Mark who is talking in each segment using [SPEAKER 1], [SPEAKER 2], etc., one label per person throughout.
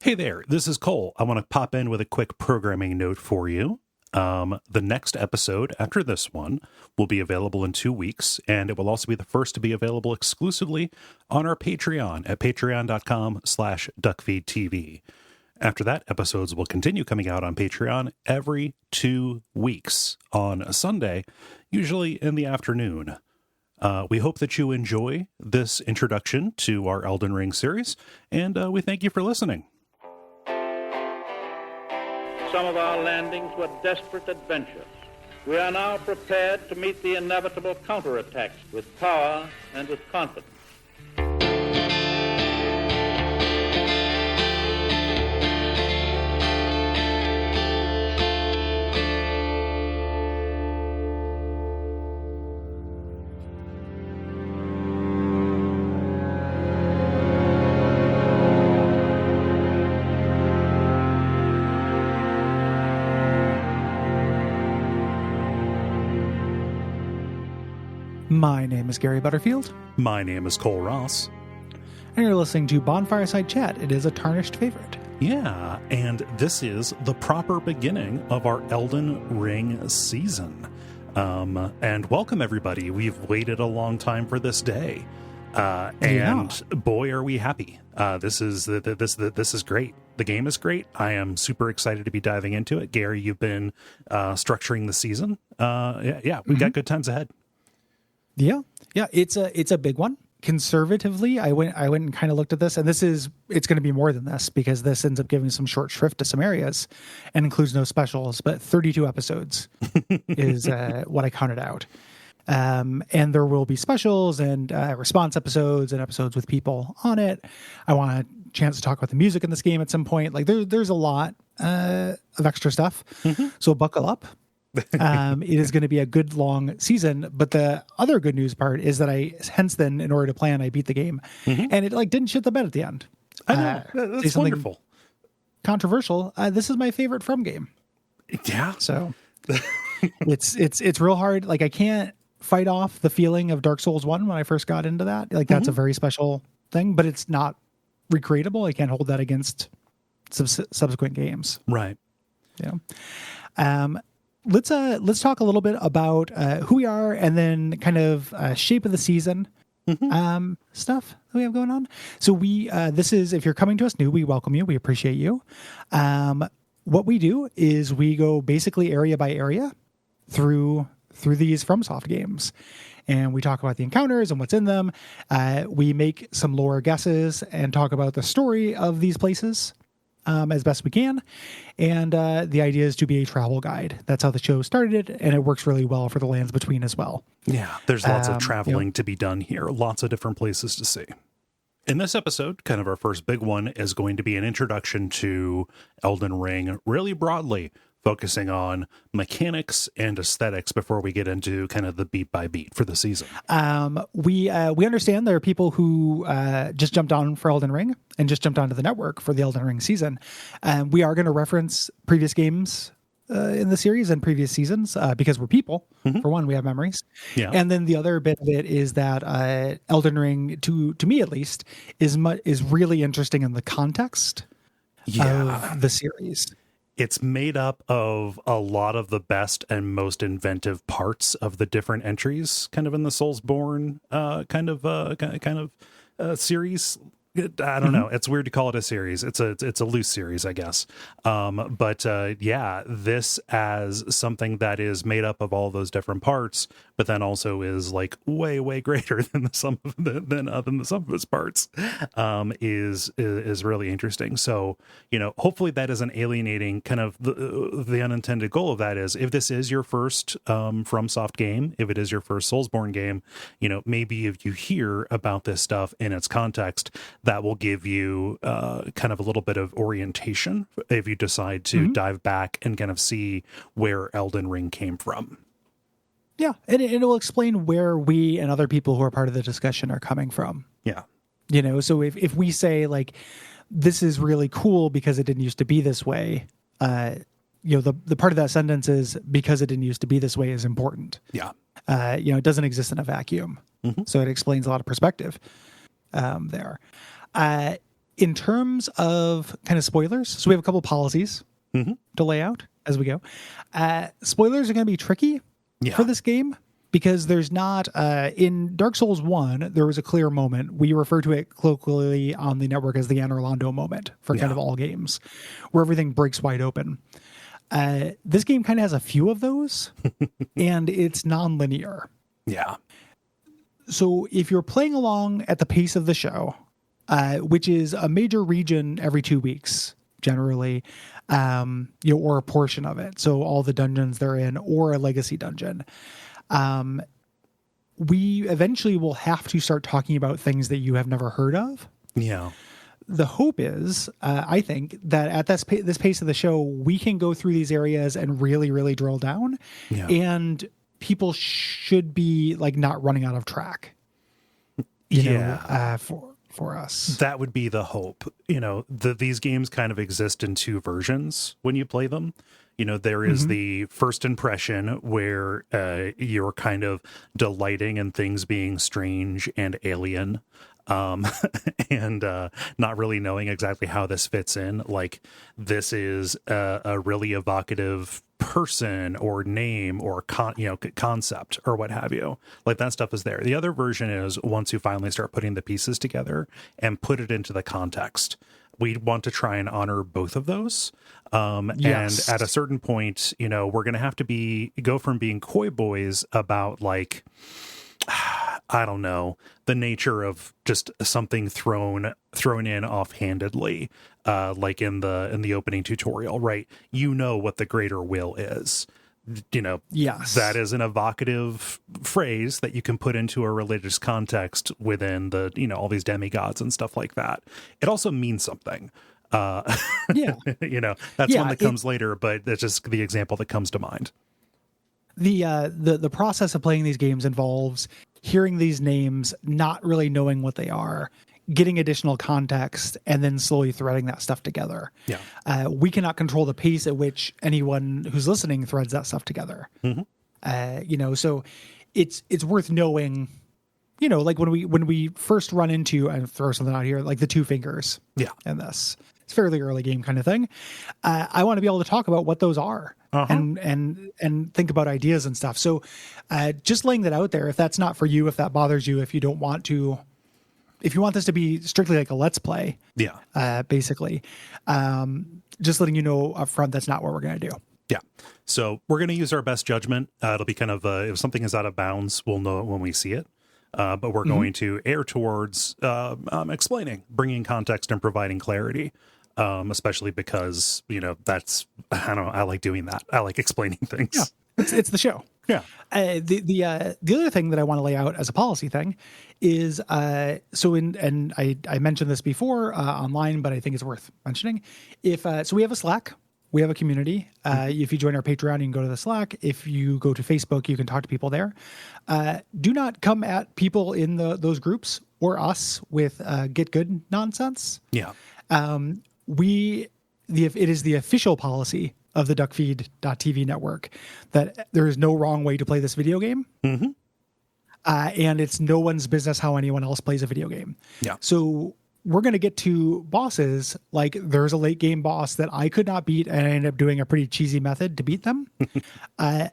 [SPEAKER 1] Hey there, this is Cole. I want to pop in with a quick programming note for you. The next episode after this one will be available in 2 weeks, and it will also be the first to be available exclusively on our Patreon at patreon.com/Duckfeed.tv. After that, episodes will continue coming out on Patreon every 2 weeks on a Sunday, usually in the afternoon. We hope that you enjoy this introduction to our Elden Ring series, and we thank you for listening.
[SPEAKER 2] Some of our landings were desperate adventures. We are now prepared to meet the inevitable counterattacks with power and with confidence.
[SPEAKER 3] My name is Gary Butterfield.
[SPEAKER 1] My name is Cole Ross.
[SPEAKER 3] And you're listening to Bonfireside Chat. It is a tarnished favorite.
[SPEAKER 1] Yeah, and this is the proper beginning of our Elden Ring season. And welcome, everybody. We've waited a long time for this day. Boy, are we happy. This is great. The game is great. I am super excited to be diving into it. Gary, you've been structuring the season. We've got good times ahead.
[SPEAKER 3] Yeah, it's a big one. Conservatively, I went and kind of looked at this, and it's going to be more than this because this ends up giving some short shrift to some areas and includes no specials, but 32 episodes is what I counted out. And there will be specials and response episodes and episodes with people on it. I want a chance to talk about the music in this game at some point. Like there's a lot of extra stuff. So buckle up. It is going to be a good long season, but the other good news part is that in order to plan, I beat the game, and it didn't shit the bed at the end.
[SPEAKER 1] I know. That's wonderful.
[SPEAKER 3] Controversial. This is my favorite From game.
[SPEAKER 1] Yeah.
[SPEAKER 3] So it's real hard. Like I can't fight off the feeling of Dark Souls 1 when I first got into that. Like that's a very special thing, but it's not recreatable. I can't hold that against subsequent games.
[SPEAKER 1] Right.
[SPEAKER 3] Yeah. Let's talk a little bit about who we are and then kind of shape of the season stuff that we have going on. So this is, if you're coming to us new, we welcome you. We appreciate you. What we do is we go basically area by area through these FromSoft games. And we talk about the encounters and what's in them. We make some lore guesses and talk about the story of these places as best we can. And the idea is to be a travel guide. That's how the show started, and it works really well for the lands between as well.
[SPEAKER 1] Yeah, there's lots of traveling to be done here. Lots of different places to see. In this episode, kind of our first big one, is going to be an introduction to Elden Ring really broadly, focusing on mechanics and aesthetics before we get into kind of the beat by beat for the season.
[SPEAKER 3] We understand there are people who just jumped on for Elden Ring and just jumped onto the network for the Elden Ring season. We are going to reference previous games in the series and previous seasons because we're people. For one, we have memories. Yeah. And then the other bit of it is that Elden Ring, to me at least, is really interesting in the context of the series.
[SPEAKER 1] It's made up of a lot of the best and most inventive parts of the different entries, kind of in the Soulsborne kind of series. I don't know. It's weird to call it a series. It's a loose series, I guess. This as something that is made up of all those different parts, but then also is like way, way greater than the sum of its parts, is really interesting. So, hopefully that isn't alienating. Kind of the unintended goal of that is, if this is your first FromSoft game, if it is your first Soulsborne game, maybe if you hear about this stuff in its context, that will give you kind of a little bit of orientation if you decide to dive back and kind of see where Elden Ring came from.
[SPEAKER 3] Yeah, and it will explain where we and other people who are part of the discussion are coming from.
[SPEAKER 1] Yeah.
[SPEAKER 3] So if we say, like, this is really cool because it didn't used to be this way, the part of that sentence is because it didn't used to be this way is important.
[SPEAKER 1] Yeah.
[SPEAKER 3] It doesn't exist in a vacuum. So it explains a lot of perspective there. in terms of kind of spoilers, so we have a couple policies to lay out as we go. Spoilers are going to be tricky for this game because there's not, in Dark Souls 1, there was a clear moment. We refer to it colloquially on the network as the Anor Londo moment for kind of all games, where everything breaks wide open. This game kind of has a few of those, and it's non-linear.
[SPEAKER 1] Yeah.
[SPEAKER 3] So if you're playing along at the pace of the show, which is a major region every 2 weeks, generally, or a portion of it. So all the dungeons they're in, or a legacy dungeon. We eventually will have to start talking about things that you have never heard of.
[SPEAKER 1] Yeah.
[SPEAKER 3] The hope is, I think, that at this pace of the show, we can go through these areas and really, really drill down.
[SPEAKER 1] Yeah.
[SPEAKER 3] And people should be like not running out of track. You know, for us.
[SPEAKER 1] That would be the hope. You know, these games kind of exist in two versions when you play them. You know, there is the first impression where you're kind of delighting in things being strange and alien, and not really knowing exactly how this fits in. Like, this is a really evocative person or name or concept or what have you. Like, that stuff is there. The other version is once you finally start putting the pieces together and put it into the context. We want to try and honor both of those. And at a certain point, you know, we're going to have to go from being coy boys about, like, I don't know, the nature of just something thrown in offhandedly, like in the opening tutorial, right? You know what the greater will is. You know, that is an evocative phrase that you can put into a religious context within the, you know, all these demigods and stuff like that. It also means something. You know, that's one that comes later, but that's just the example that comes to mind.
[SPEAKER 3] The process of playing these games involves hearing these names, not really knowing what they are, getting additional context, and then slowly threading that stuff together. Yeah. We cannot control the pace at which anyone who's listening threads that stuff together. You know, so it's worth knowing, you know, like when we first run into, and throw something out here, like the two fingers. Yeah. In this. It's fairly early game kind of thing. I want to be able to talk about what those are and think about ideas and stuff. So just laying that out there, if that's not for you, if that bothers you, if you don't want to, if you want this to be strictly like a let's play, basically, just letting you know up front, that's not what we're going to do.
[SPEAKER 1] Yeah. So we're going to use our best judgment. It'll be kind of, if something is out of bounds, we'll know it when we see it. But we're going to err towards explaining, bringing context and providing clarity, especially because, you know, that's, I don't know, I like doing that. I like explaining things.
[SPEAKER 3] Yeah, it's the show. Yeah. The other thing that I want to lay out as a policy thing is, I mentioned this before online, but I think it's worth mentioning. So we have a Slack. We have a community. If you join our Patreon, you can go to the Slack. If you go to Facebook, you can talk to people there. Do not come at people in those groups or us with get good nonsense. Yeah. It is the official policy of the Duckfeed.tv network that there is no wrong way to play this video game. And it's no one's business how anyone else plays a video game. Yeah. So we're going to get to bosses, like there's a late game boss that I could not beat, and I ended up doing a pretty cheesy method to beat them. I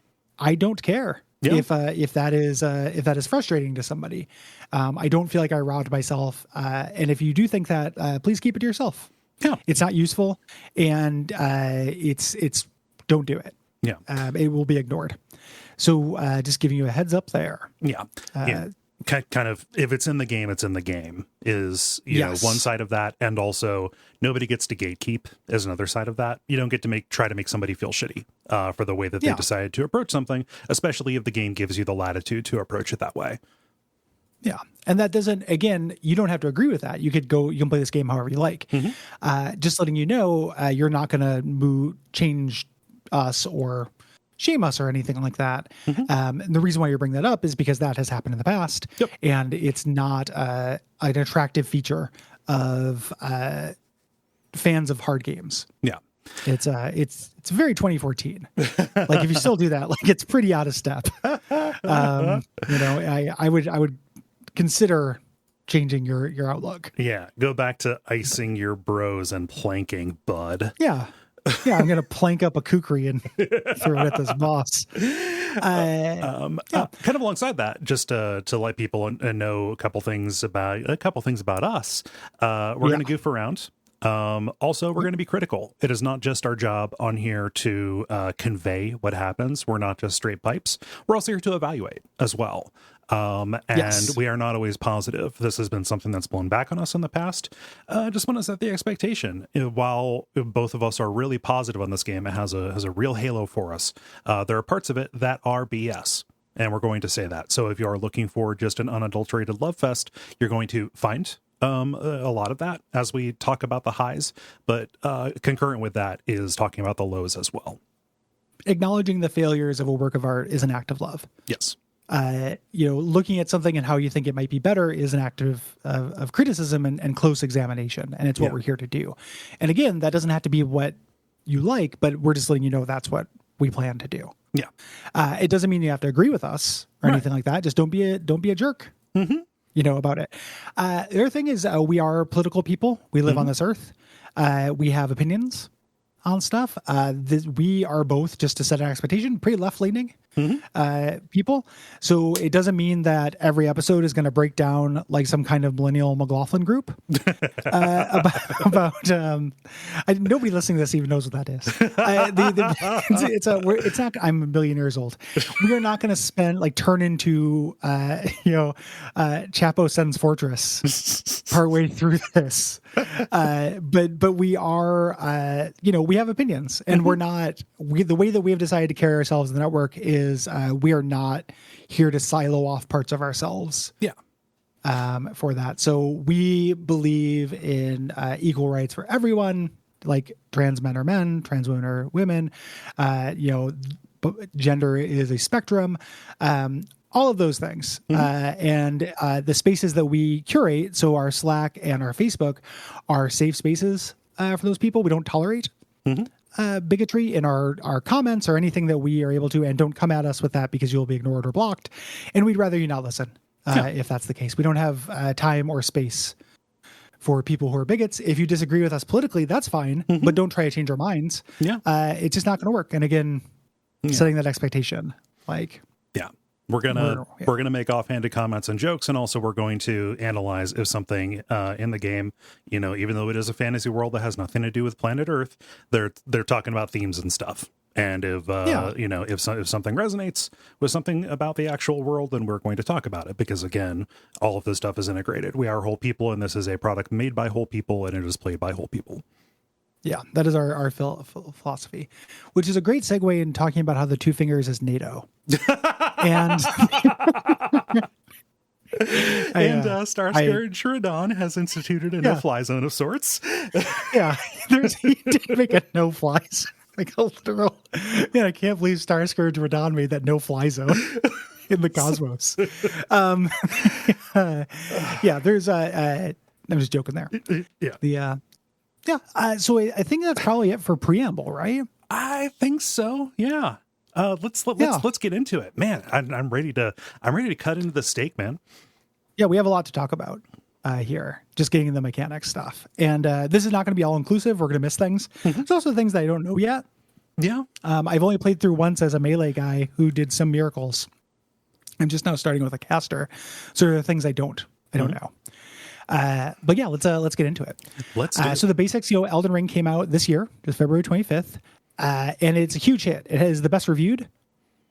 [SPEAKER 3] don't care if that is frustrating to somebody. I don't feel like I robbed myself. And if you do think that, please keep it to yourself. Yeah, it's not useful, and it's don't do it. Yeah, it will be ignored. So just giving you a heads up there. Yeah. Kind of, if it's in the game, it's in the game is, you know, one side of that. And also nobody gets to gatekeep is another side of that. You don't get to try to make somebody feel shitty for the way that they decided to approach something, especially if the game gives you the latitude to approach it that way. Yeah. And that doesn't, again, you don't have to agree with that. You can play this game however you like. Just letting you know, you're not going to change us or shame us or anything like that. And the reason why you bring that up is because that has happened in the past, and it's not an attractive feature of fans of hard games. Yeah, it's very 2014. Like if you still do that, like it's pretty out of step. You know, I would consider changing your outlook.
[SPEAKER 1] Yeah, go back to icing your bros and planking, bud.
[SPEAKER 3] Yeah. Yeah, I'm going to plank up a kukri and throw it at this boss.
[SPEAKER 1] Kind of alongside that, just to let people know a couple things about us. We're going to goof around. Also, we're going to be critical. It is not just our job on here to convey what happens. We're not just straight pipes. We're also here to evaluate as well. And we are not always positive. This has been something that's blown back on us in the past. Just want to set the expectation. While both of us are really positive on this game, it has a real halo for us. There are parts of it that are BS. And we're going to say that. So if you are looking for just an unadulterated love fest, you're going to find a lot of that as we talk about the highs. But concurrent with that is talking about the lows as well.
[SPEAKER 3] Acknowledging the failures of a work of art is an act of love.
[SPEAKER 1] Yes.
[SPEAKER 3] Looking at something and how you think it might be better is an act of criticism and close examination. And it's what we're here to do. And again, that doesn't have to be what you like, but we're just letting you know that's what we plan to do.
[SPEAKER 1] Yeah.
[SPEAKER 3] It doesn't mean you have to agree with us or anything like that. Just don't be a jerk, about it. The other thing is we are political people. We live on this earth. We have opinions on stuff. We are both, just to set an expectation, pretty left-leaning people. So it doesn't mean that every episode is going to break down like some kind of millennial McLaughlin group about nobody listening to this even knows what that is. It's not. I'm a million years old. We are not going to turn into Chapo Sen's Fortress partway through this. But we are, we have opinions, and we're not. The way that we have decided to carry ourselves in the network is we are not here to silo off parts of ourselves.
[SPEAKER 1] Yeah.
[SPEAKER 3] For that, so we believe in equal rights for everyone. Like trans men are men, trans women are women. Gender is a spectrum. All of those things. And the spaces that we curate, so our Slack and our Facebook, are safe spaces for those people. We don't tolerate bigotry in our comments or anything that we are able to, and don't come at us with that because you'll be ignored or blocked. And we'd rather you not listen if that's the case. We don't have time or space for people who are bigots. If you disagree with us politically, that's fine, but don't try to change our minds.
[SPEAKER 1] Yeah.
[SPEAKER 3] It's just not going to work. And again, setting that expectation,
[SPEAKER 1] We're gonna make offhanded comments and jokes, and also we're going to analyze if something in the game, even though it is a fantasy world that has nothing to do with planet Earth, they're talking about themes and stuff. And if if something resonates with something about the actual world, then we're going to talk about it, because again, all of this stuff is integrated. We are whole people, and this is a product made by whole people, and it is played by whole people.
[SPEAKER 3] Yeah, that is our philosophy, which is a great segue in talking about how the two fingers is NATO. And
[SPEAKER 1] Starscourge Sheridan has instituted a no-fly zone of sorts.
[SPEAKER 3] He did make a no-fly zone. Like a literal, man, I can't believe Starscourge Radon made that no-fly zone in the cosmos. There's I'm just joking there. So I think that's probably it for preamble, right?
[SPEAKER 1] I think so. Yeah. Let's get into it, man. I'm ready to cut into the steak, man.
[SPEAKER 3] Yeah, we have a lot to talk about here. Just getting into the mechanics stuff, and this is not going to be all inclusive. We're going to miss things. There's also things that I don't know yet.
[SPEAKER 1] Yeah.
[SPEAKER 3] I've only played through once as a melee guy who did some miracles. I'm just now starting with a caster, so there are things I don't know. But yeah, let's get into it. Let's do it. So the basics, Elden Ring came out this year, just February 25th. And it's a huge hit. It has the best reviewed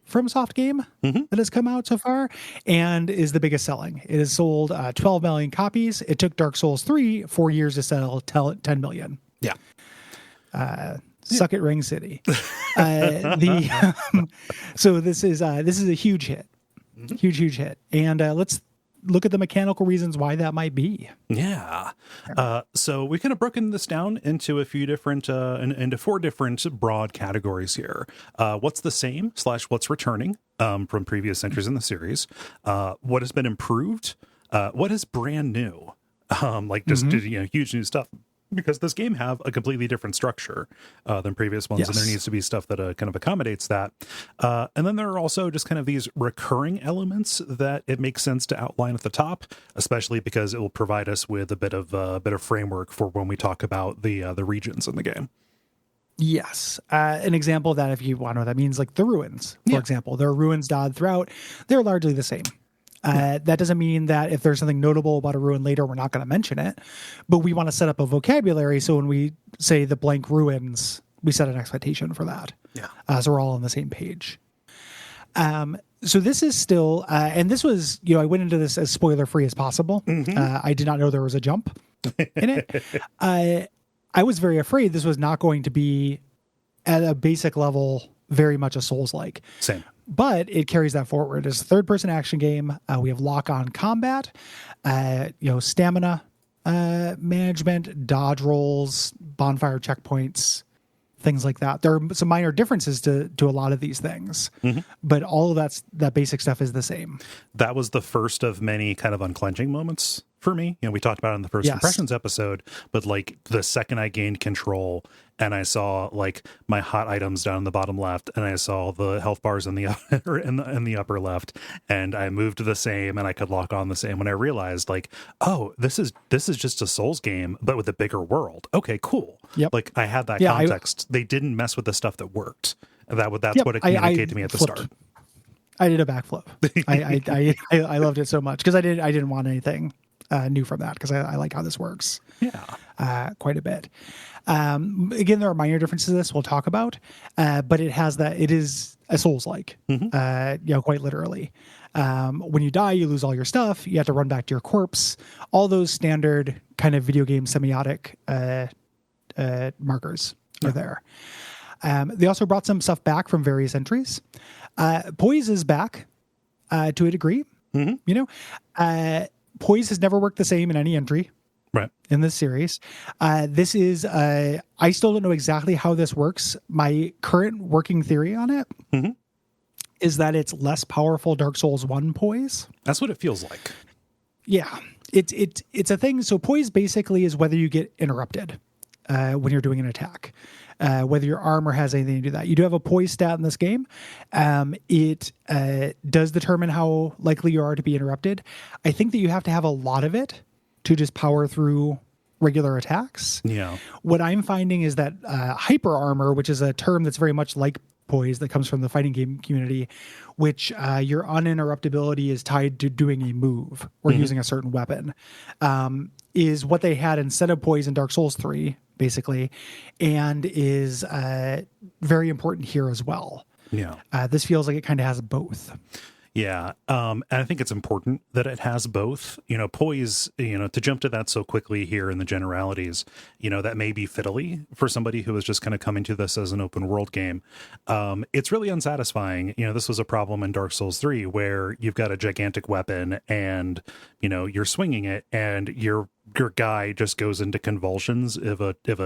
[SPEAKER 3] FromSoft game that has come out so far, and is the biggest selling. It has sold 12 million copies. It took Dark Souls 3 4 years to sell 10 million.
[SPEAKER 1] Yeah.
[SPEAKER 3] Suck it, Ring City. So this is a huge hit, huge hit. And let's look at the mechanical reasons why that might be.
[SPEAKER 1] Yeah. So we kind of broken this down into a few different, into 4 different broad categories here. What's the same / what's returning from previous entries in the series? What has been improved? What is brand new? Huge new stuff. because this game have a completely different structure than previous ones, and there needs to be stuff that kind of accommodates that. And then there are also just kind of these recurring elements that it makes sense to outline at the top, especially because it will provide us with a bit of framework for when we talk about the regions in the game.
[SPEAKER 3] Yes. An example of that, if you want to know what that means, like the ruins, for example. There are ruins dotted throughout. They're largely the same. That doesn't mean that if there's something notable about a ruin later, we're not going to mention it. But we want to set up a vocabulary so when we say the blank ruins, we set an expectation for that. Yeah. So we're all on the same page. So this is still, and this was, I went into this as spoiler free as possible. I did not know there was a jump in it. I was very afraid this was not going to be at a basic level very much a Souls-like.
[SPEAKER 1] Same.
[SPEAKER 3] But it carries that forward. It's a third-person action game. We have lock-on combat, stamina management, dodge rolls, bonfire checkpoints, things like that. There are some minor differences to a lot of these things, but all of that basic stuff is the same.
[SPEAKER 1] That was the first of many kind of unclenching moments for me. We talked about it in the first impressions episode, but like the second I gained control and I saw like my hot items down in the bottom left, and I saw the health bars in the upper in the upper left, and I moved to the same and I could lock on the same, when I realized like, oh, this is just a Souls game, but with a bigger world. Okay, cool.
[SPEAKER 3] Yep.
[SPEAKER 1] Like I had that context. They didn't mess with the stuff that worked. That's what it communicated to me at the start.
[SPEAKER 3] I did a backflip. I loved it so much because I didn't want anything new from that, because I like how this works. Quite a bit. Again, there are minor differences to this we'll talk about, but it is a Souls-like, quite literally. When you die, you lose all your stuff. You have to run back to your corpse. All those standard kind of video game semiotic markers are there. They also brought some stuff back from various entries. Poise is back to a degree. Poise has never worked the same in any entry.
[SPEAKER 1] Right.
[SPEAKER 3] In this series. This is, I still don't know exactly how this works. My current working theory on it is that it's less powerful Dark Souls 1 poise.
[SPEAKER 1] That's what it feels like.
[SPEAKER 3] Yeah. It's a thing. So poise basically is whether you get interrupted when you're doing an attack. Whether your armor has anything to do with that. You do have a poise stat in this game. It does determine how likely you are to be interrupted. I think that you have to have a lot of it to just power through regular attacks.
[SPEAKER 1] Yeah.
[SPEAKER 3] What I'm finding is that hyper armor, which is a term that's very much like poise that comes from the fighting game community, which your uninterruptibility is tied to doing a move or using a certain weapon, is what they had instead of poise in Dark Souls 3, basically, and is very important here as well.
[SPEAKER 1] Yeah.
[SPEAKER 3] This feels like it kind of has both.
[SPEAKER 1] Yeah. And I think it's important that it has both. Poise, to jump to that so quickly here in the generalities, that may be fiddly for somebody who is just kind of coming to this as an open world game. It's really unsatisfying. This was a problem in Dark Souls 3 where you've got a gigantic weapon and, you're swinging it and your guy just goes into convulsions if a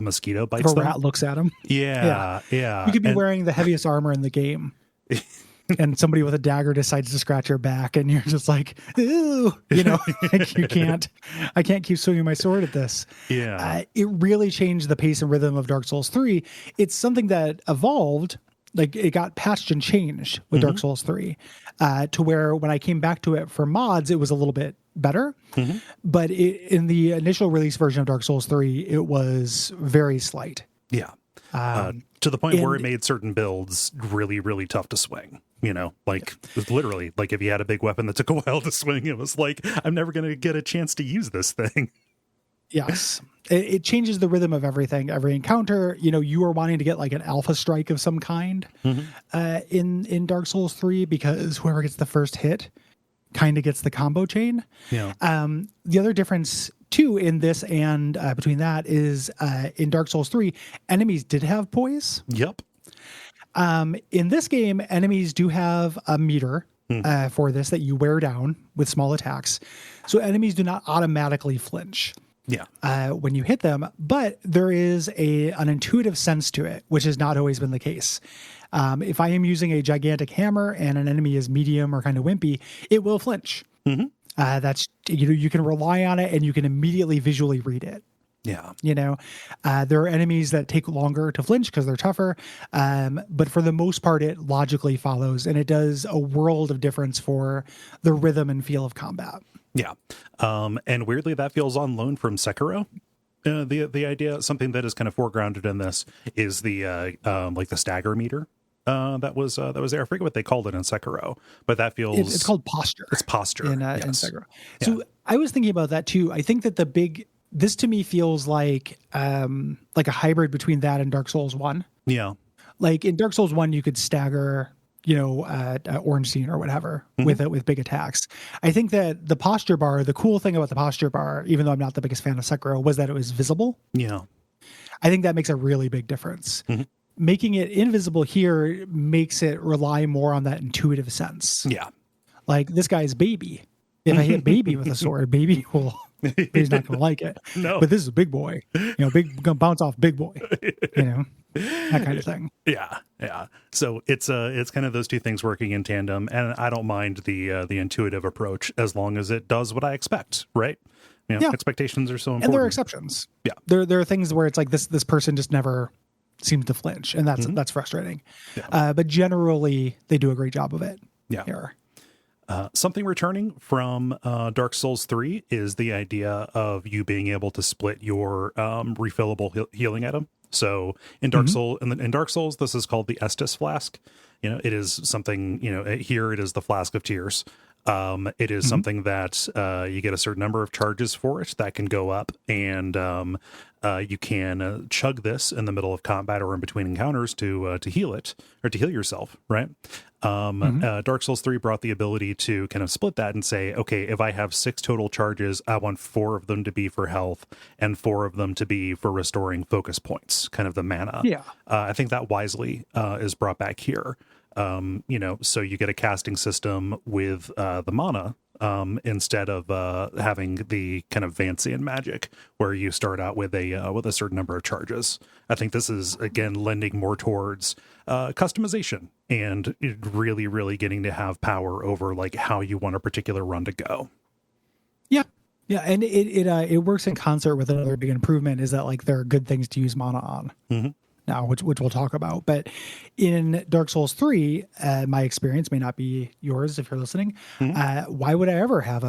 [SPEAKER 1] mosquito bites them.
[SPEAKER 3] If a rat looks at him.
[SPEAKER 1] Yeah.
[SPEAKER 3] You could be wearing the heaviest armor in the game. And somebody with a dagger decides to scratch your back, and you're just like, ooh, I can't keep swinging my sword at this.
[SPEAKER 1] Yeah.
[SPEAKER 3] It really changed the pace and rhythm of Dark Souls 3. It's something that evolved, like it got patched and changed with Dark Souls 3, to where when I came back to it for mods, it was a little bit better. But in the initial release version of Dark Souls 3, it was very slight.
[SPEAKER 1] Yeah. To the point where it made certain builds really, really tough to swing. It was literally like if you had a big weapon that took a while to swing, it was like, I'm never going to get a chance to use this thing.
[SPEAKER 3] Yes. It changes the rhythm of everything. Every encounter, you are wanting to get like an alpha strike of some kind in Dark Souls 3, because whoever gets the first hit kind of gets the combo chain.
[SPEAKER 1] Yeah.
[SPEAKER 3] The other difference too in this and between that is in Dark Souls 3, enemies did have poise.
[SPEAKER 1] Yep.
[SPEAKER 3] In this game, enemies do have a meter for this that you wear down with small attacks. So enemies do not automatically flinch when you hit them, but there is an intuitive sense to it, which has not always been the case. If I am using a gigantic hammer and an enemy is medium or kind of wimpy, it will flinch. That's, you can rely on it and you can immediately visually read it.
[SPEAKER 1] Yeah.
[SPEAKER 3] There are enemies that take longer to flinch because they're tougher. But for the most part, it logically follows, and it does a world of difference for the rhythm and feel of combat.
[SPEAKER 1] Yeah. And weirdly, that feels on loan from Sekiro. The idea, something that is kind of foregrounded in this, is the like the stagger meter that was there. I forget what they called it in Sekiro, but that feels
[SPEAKER 3] It's called posture.
[SPEAKER 1] It's posture
[SPEAKER 3] in
[SPEAKER 1] yes.
[SPEAKER 3] Sekiro. So I was thinking about that too. I think that this to me feels like a hybrid between that and Dark Souls 1.
[SPEAKER 1] Yeah.
[SPEAKER 3] Like in Dark Souls 1, you could stagger, Orange Scene or whatever with big attacks. I think that the posture bar, the cool thing about the posture bar, even though I'm not the biggest fan of Sekiro, was that it was visible.
[SPEAKER 1] Yeah.
[SPEAKER 3] I think that makes a really big difference. Making it invisible here makes it rely more on that intuitive sense.
[SPEAKER 1] Yeah.
[SPEAKER 3] Like this guy's baby. If I hit baby with a sword, baby will... he's not going to like it.
[SPEAKER 1] No.
[SPEAKER 3] But this is a big boy. Big gonna bounce off big boy. That kind of thing.
[SPEAKER 1] Yeah, yeah. So it's kind of those two things working in tandem, and I don't mind the intuitive approach as long as it does what I expect. Right? Expectations are so important.
[SPEAKER 3] And there are exceptions.
[SPEAKER 1] Yeah.
[SPEAKER 3] There are things where it's like this person just never seems to flinch, and that's frustrating. Yeah. But generally, they do a great job of it.
[SPEAKER 1] Yeah.
[SPEAKER 3] Here.
[SPEAKER 1] Something returning from Dark Souls 3 is the idea of you being able to split your refillable healing item. So in Dark Souls, this is called the Estus flask. It is something. Here it is the flask of tears. It is something that you get a certain number of charges for it that can go up, and you can chug this in the middle of combat or in between encounters to heal it or to heal yourself, right? Dark Souls 3 brought the ability to kind of split that and say, okay, if I have 6 total charges, I want 4 of them to be for health and 4 of them to be for restoring focus points, kind of the mana.
[SPEAKER 3] Yeah.
[SPEAKER 1] I think that wisely is brought back here. So you get a casting system with the mana instead of having the kind of Vancian magic where you start out with a certain number of charges. I think this is again lending more towards customization and really, really getting to have power over like how you want a particular run to go.
[SPEAKER 3] Yeah. Yeah, and it works in concert with another big improvement is that like there are good things to use mana on. Now, which we'll talk about. But in Dark Souls 3, my experience may not be yours if you're listening. Why would I ever have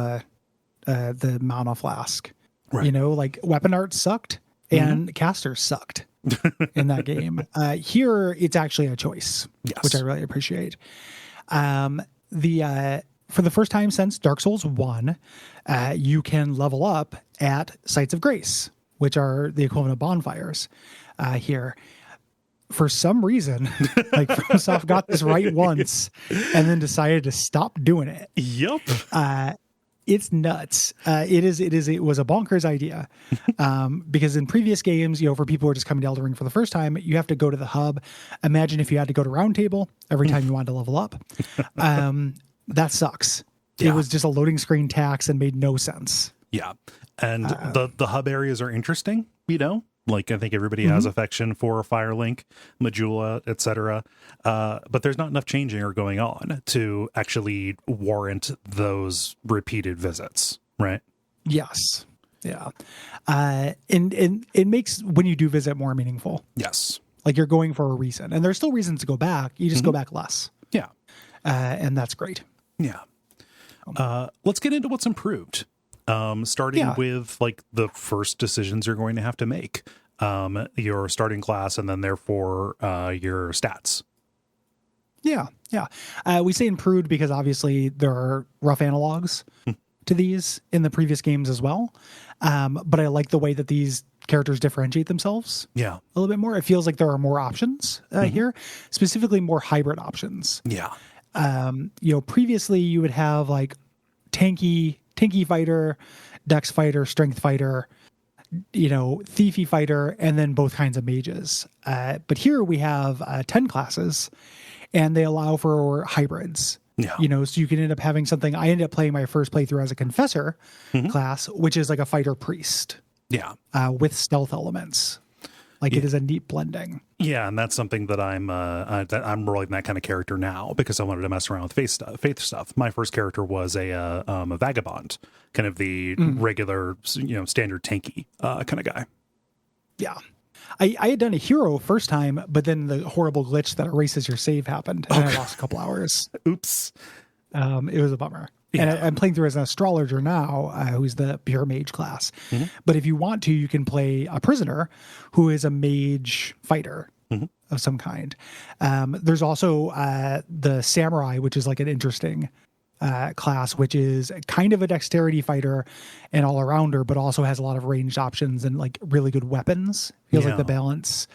[SPEAKER 3] the mana flask?
[SPEAKER 1] Right.
[SPEAKER 3] Like weapon art sucked and casters sucked in that game. Here, it's actually a choice, which I really appreciate. For the first time since Dark Souls 1, you can level up at Sites of Grace, which are the equivalent of bonfires here. For some reason, like FromSoft got this right once and then decided to stop doing it.
[SPEAKER 1] Yep.
[SPEAKER 3] It's nuts. It was a bonkers idea. Because in previous games, for people who are just coming to Elden Ring for the first time, you have to go to the hub. Imagine if you had to go to Roundtable every time you wanted to level up. That sucks. Yeah. It was just a loading screen tax and made no sense.
[SPEAKER 1] Yeah. And the hub areas are interesting, Like I think everybody has affection for Firelink, Majula, etc. But there's not enough changing or going on to actually warrant those repeated visits, right?
[SPEAKER 3] Yes. Yeah. And it makes when you do visit more meaningful.
[SPEAKER 1] Yes.
[SPEAKER 3] Like you're going for a reason. And there's still reasons to go back. You just go back less.
[SPEAKER 1] Yeah.
[SPEAKER 3] And that's great.
[SPEAKER 1] Yeah. Let's get into what's improved. Starting with like the first decisions you're going to have to make, your starting class and then therefore your stats.
[SPEAKER 3] Yeah. We say improved because obviously there are rough analogs to these in the previous games as well. But I like the way that these characters differentiate themselves a little bit more. It feels like there are more options here, specifically more hybrid options.
[SPEAKER 1] Yeah.
[SPEAKER 3] Previously you would have like tanky fighter, dex fighter, strength fighter, thiefy fighter, and then both kinds of mages. But here we have 10 classes, and they allow for hybrids. Yeah. So you can end up having something. I ended up playing my first playthrough as a confessor class, which is like a fighter priest. Yeah. With stealth elements. Like it is a neat blending.
[SPEAKER 1] Yeah, and that's something that I'm rolling that kind of character now because I wanted to mess around with faith stuff. My first character was a vagabond, kind of the regular, standard tanky kind of guy.
[SPEAKER 3] Yeah. I had done a hero first time, but then the horrible glitch that erases your save happened, and I lost a couple hours.
[SPEAKER 1] Oops.
[SPEAKER 3] It was a bummer.
[SPEAKER 1] Yeah.
[SPEAKER 3] And I'm playing through as an astrologer now, who's the pure mage class.
[SPEAKER 1] Mm-hmm.
[SPEAKER 3] But if you want to, you can play a prisoner who is a mage fighter of some kind. There's also the samurai, which is like an interesting class, which is kind of a dexterity fighter and all arounder, but also has a lot of ranged options and like really good weapons. Feels like the balance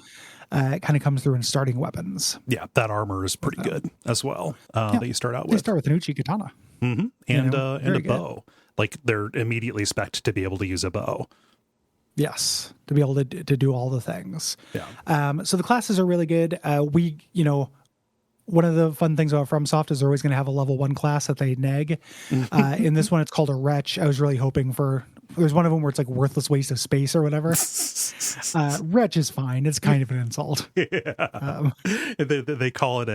[SPEAKER 3] kind of comes through in starting weapons.
[SPEAKER 1] Yeah, that armor is pretty good as well. That you start out with.
[SPEAKER 3] They start with an uchi katana.
[SPEAKER 1] Mm-hmm. And a
[SPEAKER 3] good.
[SPEAKER 1] bow. Like they're immediately spec'd to be able to use a bow.
[SPEAKER 3] Yes, to be able to do all the things.
[SPEAKER 1] Yeah.
[SPEAKER 3] So the classes are really good. One of the fun things about FromSoft is they're always going to have a level 1 class that they nag. In this one, it's called a wretch. I was really hoping for. There's one of them where it's like worthless waste of space or whatever. Wretch is fine. It's kind of an insult.
[SPEAKER 1] Yeah. They call it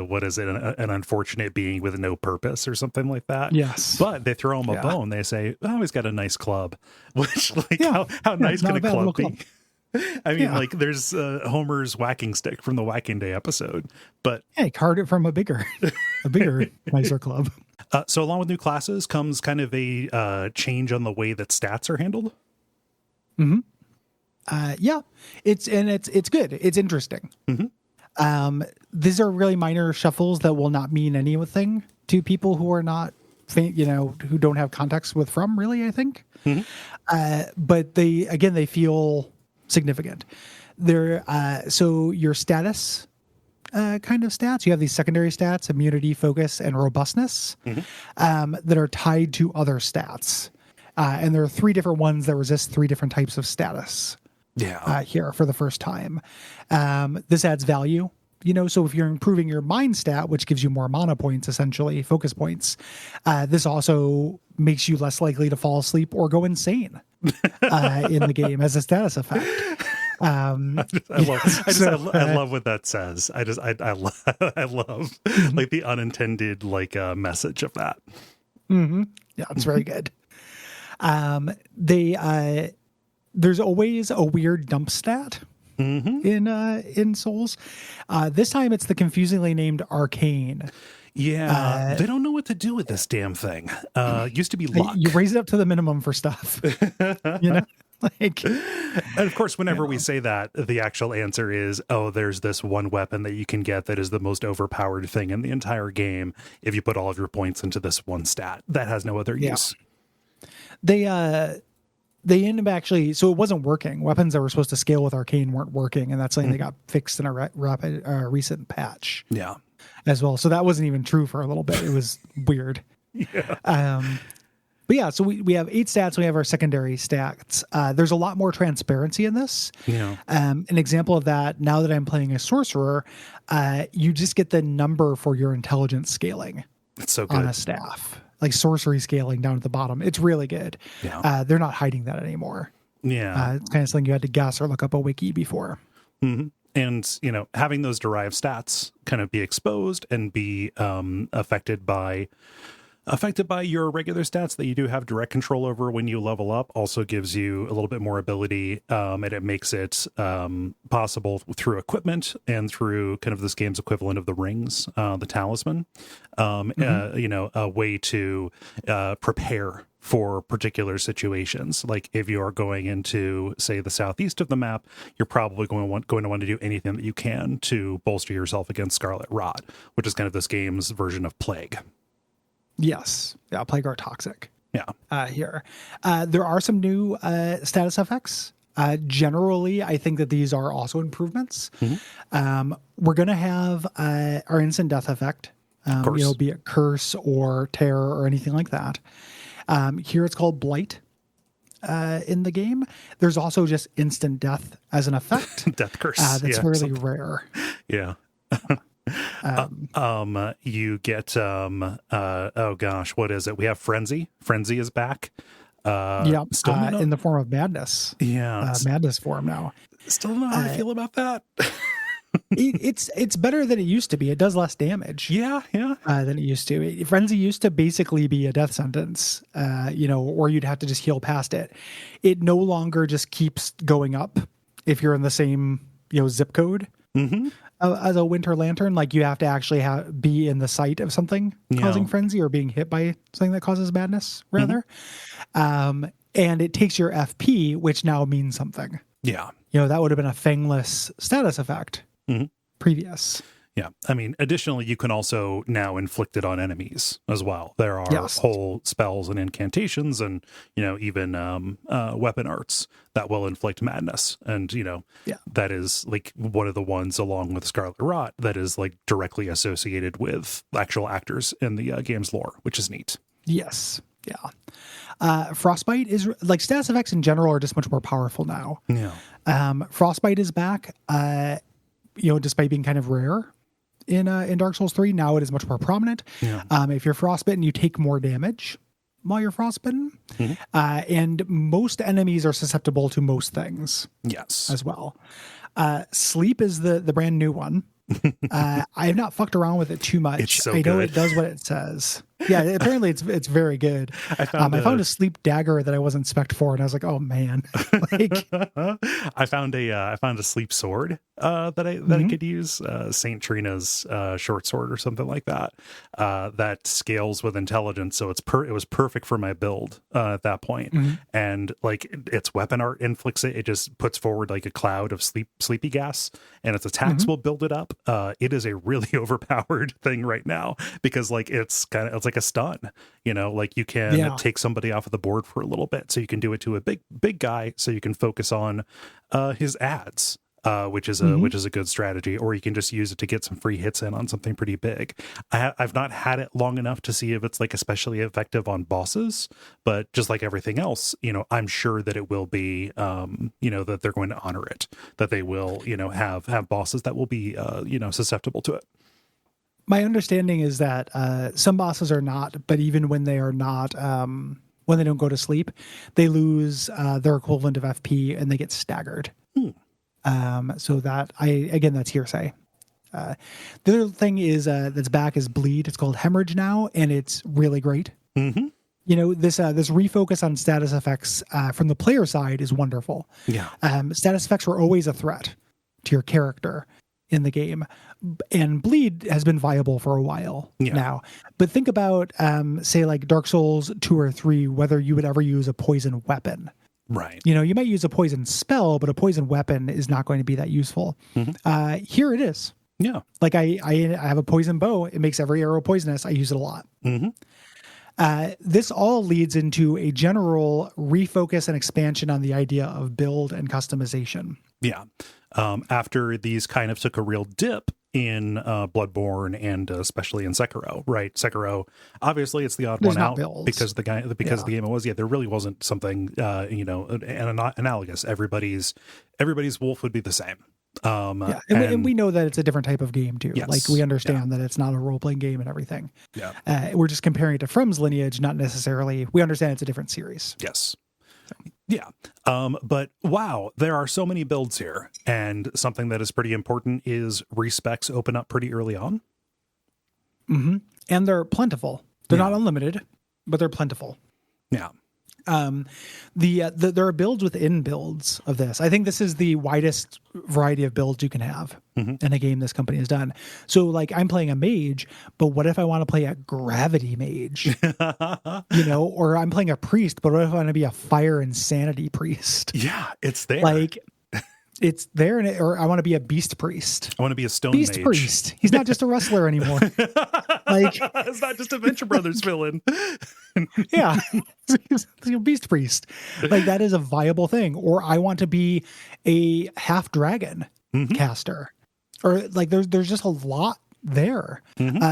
[SPEAKER 1] what is it? An unfortunate being with no purpose or something like that.
[SPEAKER 3] Yes.
[SPEAKER 1] But they throw him a bone. They say, "Oh, he's got a nice club." Which, how nice can a club be? I mean, like there's Homer's whacking stick from the Whacking Day episode, but
[SPEAKER 3] he carved it from a bigger, nicer club.
[SPEAKER 1] So along with new classes comes kind of a change on the way that stats are handled.
[SPEAKER 3] Yeah, it's good. It's interesting. These are really minor shuffles that will not mean anything to people who are not, who don't have context with From, really, I think. But they feel significant. They're so your status kind of stats. You have these secondary stats: immunity, focus, and robustness, that are tied to other stats. And there are 3 different ones that resist 3 different types of status.
[SPEAKER 1] Yeah.
[SPEAKER 3] Here for the first time. This adds value. So if you're improving your mind stat, which gives you more mana points, essentially focus points, this also makes you less likely to fall asleep or go insane in the game as a status effect.
[SPEAKER 1] I love what that says. I love like the unintended message of that.
[SPEAKER 3] Yeah, it's very good. There's always a weird dump stat in Souls. This time it's the confusingly named Arcane.
[SPEAKER 1] Yeah, they don't know what to do with this damn thing. Used to be luck.
[SPEAKER 3] You raise it up to the minimum for stuff.
[SPEAKER 1] And of course, whenever we say that, the actual answer is, there's this one weapon that you can get that is the most overpowered thing in the entire game. If you put all of your points into this one stat, that has no other use. They
[SPEAKER 3] end up actually, so it wasn't working. Weapons that were supposed to scale with Arcane weren't working, and that's something that got fixed in a recent patch.
[SPEAKER 1] Yeah.
[SPEAKER 3] As well. So that wasn't even true for a little bit. It was weird.
[SPEAKER 1] Yeah.
[SPEAKER 3] But yeah, so we have 8 stats. We have our secondary stats. There's a lot more transparency in this.
[SPEAKER 1] Yeah.
[SPEAKER 3] An example of that, now that I'm playing a sorcerer, you just get the number for your intelligence scaling.
[SPEAKER 1] It's so good.
[SPEAKER 3] On a staff. Like sorcery scaling down at the bottom. It's really good.
[SPEAKER 1] Yeah.
[SPEAKER 3] They're not hiding that anymore.
[SPEAKER 1] Yeah.
[SPEAKER 3] It's kind of something you had to guess or look up a wiki before.
[SPEAKER 1] Mm-hmm. And, having those derived stats kind of be exposed and be affected by your regular stats that you do have direct control over when you level up also gives you a little bit more ability, and it makes it possible through equipment and through kind of this game's equivalent of the rings, the talisman, a way to prepare for particular situations. Like if you are going into, say, the southeast of the map, you're probably going to want to do anything that you can to bolster yourself against Scarlet Rot, which is kind of this game's version of Plague.
[SPEAKER 3] Yes. Yeah, Plague are toxic.
[SPEAKER 1] Yeah.
[SPEAKER 3] Here. There are some new status effects. Generally, I think that these are also improvements. We're going to have our instant death effect, be it curse or terror or anything like that. Here it's called Blight in the game. There's also just instant death as an effect.
[SPEAKER 1] Death curse.
[SPEAKER 3] That's really rare.
[SPEAKER 1] Yeah. You get what is it? We have Frenzy. Frenzy is back.
[SPEAKER 3] Still in the form of madness.
[SPEAKER 1] Yeah.
[SPEAKER 3] Madness form now.
[SPEAKER 1] Still don't know how to feel about that.
[SPEAKER 3] It's better than it used to be. It does less damage.
[SPEAKER 1] Yeah, yeah.
[SPEAKER 3] Than it used to. Frenzy used to basically be a death sentence, or you'd have to just heal past it. It no longer just keeps going up if you're in the same, zip code as a Winter Lantern. Like you have to actually be in the sight of something causing frenzy or being hit by something that causes madness, rather. And it takes your FP, which now means something.
[SPEAKER 1] Yeah.
[SPEAKER 3] That would have been a fangless status effect previous.
[SPEAKER 1] Yeah. I mean, additionally, you can also now inflict it on enemies as well. There are whole spells and incantations and, even weapon arts that will inflict madness. And, that is like one of the ones along with Scarlet Rot that is like directly associated with actual actors in the game's lore, which is neat.
[SPEAKER 3] Yes. Yeah. Frostbite is like status effects in general are just much more powerful now.
[SPEAKER 1] Yeah.
[SPEAKER 3] Frostbite is back, despite being kind of rare in Dark Souls 3. Now it is much more prominent.
[SPEAKER 1] Yeah.
[SPEAKER 3] If you're frostbitten, you take more damage while you're frostbitten. And most enemies are susceptible to most things.
[SPEAKER 1] Yes.
[SPEAKER 3] As well. Sleep is the brand new one. I have not fucked around with it too much.
[SPEAKER 1] It's so
[SPEAKER 3] I know
[SPEAKER 1] good.
[SPEAKER 3] it does what it says. Yeah, apparently it's very good. I found a sleep dagger that I wasn't spec'd for, and I was like, oh man.
[SPEAKER 1] I found a sleep sword that I could use, Saint Trina's short sword or something like that. That scales with intelligence, so it was perfect for my build at that point. And like its weapon art inflicts it just puts forward like a cloud of sleepy gas, and its attacks will build it up. It is a really overpowered thing right now because like it's like a stun, like you can take somebody off of the board for a little bit, so you can do it to a big guy, so you can focus on his ads, which is a good strategy, or you can just use it to get some free hits in on something pretty big. I've not had it long enough to see if it's like especially effective on bosses, but just like everything else, I'm sure that it will be, that they're going to honor it, that they will, have bosses that will be, susceptible to it.
[SPEAKER 3] My understanding is that some bosses are not, but even when they are not, when they don't go to sleep, they lose their equivalent of FP and they get staggered. So that's hearsay. The other thing is that's back is bleed. It's called hemorrhage now, and it's really great. This refocus on status effects from the player side is wonderful.
[SPEAKER 1] Yeah.
[SPEAKER 3] Status effects were always a threat to your character in the game, and bleed has been viable for a while now. But think about, say, like Dark Souls 2 or 3, whether you would ever use a poison weapon.
[SPEAKER 1] Right.
[SPEAKER 3] You might use a poison spell, but a poison weapon is not going to be that useful. Here it is.
[SPEAKER 1] Yeah.
[SPEAKER 3] Like I have a poison bow. It makes every arrow poisonous. I use it a lot. This all leads into a general refocus and expansion on the idea of build and customization.
[SPEAKER 1] Yeah. After these kind of took a real dip in Bloodborne and especially in Sekiro, right? Sekiro, obviously it's the odd one out because the game it was. Yeah, there really wasn't something analogous. Everybody's wolf would be the same.
[SPEAKER 3] And we know that it's a different type of game too.
[SPEAKER 1] Yes,
[SPEAKER 3] like we understand that it's not a role-playing game and everything.
[SPEAKER 1] Yeah.
[SPEAKER 3] We're just comparing it to From's lineage, not necessarily. We understand it's a different series.
[SPEAKER 1] Yes. Yeah. But wow, there are so many builds here. And something that is pretty important is respecs open up pretty early on.
[SPEAKER 3] And they're plentiful. They're not unlimited, but they're plentiful.
[SPEAKER 1] Yeah.
[SPEAKER 3] There are builds within builds of this. I think this is the widest variety of builds you can have in a game this company has done. So like I'm playing a mage, but what if I want to play a gravity mage? Or I'm playing a priest, but what if I want to be a fire insanity priest?
[SPEAKER 1] Yeah, it's there.
[SPEAKER 3] Like it's there, or I want to be a beast priest.
[SPEAKER 1] I want to be a stone
[SPEAKER 3] beast
[SPEAKER 1] mage.
[SPEAKER 3] Priest. He's not just a wrestler anymore. Like
[SPEAKER 1] it's not just a Venture Brothers villain.
[SPEAKER 3] Yeah, beast priest. Like that is a viable thing. Or I want to be a half dragon caster. Or like there's just a lot there.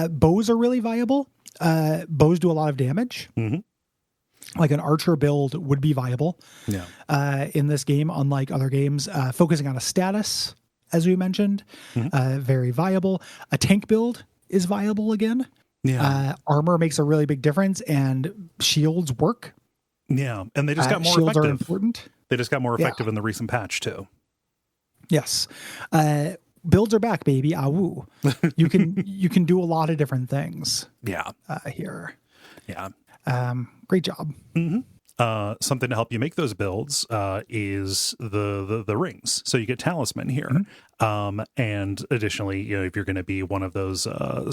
[SPEAKER 3] Bows are really viable. Bows do a lot of damage. Like an archer build would be viable in this game, unlike other games. Focusing on a status, as we mentioned, very viable. A tank build is viable again. Armor makes a really big difference, and shields work.
[SPEAKER 1] Yeah, and they just got more
[SPEAKER 3] shields
[SPEAKER 1] effective.
[SPEAKER 3] Are important.
[SPEAKER 1] They just got more effective in the recent patch too.
[SPEAKER 3] Yes. builds are back, baby. Awoo. You can do a lot of different things.
[SPEAKER 1] Yeah.
[SPEAKER 3] Here.
[SPEAKER 1] Yeah.
[SPEAKER 3] Great job.
[SPEAKER 1] Something to help you make those builds is the rings. So you get talisman here. And additionally, if you're going to be one of those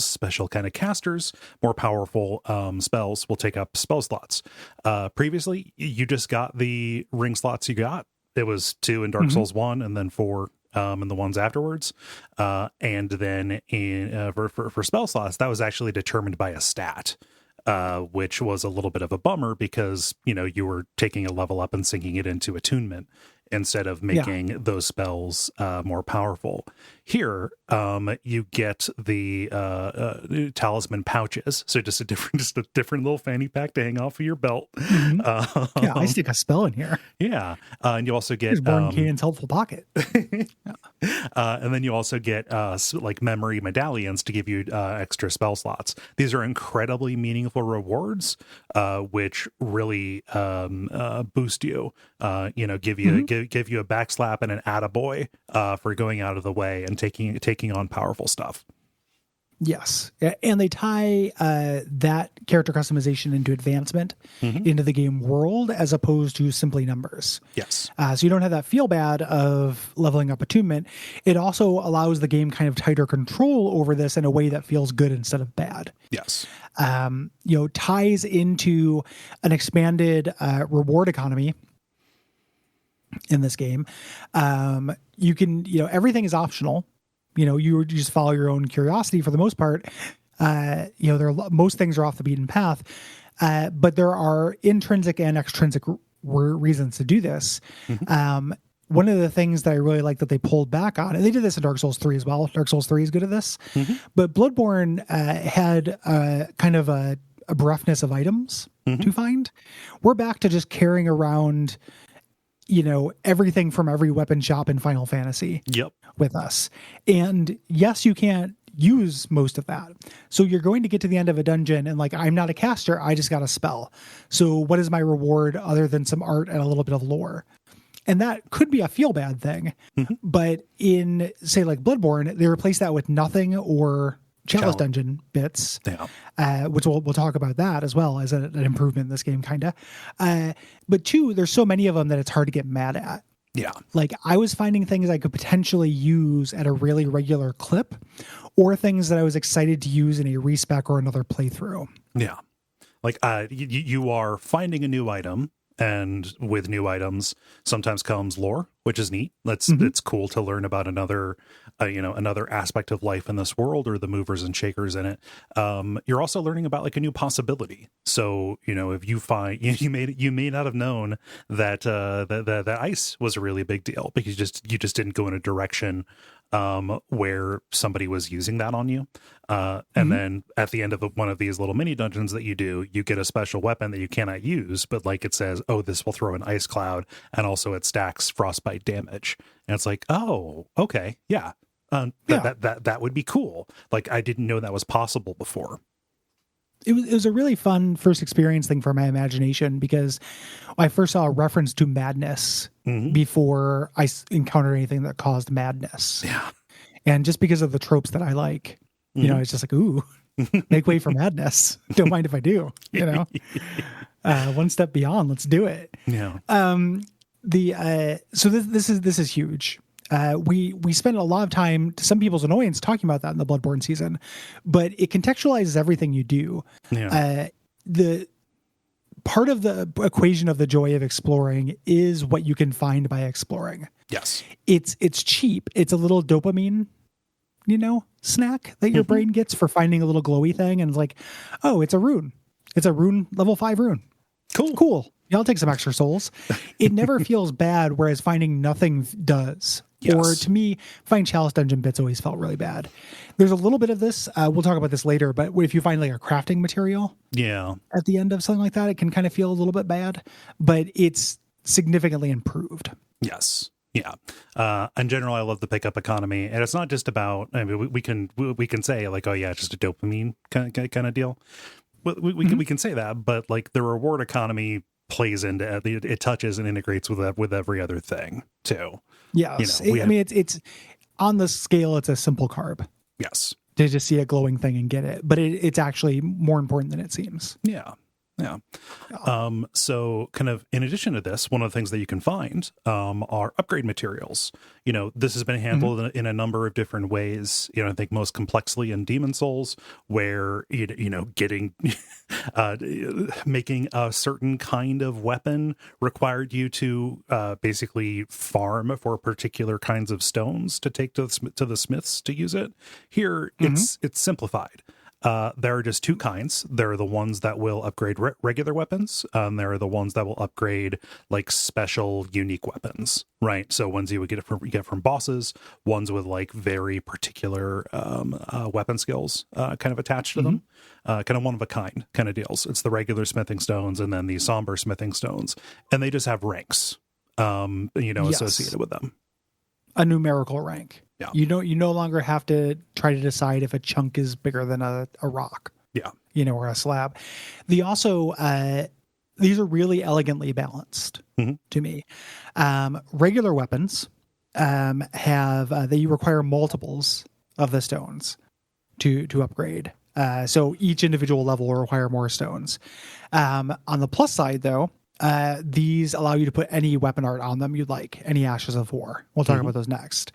[SPEAKER 1] special kind of casters, more powerful spells will take up spell slots. Previously, you just got the ring slots you got. It was 2 in Dark Souls 1 and then 4 in the ones afterwards. And then for spell slots, that was actually determined by a stat. Which was a little bit of a bummer because, you were taking a level up and sinking it into attunement instead of making those spells more powerful. Here, you get the talisman pouches. So just a different little fanny pack to hang off of your belt.
[SPEAKER 3] Yeah, I stick a spell in here.
[SPEAKER 1] Yeah. And you also get
[SPEAKER 3] Warren Kane's helpful pocket.
[SPEAKER 1] And then you also get like memory medallions to give you extra spell slots. These are incredibly meaningful rewards, which really boost you. Give you a backslap and an attaboy for going out of the way and taking on powerful stuff.
[SPEAKER 3] Yes. And they tie that character customization into advancement into the game world as opposed to simply numbers.
[SPEAKER 1] Yes.
[SPEAKER 3] So you don't have that feel bad of leveling up attunement. It also allows the game kind of tighter control over this in a way that feels good instead of bad.
[SPEAKER 1] Yes.
[SPEAKER 3] Ties into an expanded reward economy in this game. You can, everything is optional. You just follow your own curiosity for the most part. Most things are off the beaten path, but there are intrinsic and extrinsic reasons to do this. One of the things that I really like that they pulled back on, and they did this in Dark Souls 3 as well. Dark Souls 3 is good at this, but Bloodborne had kind of a bereftness of items to find. We're back to just carrying around everything from every weapon shop in Final Fantasy with us. And yes, you can't use most of that. So you're going to get to the end of a dungeon and I'm not a caster, I just got a spell. So what is my reward other than some art and a little bit of lore? And that could be a feel bad thing. But in say Bloodborne, they replace that with nothing or chalice dungeon bits, which we'll talk about that as well as an improvement in this game, kind of. But 2, there's so many of them that it's hard to get mad at. Yeah. I was finding things I could potentially use at a really regular clip or things that I was excited to use in a respec or another playthrough. Yeah.
[SPEAKER 1] You are finding a new item, and with new items sometimes comes lore, which is neat. It's cool to learn about another aspect of life in this world or the movers and shakers in it. You're also learning about a new possibility. So, if you find you may not have known that that ice was a really big deal because you just didn't go in a direction where somebody was using that on you. And then at the end of one of these little mini dungeons that you do, you get a special weapon that you cannot use, but it says, oh, this will throw an ice cloud, and also it stacks frostbite damage. And it's oh, okay. Yeah. That would be cool. I didn't know that was possible before.
[SPEAKER 3] It was a really fun first experience thing for my imagination because I first saw a reference to madness before I encountered anything that caused madness. Yeah. And just because of the tropes that I like, it's just ooh, make way for madness. Don't mind if I do, one step beyond, let's do it. Yeah. So this is huge. We spent a lot of time, to some people's annoyance, talking about that in the Bloodborne season, but it contextualizes everything you do. Yeah. The part of the equation of the joy of exploring is what you can find by exploring.
[SPEAKER 1] Yes.
[SPEAKER 3] It's cheap. It's a little dopamine, snack that your brain gets for finding a little glowy thing. And it's oh, it's a rune. It's a rune, level 5 rune. Cool. Yeah, I'll take some extra souls. It never feels bad, whereas finding nothing does. Yes. Or to me, finding chalice dungeon bits always felt really bad. There's a little bit of this. We'll talk about this later, but if you find a crafting material at the end of something like that, it can kind of feel a little bit bad, but it's significantly improved.
[SPEAKER 1] Yes. Yeah. In general, I love the pickup economy, and it's not just about, we can say oh yeah, it's just a dopamine kind of deal. We can say that, but the reward economy plays into it, touches and integrates with every other thing too.
[SPEAKER 3] Yes. It's on the scale, it's a simple carb
[SPEAKER 1] Yes.
[SPEAKER 3] to just see a glowing thing and get it. But it's actually more important than it seems.
[SPEAKER 1] Yeah. Yeah. So kind of in addition to this, one of the things that you can find are upgrade materials. This has been handled in a number of different ways. I think most complexly in Demon Souls, where, getting, making a certain kind of weapon required you to basically farm for particular kinds of stones to take to the smiths to use it. Here, it's simplified. There are just two kinds. There are the ones that will upgrade regular weapons, and there are the ones that will upgrade like special, unique weapons, right? So ones you would get from bosses, ones with like very particular weapon skills kind of attached to them, kind of one of a kind kind of deals. It's the regular smithing stones and then the somber smithing stones, and they just have ranks, associated with them.
[SPEAKER 3] A numerical rank.
[SPEAKER 1] Yeah.
[SPEAKER 3] You no longer have to try to decide if a chunk is bigger than a rock.
[SPEAKER 1] Yeah.
[SPEAKER 3] Or a slab. These are really elegantly balanced to me. Regular weapons they require multiples of the stones to upgrade. So each individual level will require more stones. On the plus side, though, these allow you to put any weapon art on them you'd like, any Ashes of War. We'll talk about those next.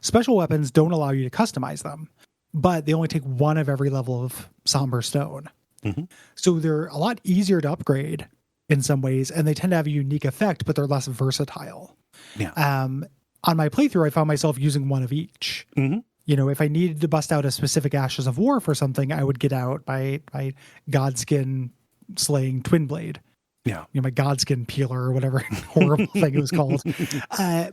[SPEAKER 3] Special weapons don't allow you to customize them, but they only take one of every level of somber stone. So they're a lot easier to upgrade in some ways, and they tend to have a unique effect, but they're less versatile.
[SPEAKER 1] Yeah.
[SPEAKER 3] On my playthrough, I found myself using one of each. If I needed to bust out a specific Ashes of War for something, I would get out my Godskin slaying Twin Blade.
[SPEAKER 1] Yeah.
[SPEAKER 3] My Godskin peeler or whatever horrible thing it was called.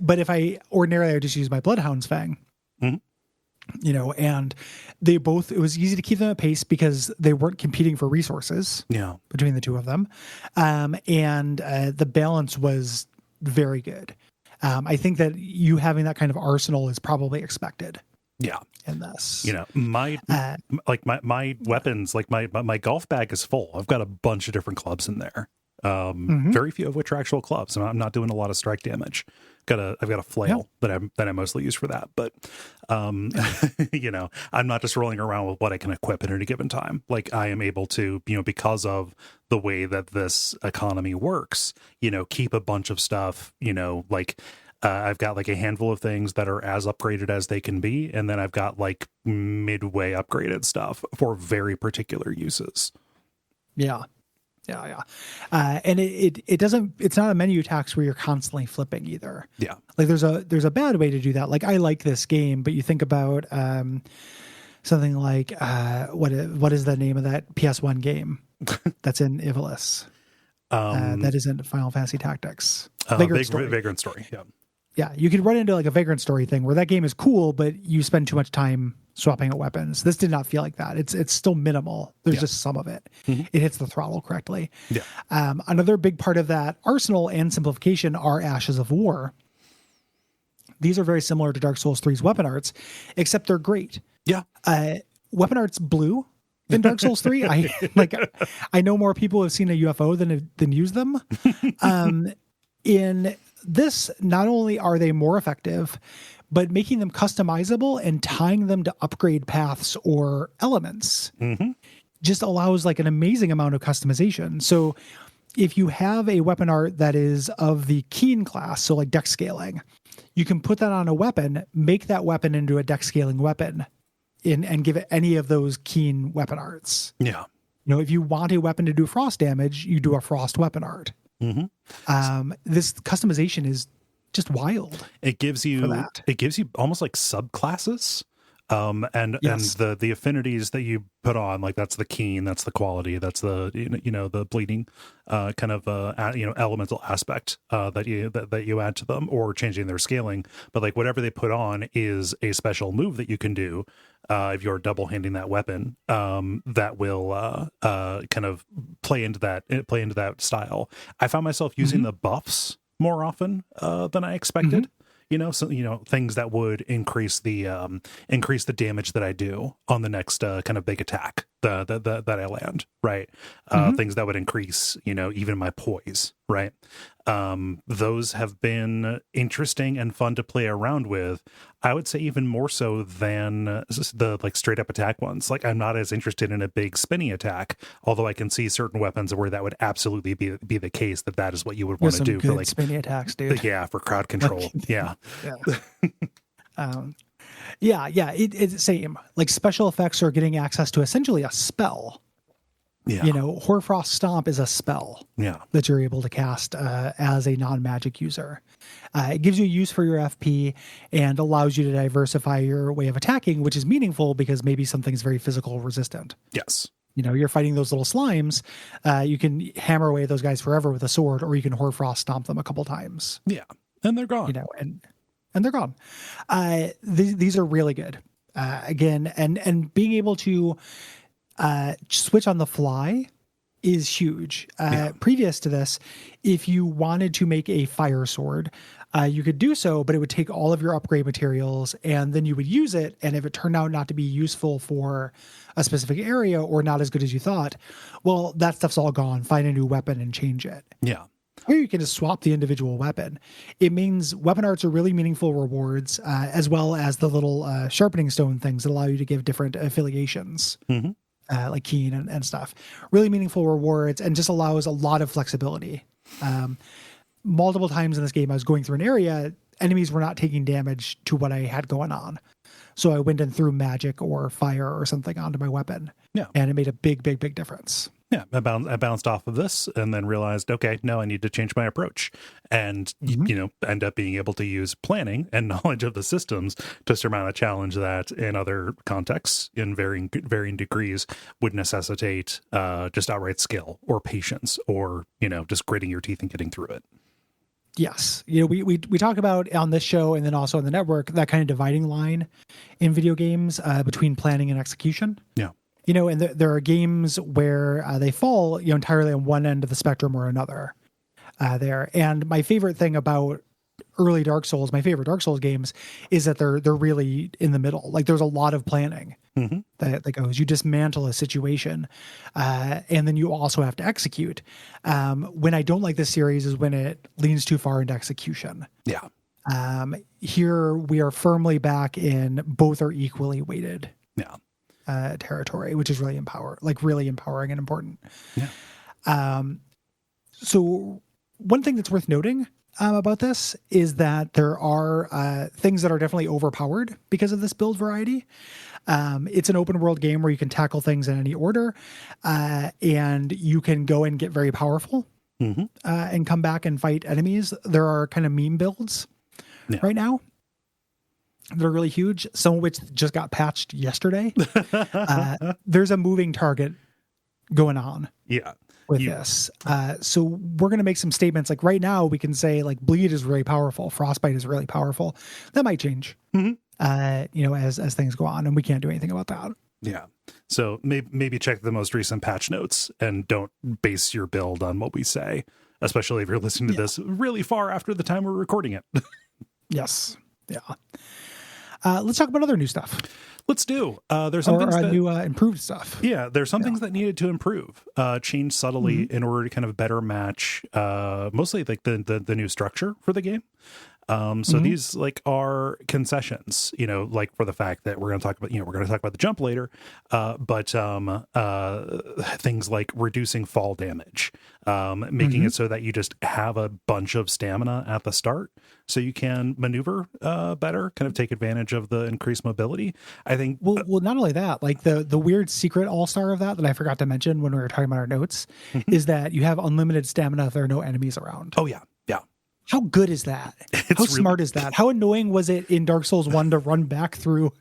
[SPEAKER 3] But if I would just use my Bloodhound's Fang, and they both, it was easy to keep them at pace because they weren't competing for resources between the two of them. And the balance was very good. I think that you having that kind of arsenal is probably expected.
[SPEAKER 1] Yeah.
[SPEAKER 3] In this,
[SPEAKER 1] my weapons, like my golf bag is full. I've got a bunch of different clubs in there. Very few of which are actual clubs, and I'm not doing a lot of strike damage. I've got a flail that I mostly use for that. But I'm not just rolling around with what I can equip at any given time. Like I am able to, because of the way that this economy works, keep a bunch of stuff, I've got like a handful of things that are as upgraded as they can be, and then I've got like midway upgraded stuff for very particular uses.
[SPEAKER 3] Yeah. And it's not a menu tax where you're constantly flipping either. Yeah. Like there's a bad way to do that. Like I like this game, but you think about something like what is the name of that PS1 game that's in Ivalice? That isn't Final Fantasy Tactics.
[SPEAKER 1] Vagrant Story. Yeah.
[SPEAKER 3] Yeah, you could run into like a Vagrant Story thing where that game is cool, but you spend too much time swapping out weapons. This did not feel like that. It's still minimal. There's just some of it. It hits the throttle correctly. Yeah. Another big part of that arsenal and simplification are Ashes of War. These are very similar to Dark Souls 3's weapon arts, except they're great. Yeah. Weapon art's blue in Dark Souls 3. I know more people have seen a UFO than use them. In this, not only are they more effective, but making them customizable and tying them to upgrade paths or elements just allows like an amazing amount of customization. So if you have a weapon art that is of the keen class, so like dex scaling, you can put that on a weapon, make that weapon into a dex scaling weapon and give it any of those keen weapon arts. Yeah. If you want a weapon to do frost damage, you do a frost weapon art. This customization is just wild.
[SPEAKER 1] It gives you almost like subclasses, and the affinities that you put on, like that's the keen, that's the quality, that's the the bleeding kind of elemental aspect that you add to them, or changing their scaling. But like whatever they put on is a special move that you can do if you're double handing that weapon, that will kind of play into that style. I found myself using the buffs more often than I expected. Things that would increase the damage that I do on the next kind of big attack. that I land, right? Things that would increase, even my poise, right? Those have been interesting and fun to play around with. I would say even more so than the like straight up attack ones. Like, I'm not as interested in a big spinny attack, although I can see certain weapons where that would absolutely be the case, that is what you would want to do for like
[SPEAKER 3] spinny attacks, dude.
[SPEAKER 1] Yeah, for crowd control. Yeah.
[SPEAKER 3] It's same. Like, special effects are getting access to essentially a spell.
[SPEAKER 1] Yeah.
[SPEAKER 3] Hoarfrost Stomp is a spell that you're able to cast as a non-magic user. It gives you a use for your FP and allows you to diversify your way of attacking, which is meaningful because maybe something's very physical resistant.
[SPEAKER 1] Yes.
[SPEAKER 3] You're fighting those little slimes. You can hammer away those guys forever with a sword, or you can Hoarfrost Stomp them a couple times.
[SPEAKER 1] Yeah. And they're gone.
[SPEAKER 3] And they're gone. These are really good. Again, and being able to switch on the fly is huge. Previous to this, if you wanted to make a fire sword, you could do so, but it would take all of your upgrade materials, and then you would use it. And if it turned out not to be useful for a specific area or not as good as you thought, well, that stuff's all gone. Find a new weapon and change it.
[SPEAKER 1] Yeah.
[SPEAKER 3] Or you can just swap the individual weapon. It means weapon arts are really meaningful rewards, as well as the little sharpening stone things that allow you to give different affiliations. Like keen and stuff. Really meaningful rewards, and just allows a lot of flexibility. Multiple times in this game, I was going through an area, enemies were not taking damage to what I had going on. So I went and threw magic or fire or something onto my weapon. Yeah. And it made a big, big, big difference.
[SPEAKER 1] Yeah, I bounced off of this and then realized, okay, no, I need to change my approach, and end up being able to use planning and knowledge of the systems to surmount a challenge that, in other contexts, in varying degrees, would necessitate just outright skill or patience, or just gritting your teeth and getting through it.
[SPEAKER 3] Yes, we talk about on this show and then also on the network that kind of dividing line in video games between planning and execution.
[SPEAKER 1] Yeah.
[SPEAKER 3] And there are games where they fall, entirely on one end of the spectrum or another there. And my favorite thing about early Dark Souls, my favorite Dark Souls games, is that they're really in the middle. Like, there's a lot of planning that goes. You dismantle a situation, and then you also have to execute. When I don't like this series is when it leans too far into execution.
[SPEAKER 1] Yeah.
[SPEAKER 3] Here we are firmly back in both are equally weighted.
[SPEAKER 1] Yeah.
[SPEAKER 3] Territory, which is really empowering and important.
[SPEAKER 1] Yeah.
[SPEAKER 3] So one thing that's worth noting about this is that there are things that are definitely overpowered because of this build variety. It's an open world game where you can tackle things in any order, and you can go and get very powerful and come back and fight enemies. There are kind of meme builds right now. They're really huge, some of which just got patched yesterday. There's a moving target going on with this. So we're going to make some statements. Like, right now, we can say, like, bleed is really powerful. Frostbite is really powerful. That might change, as things go on, and we can't do anything about that.
[SPEAKER 1] Yeah. So maybe check the most recent patch notes and don't base your build on what we say, especially if you're listening to this really far after the time we're recording it.
[SPEAKER 3] Yes. Yeah. Let's talk about other new stuff.
[SPEAKER 1] Let's do. There's some things that,
[SPEAKER 3] new improved stuff.
[SPEAKER 1] Yeah, there's some things that needed to improve, change subtly in order to kind of better match mostly like the new structure for the game. So these like are concessions, like for the fact that we're going to talk about the jump later, but things like reducing fall damage, making it so that you just have a bunch of stamina at the start so you can maneuver better, kind of take advantage of the increased mobility. I think.
[SPEAKER 3] Well, not only that, like the weird secret all-star of that I forgot to mention when we were talking about our notes is that you have unlimited stamina if there are no enemies around.
[SPEAKER 1] Oh yeah. Yeah.
[SPEAKER 3] How good is that? How smart is that? How annoying was it in Dark Souls 1 to run back through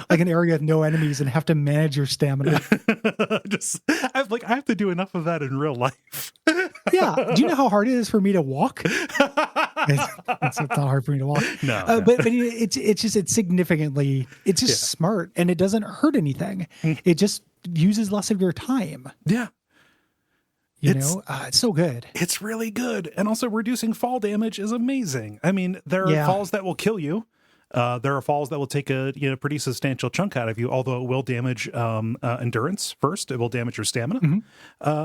[SPEAKER 3] like an area with no enemies and have to manage your stamina?
[SPEAKER 1] I have to do enough of that in real life.
[SPEAKER 3] Yeah. Do you know how hard it is for me to walk? It's not hard for me to walk.
[SPEAKER 1] No.
[SPEAKER 3] But it's significantly, it's just smart, and it doesn't hurt anything. It just uses less of your time.
[SPEAKER 1] Yeah.
[SPEAKER 3] It's so good.
[SPEAKER 1] It's really good. And also reducing fall damage is amazing. I mean, there are falls that will kill you. There are falls that will take a pretty substantial chunk out of you, although it will damage endurance first. It will damage your stamina,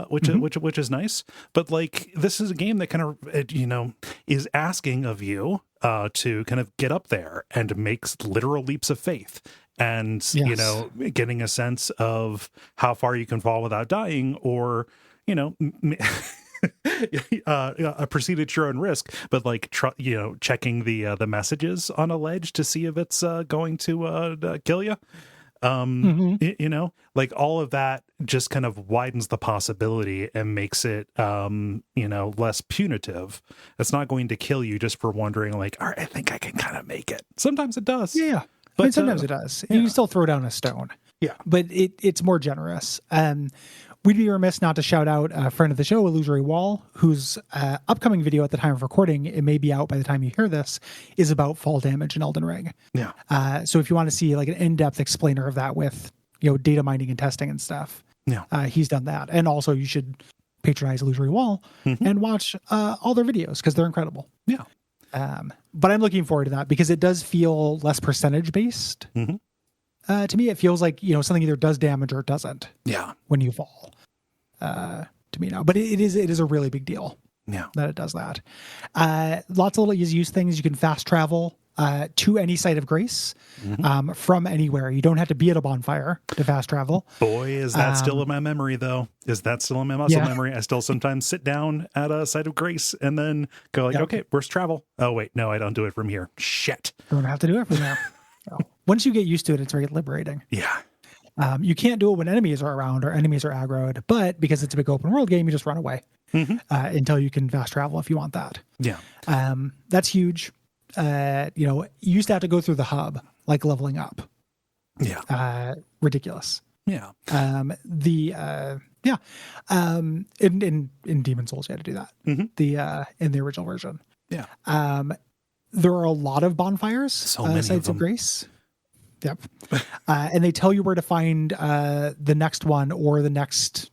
[SPEAKER 1] which is nice. But like, this is a game that kind of is asking of you to kind of get up there and makes literal leaps of faith. And, getting a sense of how far you can fall without dying, or, proceed at your own risk, but like, checking the messages on a ledge to see if it's going to kill you. Like all of that just kind of widens the possibility and makes it, less punitive. It's not going to kill you just for wondering like, all right, I think I can kind of make it. Sometimes it does.
[SPEAKER 3] Yeah. But, I mean, sometimes it does. Yeah. You can still throw down a stone.
[SPEAKER 1] Yeah.
[SPEAKER 3] But it's more generous. We'd be remiss not to shout out a friend of the show, Illusory Wall, whose upcoming video at the time of recording, it may be out by the time you hear this, is about fall damage in Elden Ring.
[SPEAKER 1] Yeah.
[SPEAKER 3] So if you want to see like an in-depth explainer of that with, data mining and testing and stuff, he's done that. And also you should patronize Illusory Wall and watch all their videos because they're incredible.
[SPEAKER 1] Yeah.
[SPEAKER 3] But I'm looking forward to that because it does feel less percentage based. To me, it feels like, something either does damage or it doesn't.
[SPEAKER 1] Yeah.
[SPEAKER 3] When you fall. To me now, but it is a really big deal.
[SPEAKER 1] Yeah.
[SPEAKER 3] That it does that. Lots of little easy use things. You can fast travel to any site of grace from anywhere. You don't have to be at a bonfire to fast travel.
[SPEAKER 1] Boy, is that still in my memory, though. Is that still in my muscle memory? I still sometimes sit down at a site of grace and then go like, okay, where's travel? Oh, wait, no, I don't do it from here. Shit.
[SPEAKER 3] You don't have to do it from there. No. Once you get used to it, it's very liberating.
[SPEAKER 1] Yeah.
[SPEAKER 3] You can't do it when enemies are around or enemies are aggroed, but because it's a big open world game, you just run away until you can fast travel if you want that.
[SPEAKER 1] Yeah.
[SPEAKER 3] That's huge. You used to have to go through the hub, like leveling up.
[SPEAKER 1] Yeah.
[SPEAKER 3] Ridiculous.
[SPEAKER 1] Yeah.
[SPEAKER 3] In Demon Souls, you had to do that. In the original version.
[SPEAKER 1] Yeah.
[SPEAKER 3] There are a lot of bonfires, sites of grace. Yep. And they tell you where to find the next one or the next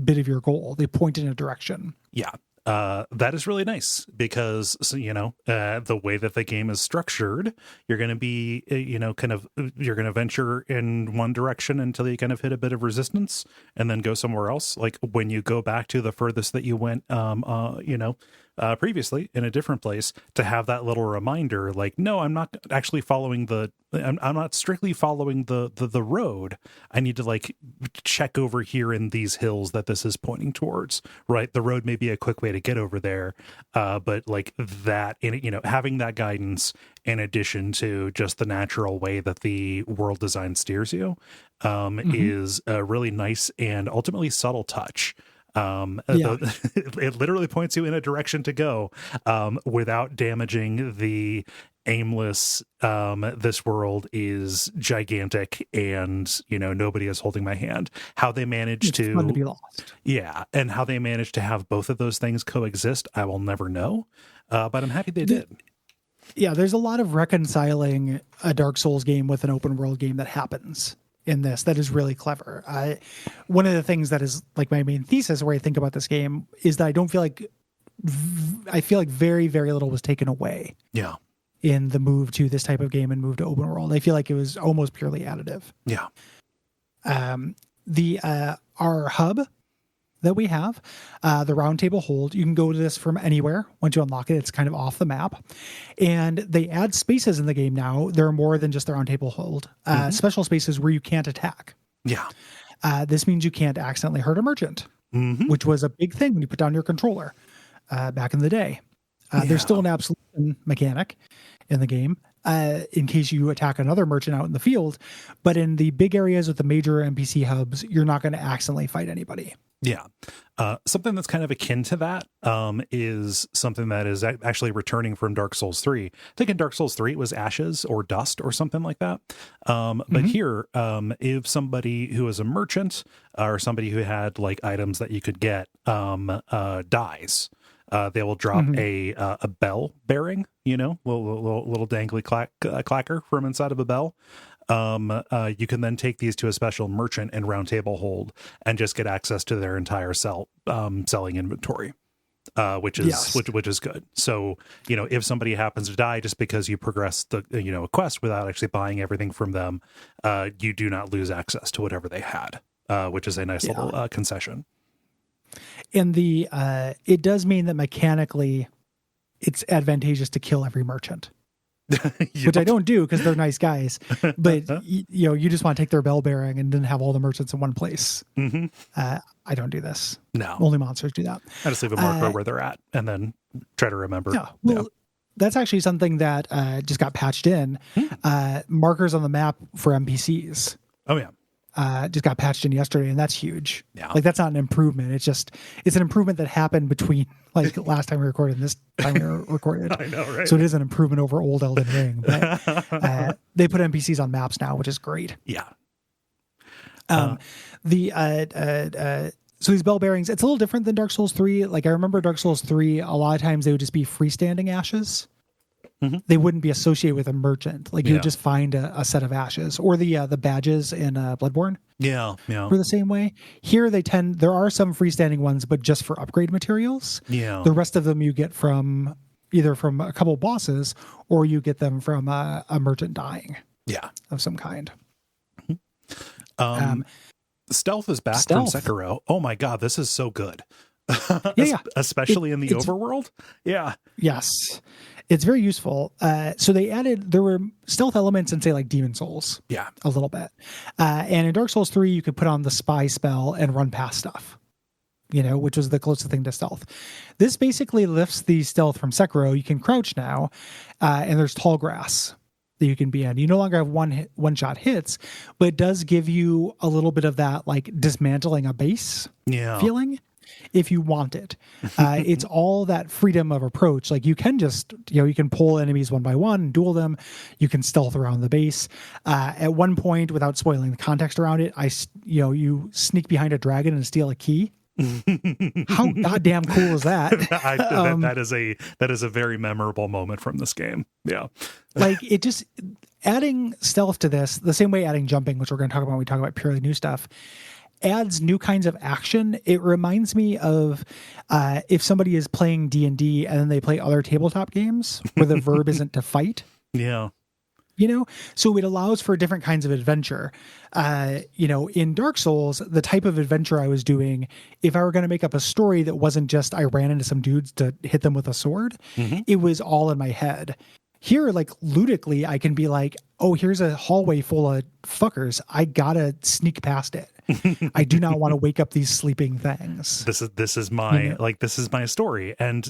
[SPEAKER 3] bit of your goal. They point in a direction.
[SPEAKER 1] Yeah. That is really nice because, the way that the game is structured, you're going to be, you're going to venture in one direction until you kind of hit a bit of resistance and then go somewhere else. Like when you go back to the furthest that you went, previously in a different place, to have that little reminder, like, no, I'm not actually following I'm not strictly following the road. I need to like check over here in these hills that this is pointing towards, right? The road may be a quick way to get over there. But like that, having that guidance in addition to just the natural way that the world design steers you, is a really nice and ultimately subtle touch. It literally points you in a direction to go, without damaging the aimless, this world is gigantic and, nobody is holding my hand. How they managed
[SPEAKER 3] to be lost.
[SPEAKER 1] Yeah. And how they managed to have both of those things coexist, I will never know. But I'm happy they did.
[SPEAKER 3] Yeah. There's a lot of reconciling a Dark Souls game with an open world game that happens in this that is really clever. One of the things that is like my main thesis where I think about this game is that I feel like very, very little was taken away.
[SPEAKER 1] Yeah.
[SPEAKER 3] In the move to this type of game and move to open world. I feel like it was almost purely additive.
[SPEAKER 1] Yeah.
[SPEAKER 3] Our hub that we have, the round table hold, you can go to this from anywhere. Once you unlock it, it's kind of off the map. And they add spaces in the game now. There are more than just the round table hold. Special spaces where you can't attack.
[SPEAKER 1] Yeah.
[SPEAKER 3] This means you can't accidentally hurt a merchant, which was a big thing when you put down your controller back in the day. There's still an absolute mechanic in the game in case you attack another merchant out in the field. But in the big areas with the major NPC hubs, you're not going to accidentally fight anybody.
[SPEAKER 1] Yeah. Something that's kind of akin to that is something that is actually returning from Dark Souls 3. I think in Dark Souls 3 it was ashes or dust or something like that. But here, if somebody who is a merchant or somebody who had like items that you could get dies, they will drop a bell bearing, little dangly clacker from inside of a bell. You can then take these to a special merchant and round table hold and just get access to their entire selling inventory. which is which is good. So, if somebody happens to die just because you progress the a quest without actually buying everything from them, you do not lose access to whatever they had, which is a nice little concession.
[SPEAKER 3] And it does mean that mechanically it's advantageous to kill every merchant. Which I don't do because they're nice guys, but you just want to take their bell bearing and then have all the merchants in one place. Mm-hmm. I don't do this.
[SPEAKER 1] No,
[SPEAKER 3] only monsters do that.
[SPEAKER 1] I just leave a marker where they're at and then try to remember.
[SPEAKER 3] Yeah, well, that's actually something that just got patched in. Markers on the map for NPCs.
[SPEAKER 1] Oh yeah.
[SPEAKER 3] Just got patched in yesterday, and that's huge.
[SPEAKER 1] Yeah.
[SPEAKER 3] Like that's not an improvement. It's an improvement that happened between like last time we recorded and this time we recorded.
[SPEAKER 1] I know, right?
[SPEAKER 3] So it is an improvement over old Elden Ring. But they put NPCs on maps now, which is great.
[SPEAKER 1] Yeah.
[SPEAKER 3] So these bell bearings, it's a little different than Dark Souls 3. Like I remember Dark Souls 3, a lot of times they would just be freestanding ashes. Mm-hmm. They wouldn't be associated with a merchant. Like you would just find a set of ashes, or the badges in Bloodborne.
[SPEAKER 1] Yeah.
[SPEAKER 3] Were the same way. Here there are some freestanding ones, but just for upgrade materials.
[SPEAKER 1] Yeah.
[SPEAKER 3] The rest of them you get from either from a couple bosses or you get them from a merchant dying.
[SPEAKER 1] Yeah.
[SPEAKER 3] Of some kind.
[SPEAKER 1] Stealth is back from Sekiro. Oh my God, this is so good. Especially in the overworld. Yeah.
[SPEAKER 3] Yes. It's very useful. So there were stealth elements in say like Demon Souls.
[SPEAKER 1] Yeah.
[SPEAKER 3] A little bit. And in Dark Souls 3, you could put on the spy spell and run past stuff, which was the closest thing to stealth. This basically lifts the stealth from Sekiro. You can crouch now, and there's tall grass that you can be in. You no longer have one shot hits, but it does give you a little bit of that like dismantling a base feeling. If you want it, it's all that freedom of approach. Like you can just, you can pull enemies one by one, duel them. You can stealth around the base. At one point, without spoiling the context around it, you sneak behind a dragon and steal a key. How goddamn cool is that?
[SPEAKER 1] That is a very memorable moment from this game. Yeah.
[SPEAKER 3] Like it just adding stealth to this, the same way adding jumping, which we're going to talk about when we talk about purely new stuff, adds new kinds of action. It reminds me of if somebody is playing D&D and then they play other tabletop games where the verb isn't to fight.
[SPEAKER 1] Yeah.
[SPEAKER 3] So it allows for different kinds of adventure. In Dark Souls, the type of adventure I was doing, if I were going to make up a story that wasn't just I ran into some dudes to hit them with a sword, it was all in my head. Here, like ludically, I can be like, oh, here's a hallway full of fuckers. I gotta sneak past it. I do not want to wake up these sleeping things.
[SPEAKER 1] This is my this is my story, and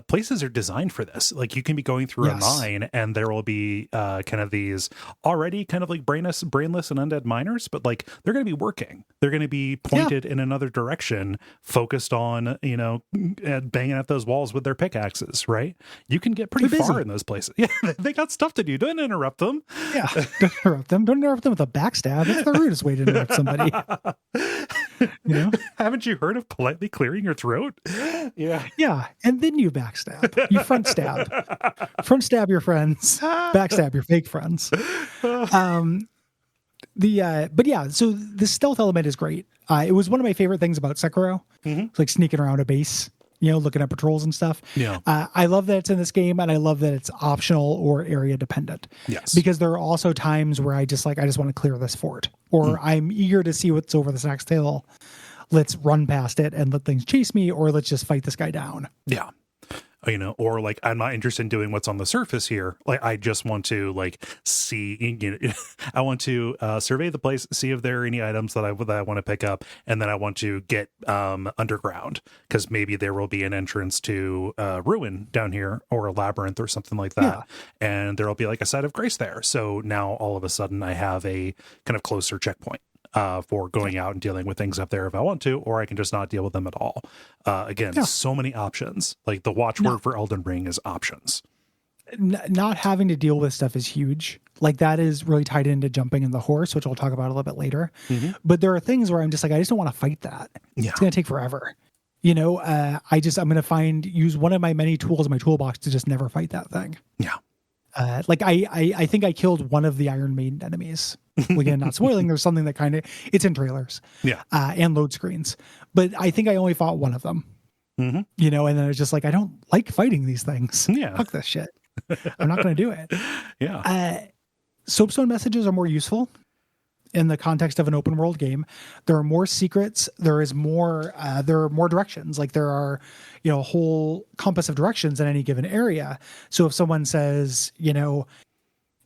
[SPEAKER 1] places are designed for this. Like you can be going through a mine, and there will be kind of these already kind of like brainless and undead miners, but like they're going to be working. They're going to be pointed in another direction, focused on banging at those walls with their pickaxes. Right? You can get pretty far in those places. Yeah, they got stuff to do. Don't interrupt them.
[SPEAKER 3] Yeah, don't interrupt them. Don't interrupt them with a backstab. That's the rudest way to interrupt somebody.
[SPEAKER 1] Haven't you heard of politely clearing your throat?
[SPEAKER 3] Yeah, and then you backstab. You front stab your friends, backstab your fake friends. So the stealth element is great. It was one of my favorite things about Sekiro. It's like sneaking around a base, looking at patrols and stuff.
[SPEAKER 1] Yeah.
[SPEAKER 3] I love that it's in this game, and I love that it's optional or area dependent.
[SPEAKER 1] Yes.
[SPEAKER 3] Because there are also times where I just want to clear this fort, or I'm eager to see what's over this next hill. Let's run past it and let things chase me, or let's just fight this guy down.
[SPEAKER 1] Yeah. Or like, I'm not interested in doing what's on the surface here. Like, I just want to like see, I want to survey the place, see if there are any items that I want to pick up. And then I want to get underground, because maybe there will be an entrance to ruin down here, or a labyrinth or something like that. Yeah. And there'll be like a site of grace there. So now all of a sudden I have a kind of closer checkpoint for going out and dealing with things up there if I want to, or I can just not deal with them at all. So many options. Like the watchword for Elden Ring is options.
[SPEAKER 3] Not having to deal with stuff is huge. Like that is really tied into jumping in the horse, which we'll talk about a little bit later. But there are things where I'm just like, I just don't want to fight that. Yeah. It's going to take forever. I'm going to use one of my many tools in my toolbox to just never fight that thing.
[SPEAKER 1] Yeah.
[SPEAKER 3] I think I killed one of the Iron Maiden enemies. Again, not spoiling. There's something that it's in trailers, and load screens. But I think I only fought one of them. You know, and then it's just like, I don't like fighting these things.
[SPEAKER 1] Yeah.
[SPEAKER 3] Fuck this shit. I'm not going to do it.
[SPEAKER 1] Yeah.
[SPEAKER 3] Soapstone messages are more useful in the context of an open world game. There are more secrets. There are more directions. Like there are, you know, a whole compass of directions in any given area. So if someone says, you know,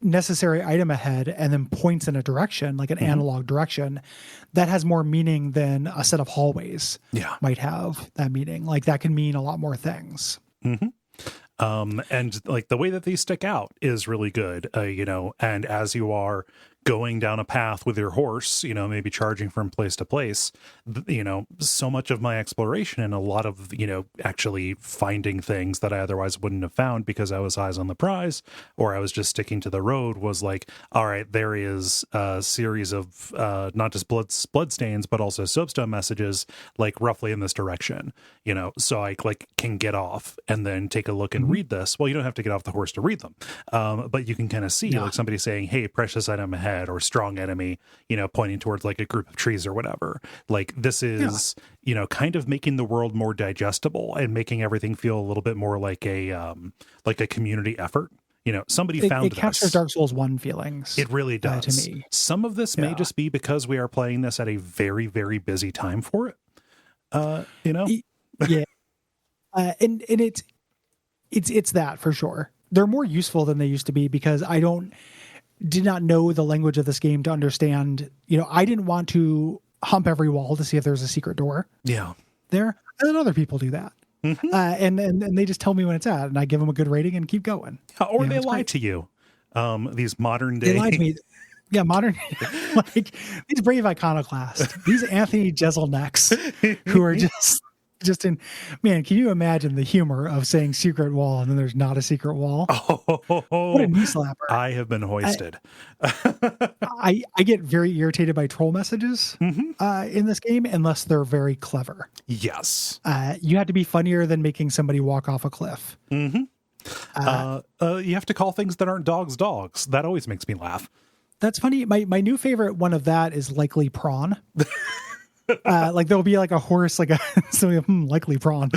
[SPEAKER 3] necessary item ahead and then points in a direction, like an analog direction, that has more meaning than a set of hallways might have that meaning. Like that can mean a lot more things.
[SPEAKER 1] And like the way that these stick out is really good, you know, and as you are going down a path with your horse, you know, maybe charging from place to place, you know, so much of my exploration and a lot of, you know, actually finding things that I otherwise wouldn't have found because I was eyes on the prize or I was just sticking to the road was like, all right, there is a series of not just blood stains, but also soapstone messages, like roughly in this direction, you know, so I like can get off and then take a look and read this. Well, you don't have to get off the horse to read them, but you can kind of see like somebody saying, hey, precious item ahead, or strong enemy, you know, pointing towards like a group of trees or whatever. Like this is, you know, kind of making the world more digestible and making everything feel a little bit more like a community effort. You know, somebody found
[SPEAKER 3] it captures Dark Souls 1 feelings.
[SPEAKER 1] It really does.
[SPEAKER 3] To me.
[SPEAKER 1] Some of this may just be because we are playing this at a very, very busy time for it. You know?
[SPEAKER 3] Yeah. And it's that for sure. They're more useful than they used to be because I did not know the language of this game to understand, you know, I didn't want to hump every wall to see if there's a secret door there. And then other people do that. And they just tell me when it's at, and I give them a good rating and keep going.
[SPEAKER 1] Or they lie to you. These modern day.
[SPEAKER 3] They lie to me. Yeah, modern, like these brave iconoclasts, these Anthony Jeselniks who are just in, man, can you imagine the humor of saying secret wall and then there's not a secret wall? What a knee slapper.
[SPEAKER 1] I have been hoisted.
[SPEAKER 3] I get very irritated by troll messages in this game unless they're very clever.
[SPEAKER 1] Yes.
[SPEAKER 3] You have to be funnier than making somebody walk off a cliff.
[SPEAKER 1] You have to call things that aren't dogs. That always makes me laugh.
[SPEAKER 3] That's funny. My new favorite one of that is likely prawn. Like there'll be like a horse, like likely prawn.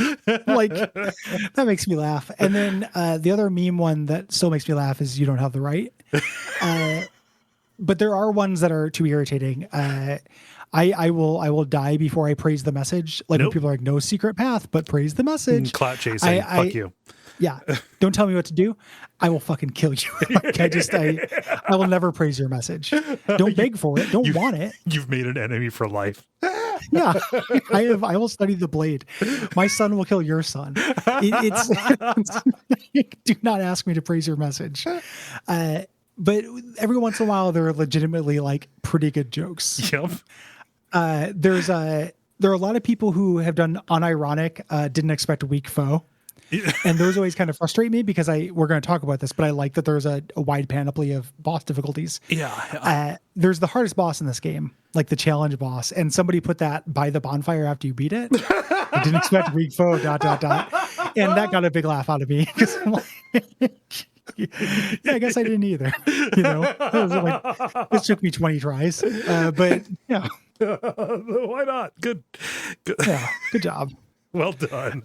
[SPEAKER 3] Like that makes me laugh. And then the other meme one that still makes me laugh is you don't have the right. But there are ones that are too irritating. I will die before I praise the message. Like when people are like, no secret path, but praise the message.
[SPEAKER 1] Clout chasing. Fuck you.
[SPEAKER 3] Yeah. Don't tell me what to do. I will fucking kill you. Like I will never praise your message. Don't beg for it. Don't want it.
[SPEAKER 1] You've made an enemy for life.
[SPEAKER 3] Yeah. I will study the blade. My son will kill your son. Do not ask me to praise your message. But every once in a while, there are legitimately like pretty good jokes.
[SPEAKER 1] Yep.
[SPEAKER 3] There are a lot of people who have done unironic, didn't expect a weak foe. And those always kind of frustrate me because we're going to talk about this, but I like that there's a wide panoply of boss difficulties.
[SPEAKER 1] Yeah.
[SPEAKER 3] There's the hardest boss in this game, like the challenge boss, and somebody put that by the bonfire after you beat it. I didn't expect weak foe, ... And that got a big laugh out of me because I'm like, yeah, I guess I didn't either. You know, it was like, this took me 20 tries, but yeah.
[SPEAKER 1] Why not? Good.
[SPEAKER 3] Yeah, good job.
[SPEAKER 1] Well done.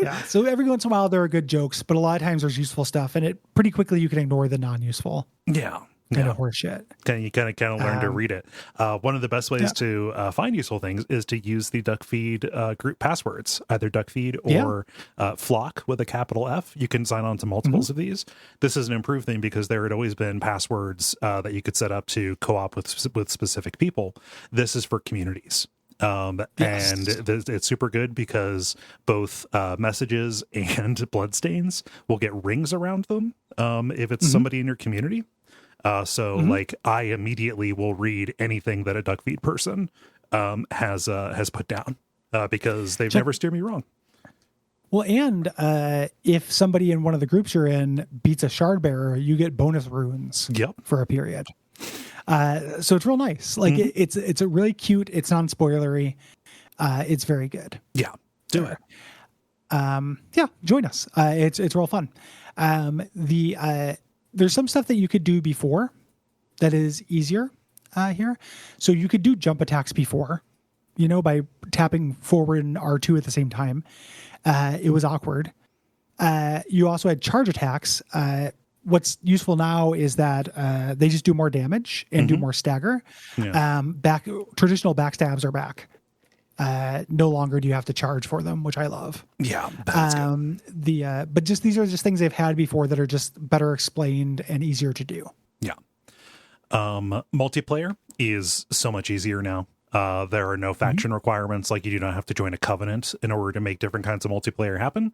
[SPEAKER 3] Yeah. So every once in a while there are good jokes, but a lot of times there's useful stuff, and it pretty quickly you can ignore the non-useful.
[SPEAKER 1] Yeah.
[SPEAKER 3] Kind of horse shit.
[SPEAKER 1] You kind of learn to read it. One of the best ways to find useful things is to use the Duckfeed group passwords, either Duckfeed or Flock with a capital F. You can sign on to multiples of these. This is an improved thing because there had always been passwords that you could set up to co-op with specific people. This is for communities. And it's super good because both messages and bloodstains will get rings around them if it's somebody in your community. Like I immediately will read anything that a Duckfeed person has put down because they've never steered me wrong.
[SPEAKER 3] Well, and if somebody in one of the groups you're in beats a shard bearer, you get bonus runes for a period. So it's real nice. Like it's a really cute. It's non-spoilery. It's very good.
[SPEAKER 1] Yeah, do it.
[SPEAKER 3] Join us. It's real fun. There's some stuff that you could do before that is easier here. So you could do jump attacks before, you know, by tapping forward and R2 at the same time. It was awkward. You also had charge attacks. What's useful now is that they just do more damage and do more stagger.
[SPEAKER 1] Yeah.
[SPEAKER 3] Traditional backstabs are back. No longer do you have to charge for them, which I love.
[SPEAKER 1] Yeah. That's good.
[SPEAKER 3] But just these are just things they've had before that are just better explained and easier to do.
[SPEAKER 1] Yeah. Multiplayer is so much easier now. There are no faction requirements. Like, you do not have to join a covenant in order to make different kinds of multiplayer happen.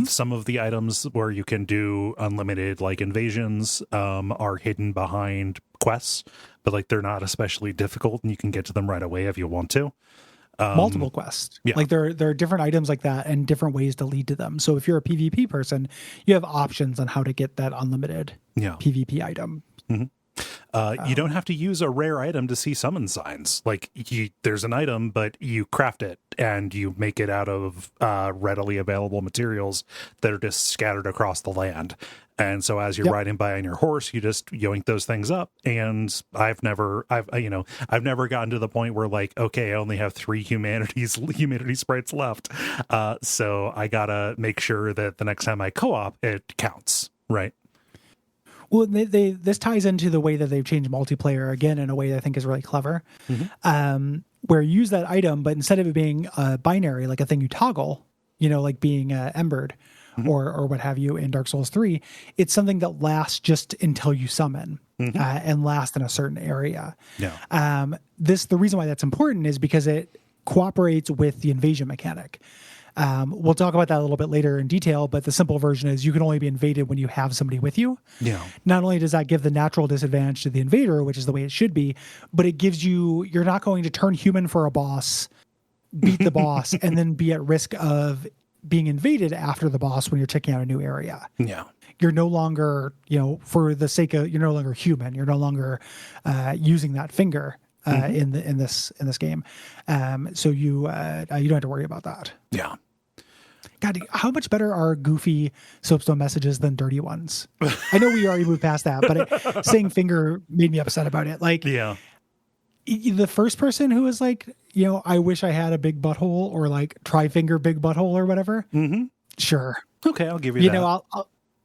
[SPEAKER 1] Some of the items where you can do unlimited like invasions are hidden behind quests, but like they're not especially difficult, and you can get to them right away if you want to.
[SPEAKER 3] Multiple quests.
[SPEAKER 1] Yeah.
[SPEAKER 3] Like there are different items like that and different ways to lead to them. So if you're a PvP person, you have options on how to get that unlimited PvP item.
[SPEAKER 1] You don't have to use a rare item to see summon signs. Like, there's an item, but you craft it and you make it out of readily available materials that are just scattered across the land. And so as you're riding by on your horse, you just yoink those things up. And I've never gotten to the point where like, okay, I only have 3 humanity sprites left. So I gotta make sure that the next time I co-op, it counts, right?
[SPEAKER 3] Well, this ties into the way that they've changed multiplayer again in a way that I think is really clever, where you use that item, but instead of it being binary, like a thing you toggle, like being embered or what have you in Dark Souls 3, it's something that lasts just until you summon and lasts in a certain area.
[SPEAKER 1] Yeah.
[SPEAKER 3] The reason why that's important is because it cooperates with the invasion mechanic. We'll talk about that a little bit later in detail, but the simple version is you can only be invaded when you have somebody with you.
[SPEAKER 1] Yeah.
[SPEAKER 3] Not only does that give the natural disadvantage to the invader, which is the way it should be, but it gives you're not going to turn human for a boss, beat the boss, and then be at risk of being invaded after the boss when you're checking out a new area.
[SPEAKER 1] Yeah.
[SPEAKER 3] You're no longer, for the sake of, you're no longer human. You're no longer using that finger. In this game, so you don't have to worry about that.
[SPEAKER 1] Yeah.
[SPEAKER 3] God, how much better are goofy soapstone messages than dirty ones? I know we already moved past that, but saying finger made me upset about it. Like, the first person who was like, I wish I had a big butthole, or like try finger big butthole or whatever. Sure,
[SPEAKER 1] okay, I'll give you that.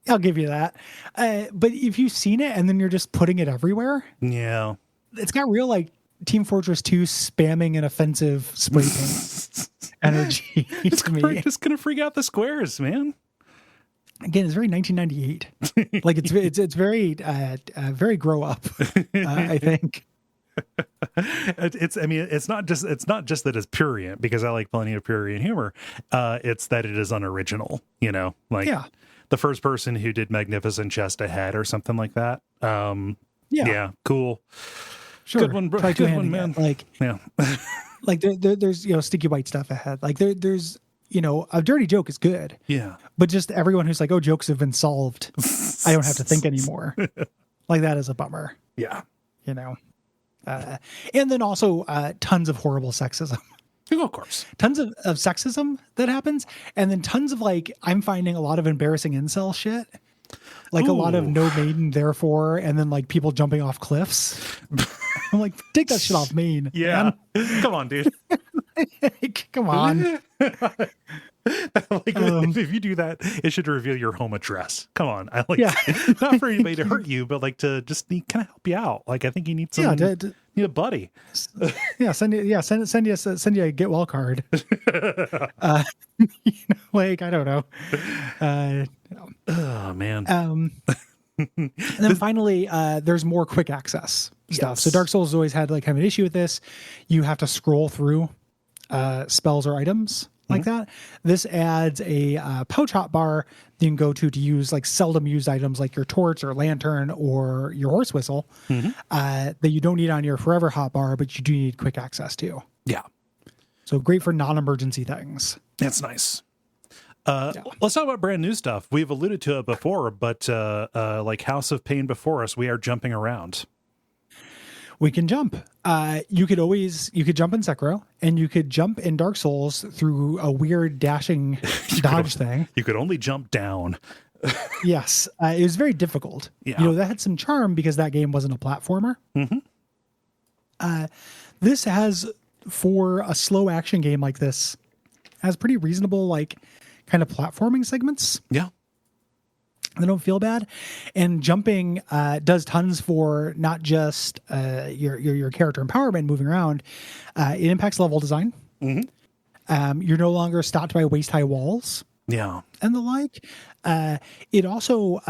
[SPEAKER 3] I'll give you that. But if you've seen it and then you're just putting it everywhere, it's got real like Team Fortress 2 spamming an offensive spray paint energy to me.
[SPEAKER 1] Just gonna freak out the squares, man.
[SPEAKER 3] Again, it's very 1998. Like it's very very grow up. I think.
[SPEAKER 1] It's not just that it's prurient, because I like plenty of prurient humor. It's that it is unoriginal. The first person who did Magnificent Chest Ahead or something like that. Cool.
[SPEAKER 3] Sure.
[SPEAKER 1] Good one, bro.
[SPEAKER 3] Try
[SPEAKER 1] Good one, man.
[SPEAKER 3] Like there's sticky white stuff ahead. Like there's a dirty joke is good.
[SPEAKER 1] Yeah.
[SPEAKER 3] But just everyone who's like, oh, jokes have been solved. I don't have to think anymore. Like, that is a bummer.
[SPEAKER 1] Yeah.
[SPEAKER 3] And then also tons of horrible sexism.
[SPEAKER 1] Of course.
[SPEAKER 3] Tons of sexism that happens. And then tons of like, I'm finding a lot of embarrassing incel shit. Like a lot of no maiden, therefore, and then like people jumping off cliffs. I'm like, take that shit off main.
[SPEAKER 1] Yeah. Man. Come on, dude.
[SPEAKER 3] Come on.
[SPEAKER 1] If you do that, it should reveal your home address. Come on. Not for anybody to hurt you, but like to just kind of help you out. Like, I think you need some need a buddy.
[SPEAKER 3] Send you a get well card. Like, I don't know.
[SPEAKER 1] Oh man.
[SPEAKER 3] And then finally, there's more quick access stuff. So Dark Souls has always had like kind of an issue with this. You have to scroll through spells or items like that. This adds a pouch hotbar you can go to use like seldom used items like your torch or lantern or your horse whistle that you don't need on your forever hotbar, but you do need quick access to.
[SPEAKER 1] Yeah.
[SPEAKER 3] So great for non-emergency things.
[SPEAKER 1] That's nice. Let's talk about brand new stuff. We've alluded to it before, but like House of Pain before us, we are jumping around.
[SPEAKER 3] We can jump. You could jump in Sekiro, and you could jump in Dark Souls through a weird dashing dodge thing.
[SPEAKER 1] You could only jump down.
[SPEAKER 3] Yes. It was very difficult.
[SPEAKER 1] Yeah.
[SPEAKER 3] That had some charm because that game wasn't a platformer. This has for a slow action game like this, has pretty reasonable, like, kind of platforming segments.
[SPEAKER 1] Yeah.
[SPEAKER 3] They don't feel bad. And jumping does tons for not just your character empowerment moving around. It impacts level design. You're no longer stopped by waist-high walls.
[SPEAKER 1] Yeah.
[SPEAKER 3] And the like. It also,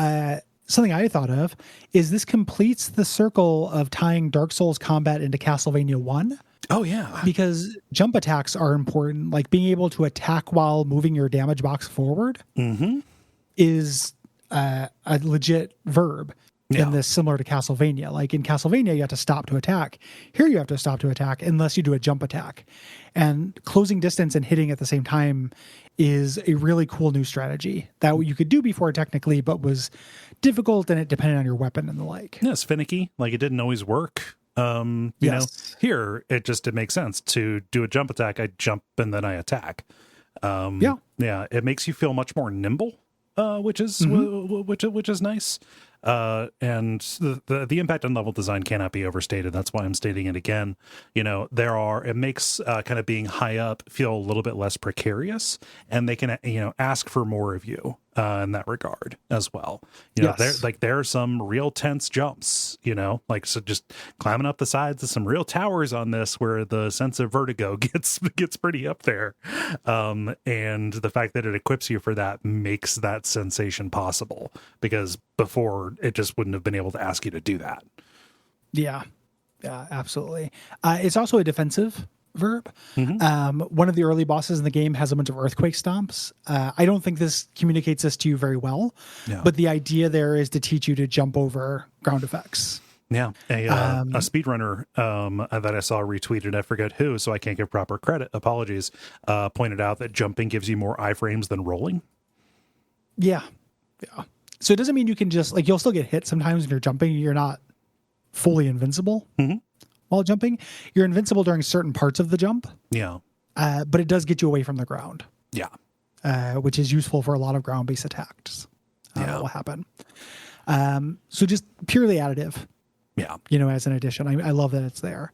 [SPEAKER 3] something I thought of, is this completes the circle of tying Dark Souls combat into Castlevania 1.
[SPEAKER 1] Oh, yeah.
[SPEAKER 3] Because jump attacks are important. Like being able to attack while moving your damage box forward is a legit verb in this, similar to Castlevania. Like in Castlevania, you have to stop to attack. Here you have to stop to attack unless you do a jump attack. And closing distance and hitting at the same time is a really cool new strategy that you could do before technically, but was difficult, and it depended on your weapon and the like.
[SPEAKER 1] Yeah, it's finicky. Like it didn't always work. You know, here it makes sense to do a jump attack. I jump and then I attack. Yeah, it makes you feel much more nimble, which is which is nice. And the impact on level design cannot be overstated. That's why I'm stating it again. You know, it makes kind of being high up feel a little bit less precarious, and they can, you know, ask for more of you in that regard as well. You know, there are some real tense jumps, you know, like, so just climbing up the sides of some real towers on this where the sense of vertigo gets pretty up there. And the fact that it equips you for that makes that sensation possible, because before it just wouldn't have been able to ask you to do that. Yeah,
[SPEAKER 3] absolutely. It's also a defensive verb. One of the early bosses in the game has a bunch of earthquake stomps. I don't think this communicates this to you very well, but the idea there is to teach you to jump over ground effects.
[SPEAKER 1] Yeah, a speedrunner that I saw retweeted, I forget who, so I can't give proper credit, apologies, pointed out that jumping gives you more iframes than rolling.
[SPEAKER 3] Yeah. So it doesn't mean you can just, like, you'll still get hit sometimes when you're jumping. You're not fully invincible while jumping. You're invincible during certain parts of the jump.
[SPEAKER 1] Yeah.
[SPEAKER 3] But it does get you away from the ground.
[SPEAKER 1] Yeah.
[SPEAKER 3] Which is useful for a lot of ground-based attacks. That will happen. So just purely additive.
[SPEAKER 1] Yeah.
[SPEAKER 3] You know, as an addition. I love that it's there.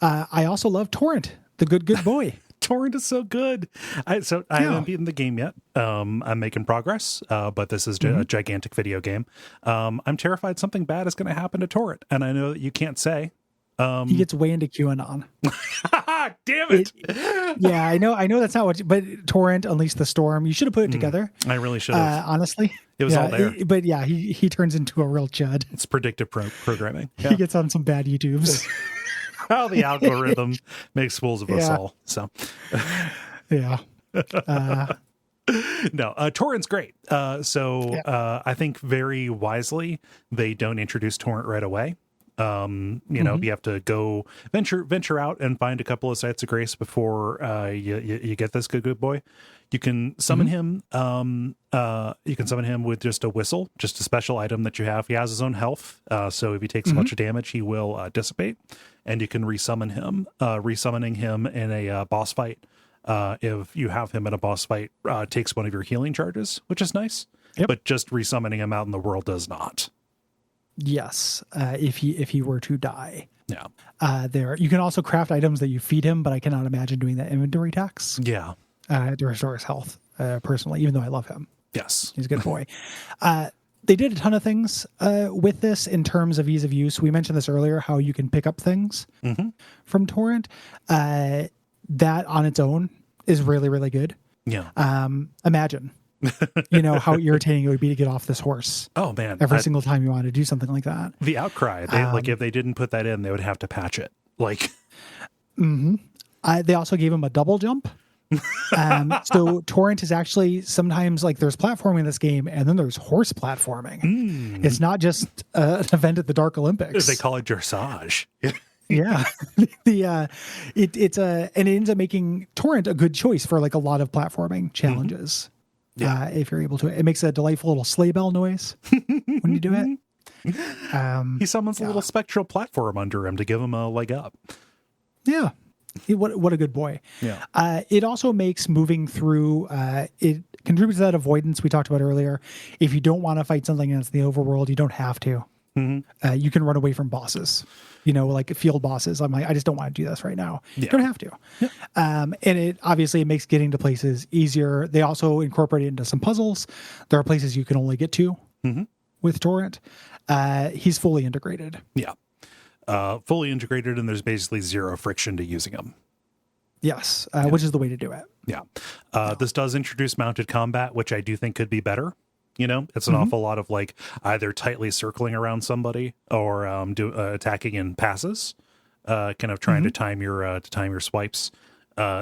[SPEAKER 3] I also love Torrent, the good boy.
[SPEAKER 1] Torrent is so good. I haven't beaten the game yet. I'm making progress, but this is a gigantic video game. I'm terrified something bad is going to happen to Torrent, and I know that you can't say.
[SPEAKER 3] He gets way into QAnon.
[SPEAKER 1] Damn it!
[SPEAKER 3] I know that's not what. But Torrent, Unleash the Storm. You should have put it together.
[SPEAKER 1] I really should have.
[SPEAKER 3] Honestly,
[SPEAKER 1] it was all there.
[SPEAKER 3] But he turns into a real chud.
[SPEAKER 1] It's predictive programming. Yeah.
[SPEAKER 3] He gets on some bad YouTubes.
[SPEAKER 1] How the algorithm makes fools of us all. So, no, Torrent's great. I think very wisely they don't introduce Torrent right away. You know, you have to go venture out and find a couple of sites of grace before you get this good boy. You can summon him. You can summon him with just a whistle, just a special item that you have. He has his own health, so if he takes much damage, he will dissipate, and you can resummon him. Resummoning him in a boss fight, if you have him in a boss fight, takes one of your healing charges, which is nice. But just resummoning him out in the world does not. Yes, if he were to die. Yeah.
[SPEAKER 3] There you can also craft items that you feed him, but I cannot imagine doing that inventory tax.
[SPEAKER 1] Yeah.
[SPEAKER 3] To restore his health, personally, even though I love him.
[SPEAKER 1] Yes.
[SPEAKER 3] He's a good boy. They did a ton of things with this in terms of ease of use. We mentioned this earlier, how you can pick up things from Torrent. That on its own is really, really good.
[SPEAKER 1] Yeah.
[SPEAKER 3] Imagine, you know, how irritating it would be to get off this horse.
[SPEAKER 1] Oh, man.
[SPEAKER 3] Every single time you want to do something like that.
[SPEAKER 1] The outcry. Like, if they didn't put that in, they would have to patch it. Like.
[SPEAKER 3] They also gave him a double jump. So Torrent is actually sometimes, like, there's platforming in this game, and then there's horse platforming. It's not just an event at the Dark Olympics.
[SPEAKER 1] They call it dressage.
[SPEAKER 3] Yeah. And it ends up making Torrent a good choice for, like, a lot of platforming challenges. If you're able to. It makes a delightful little sleigh bell noise when you do it.
[SPEAKER 1] He summons a little spectral platform under him to give him a leg up.
[SPEAKER 3] Yeah. What a good boy.
[SPEAKER 1] Yeah.
[SPEAKER 3] It also makes moving through, it contributes to that avoidance we talked about earlier. If you don't want to fight something that's in the overworld, you don't have to. You can run away from bosses, like field bosses. I'm like, I just don't want to do this right now. You don't have to.
[SPEAKER 1] Yeah.
[SPEAKER 3] And it obviously makes getting to places easier. They also incorporate it into some puzzles. There are places you can only get to with Torrent. He's fully integrated.
[SPEAKER 1] Yeah. Fully integrated, and there's basically zero friction to using them.
[SPEAKER 3] Yes, which is the way to do it.
[SPEAKER 1] Yeah. This does introduce mounted combat, which I do think could be better. It's an awful lot of like either tightly circling around somebody or attacking in passes, kind of trying to time your swipes.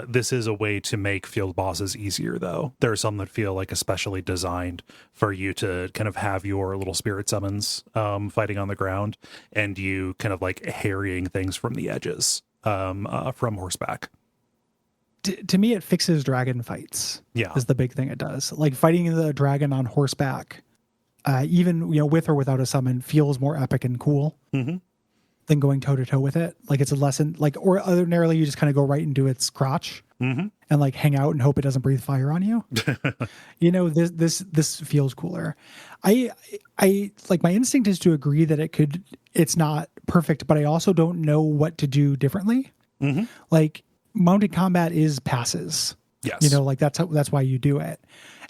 [SPEAKER 1] This is a way to make field bosses easier, though. There are some that feel like especially designed for you to kind of have your little spirit summons fighting on the ground, and you kind of like harrying things from the edges from horseback.
[SPEAKER 3] To me, it fixes dragon fights.
[SPEAKER 1] Yeah,
[SPEAKER 3] is the big thing it does. Like fighting the dragon on horseback, even with or without a summon, feels more epic and cool than going toe to toe with it. Like it's a lesson. Like or ordinarily, you just kind of go right into its crotch and like hang out and hope it doesn't breathe fire on you. This feels cooler. I like my instinct is to agree that it's not perfect, but I also don't know what to do differently. Like. Mounted combat is passes.
[SPEAKER 1] Yes.
[SPEAKER 3] Like that's why you do it.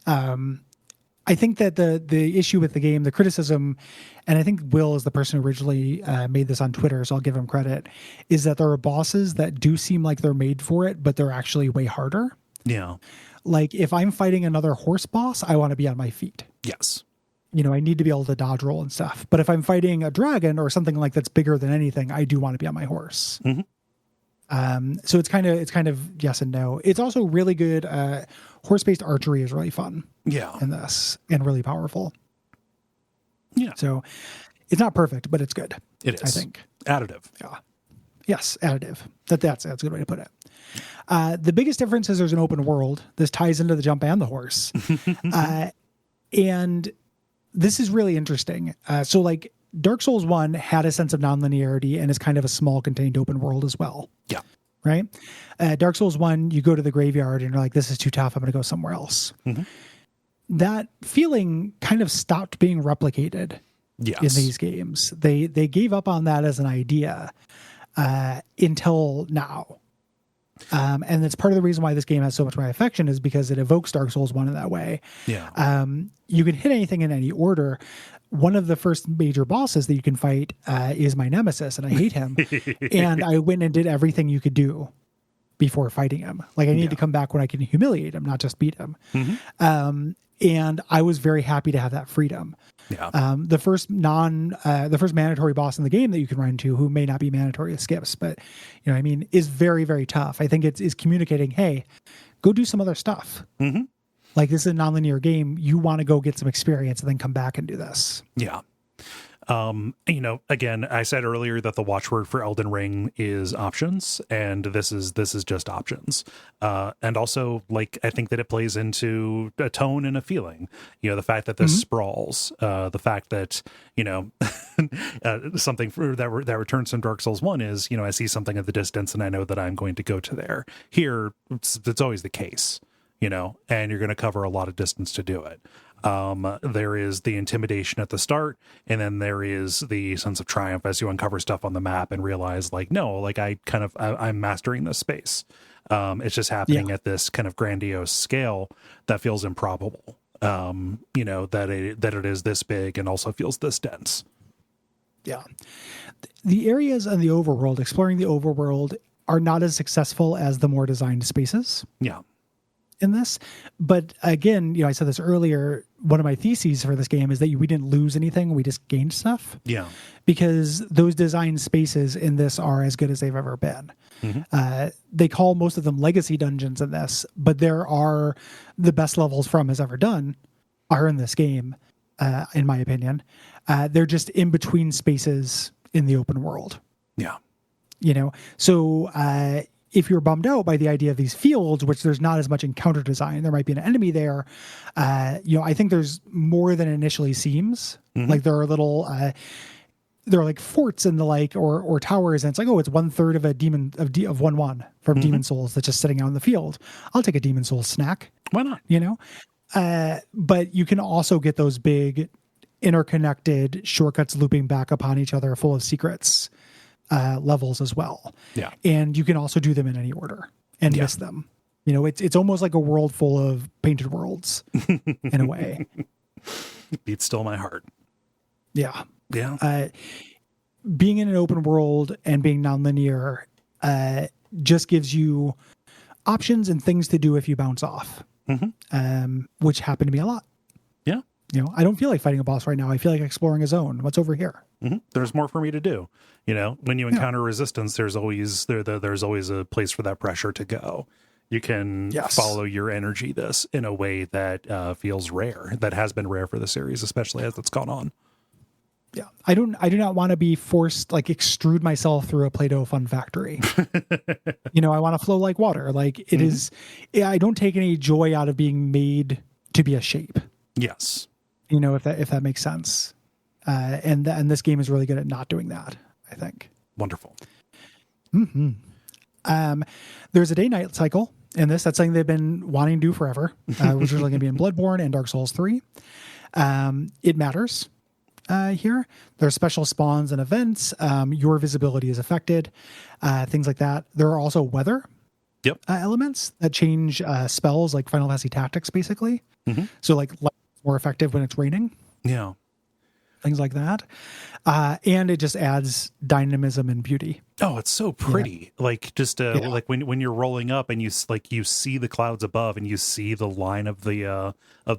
[SPEAKER 3] I think that the issue with the game, the criticism, and I think Will is the person who originally made this on Twitter, so I'll give him credit, is that there are bosses that do seem like they're made for it, but they're actually way harder.
[SPEAKER 1] Yeah.
[SPEAKER 3] Like if I'm fighting another horse boss, I want to be on my feet.
[SPEAKER 1] Yes.
[SPEAKER 3] I need to be able to dodge roll and stuff. But if I'm fighting a dragon or something like that's bigger than anything, I do want to be on my horse. So it's kind of yes and no. It's also really good. Horse-based archery is really fun.
[SPEAKER 1] Yeah.
[SPEAKER 3] In this and really powerful.
[SPEAKER 1] Yeah.
[SPEAKER 3] So it's not perfect, but it's good.
[SPEAKER 1] It is.
[SPEAKER 3] I think.
[SPEAKER 1] Additive.
[SPEAKER 3] Yeah. Yes, additive. That's a good way to put it. The biggest difference is there's an open world. This ties into the jump and the horse. And this is really interesting. So like Dark Souls 1 had a sense of nonlinearity and is kind of a small contained open world as well.
[SPEAKER 1] Yeah.
[SPEAKER 3] Right? Dark Souls 1, you go to the graveyard and you're like, this is too tough. I'm going to go somewhere else. That feeling kind of stopped being replicated in these games. They gave up on that as an idea until now. And that's part of the reason why this game has so much of my affection is because it evokes Dark Souls 1 in that way.
[SPEAKER 1] Yeah.
[SPEAKER 3] You can hit anything in any order. One of the first major bosses that you can fight is my nemesis, and I hate him. And I went and did everything you could do before fighting him. Like I need to come back when I can humiliate him, not just beat him. And I was very happy to have that freedom.
[SPEAKER 1] Yeah.
[SPEAKER 3] The first mandatory boss in the game that you can run into, who may not be mandatory as skips, but is very, very tough. I think it's communicating, hey, go do some other stuff. Like this is a nonlinear game. You want to go get some experience and then come back and do this.
[SPEAKER 1] Yeah. Again, I said earlier that the watchword for Elden Ring is options, and this is just options. And also, like, I think that it plays into a tone and a feeling. The fact that this sprawls, the fact that something that returns from Dark Souls 1 is I see something at the distance and I know that I'm going to go to there. Here, it's always the case. And you're going to cover a lot of distance to do it. There is the intimidation at the start, and then there is the sense of triumph as you uncover stuff on the map and realize, like, no, like I'm mastering this space. It's just happening at this kind of grandiose scale that feels improbable. That it is this big and also feels this dense.
[SPEAKER 3] Yeah. The areas in the overworld, exploring the overworld, are not as successful as the more designed spaces.
[SPEAKER 1] Yeah.
[SPEAKER 3] In this, but again, I said this earlier, one of my theses for this game is that we didn't lose anything, we just gained stuff.
[SPEAKER 1] Yeah.
[SPEAKER 3] Because those design spaces in this are as good as they've ever been. They call most of them legacy dungeons in this, but there are the best levels From has ever done are in this game, in my opinion. They're just in between spaces in the open world.
[SPEAKER 1] Yeah.
[SPEAKER 3] So if you're bummed out by the idea of these fields, which there's not as much encounter design, there might be an enemy there. I think there's more than initially seems. Like there are little, there are like forts and the like, or towers, and it's like, oh, it's 1/3 of a demon of 1/1 from Demon Souls that's just sitting out in the field. I'll take a Demon Souls snack.
[SPEAKER 1] Why not?
[SPEAKER 3] But you can also get those big interconnected shortcuts looping back upon each other full of secrets levels as well.
[SPEAKER 1] Yeah.
[SPEAKER 3] And you can also do them in any order and miss them. It's almost like a world full of painted worlds in a way.
[SPEAKER 1] Beats still my heart.
[SPEAKER 3] Yeah.
[SPEAKER 1] Yeah.
[SPEAKER 3] Being in an open world and being nonlinear just gives you options and things to do if you bounce off, which happen to me a lot.
[SPEAKER 1] Yeah.
[SPEAKER 3] I don't feel like fighting a boss right now. I feel like exploring a zone. What's over here?
[SPEAKER 1] There's more for me to do. When you encounter resistance, there's always there's always a place for that pressure to go. You can follow your energy in a way that feels rare, that has been rare for the series, especially as it's gone on.
[SPEAKER 3] Yeah. I do not want to be forced, like extrude myself through a Play-Doh fun factory. I want to flow like water. Like it is, I don't take any joy out of being made to be a shape.
[SPEAKER 1] Yes.
[SPEAKER 3] If that makes sense. And this game is really good at not doing that, I think.
[SPEAKER 1] Wonderful.
[SPEAKER 3] There's a day-night cycle in this. That's something they've been wanting to do forever, which is really going to be in Bloodborne and Dark Souls 3. It matters here. There's special spawns and events. Your visibility is affected, things like that. There are also weather elements that change spells, like Final Fantasy Tactics, basically. So like more effective when it's raining.
[SPEAKER 1] Yeah.
[SPEAKER 3] Things like that. And it just adds dynamism and beauty.
[SPEAKER 1] Oh, it's so pretty. Like just like when you're rolling up and you see the clouds above and you see the line of the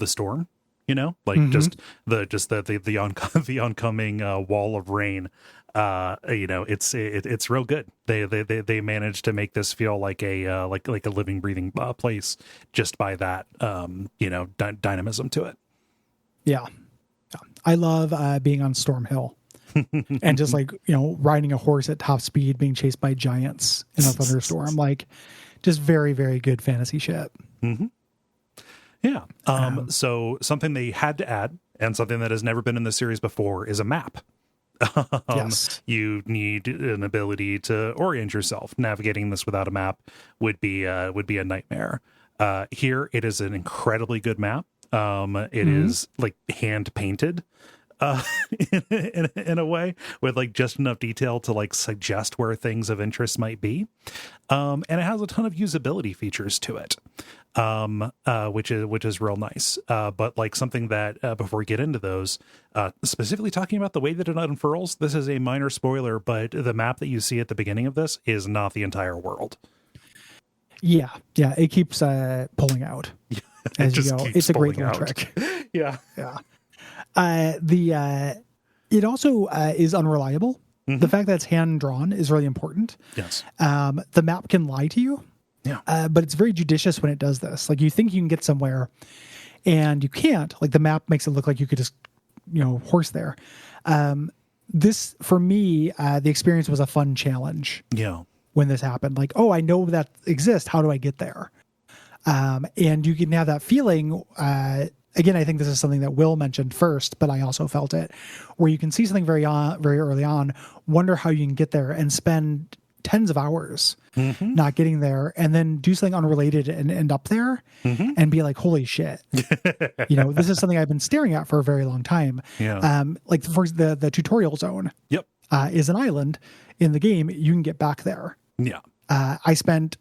[SPEAKER 1] storm, just the oncoming wall of rain. It's real good. They managed to make this feel like a like a living, breathing place just by that dynamism to it.
[SPEAKER 3] Yeah. I love being on Storm Hill and just riding a horse at top speed, being chased by giants in a thunderstorm. Like just very, very good fantasy shit.
[SPEAKER 1] Yeah. So something they had to add, and something that has never been in the series before, is a map.
[SPEAKER 3] Yes.
[SPEAKER 1] You need an ability to orient yourself. Navigating this without a map would be a nightmare. Here, it is an incredibly good map. It is like hand painted in a way, with like just enough detail to like suggest where things of interest might be. And it has a ton of usability features to it, which is real nice. But like something that before we get into those, specifically talking about the way that it unfurls, this is a minor spoiler, but the map that you see at the beginning of this is not the entire world. Yeah,
[SPEAKER 3] it keeps pulling out as you go. It's a great little trick.
[SPEAKER 1] Yeah.
[SPEAKER 3] It also is unreliable. The fact that it's hand drawn is really important.
[SPEAKER 1] Yes.
[SPEAKER 3] The map can lie to you.
[SPEAKER 1] Yeah.
[SPEAKER 3] But it's very judicious when it does this. Like you think you can get somewhere and you can't. Like the map makes it look like you could just, horse there. This, for me, the experience was a fun challenge.
[SPEAKER 1] Yeah.
[SPEAKER 3] When this happened, like, oh, I know that exists. How do I get there? And you can have that feeling. Again, I think this is something that Will mentioned first, but I also felt it, where you can see something very early on, wonder how you can get there, and spend tens of hours not getting there, and then do something unrelated and end up there and be like, holy shit. This is something I've been staring at for a very long time.
[SPEAKER 1] Yeah.
[SPEAKER 3] Like for the tutorial zone is an island in the game. You can get back there.
[SPEAKER 1] Yeah.
[SPEAKER 3] I spent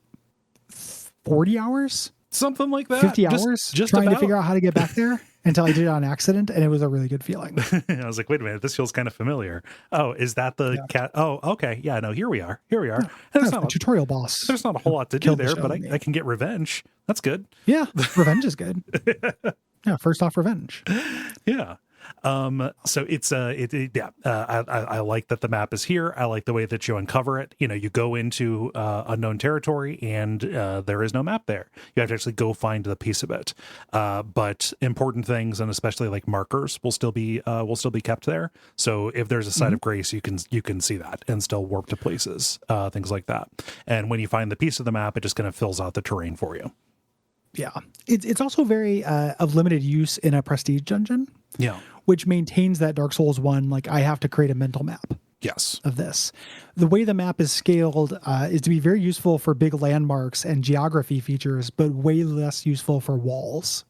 [SPEAKER 3] 40 hours,
[SPEAKER 1] something like that,
[SPEAKER 3] 50 hours
[SPEAKER 1] just
[SPEAKER 3] trying to figure out how to get back there until I did it on accident. And it was a really good feeling.
[SPEAKER 1] I was like, wait a minute, this feels kind of familiar. Oh, is that the cat? Oh, okay. Yeah, no, here we are.
[SPEAKER 3] Yeah,
[SPEAKER 1] There's
[SPEAKER 3] not a tutorial boss.
[SPEAKER 1] There's not a whole lot to do there, but I can get revenge. That's good.
[SPEAKER 3] Yeah. Revenge is good. Yeah. First off, revenge.
[SPEAKER 1] Yeah. So it's I like that the map is here. I like the way that you uncover it. You go into unknown territory and there is no map there. You have to actually go find the piece of it. But important things, and especially like markers, will still be kept there. So if there's a site of grace, you can see that and still warp to places, things like that. And when you find the piece of the map, it just kind of fills out the terrain for you.
[SPEAKER 3] Yeah, it's also very of limited use in a prestige dungeon.
[SPEAKER 1] Yeah.
[SPEAKER 3] Which maintains that Dark Souls 1, like I have to create a mental map.
[SPEAKER 1] Yes.
[SPEAKER 3] Of this. The way the map is scaled is to be very useful for big landmarks and geography features, but way less useful for walls.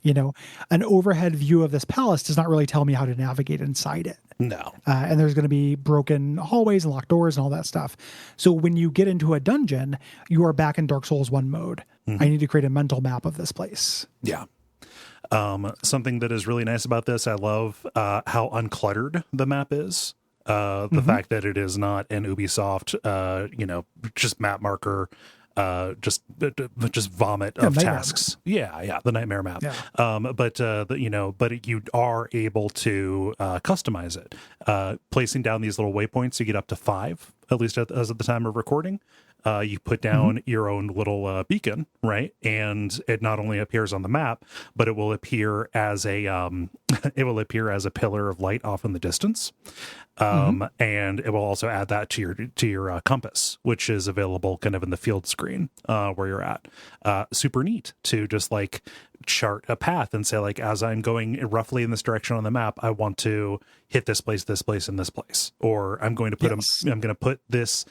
[SPEAKER 3] You know, an overhead view of this palace does not really tell me how to navigate inside it.
[SPEAKER 1] No.
[SPEAKER 3] And there's going to be broken hallways and locked doors and all that stuff. So when you get into a dungeon, you are back in Dark Souls 1 mode. I need to create a mental map of this place.
[SPEAKER 1] Yeah. Something that is really nice about this, I love how uncluttered the map is. The fact that it is not an Ubisoft, just map marker, just vomit of tasks.
[SPEAKER 3] Map.
[SPEAKER 1] Yeah, the nightmare map.
[SPEAKER 3] Yeah.
[SPEAKER 1] But you are able to customize it. Placing down these little waypoints, you get up to 5, at least as of the time of recording. You put down your own little beacon, right? And it not only appears on the map, but it will appear as a pillar of light off in the distance. And it will also add that to your compass, which is available kind of in the field screen where you're at. Super neat to just like chart a path and say, like, as I'm going roughly in this direction on the map, I want to hit this place, and this place, or I'm going to put I'm going to put this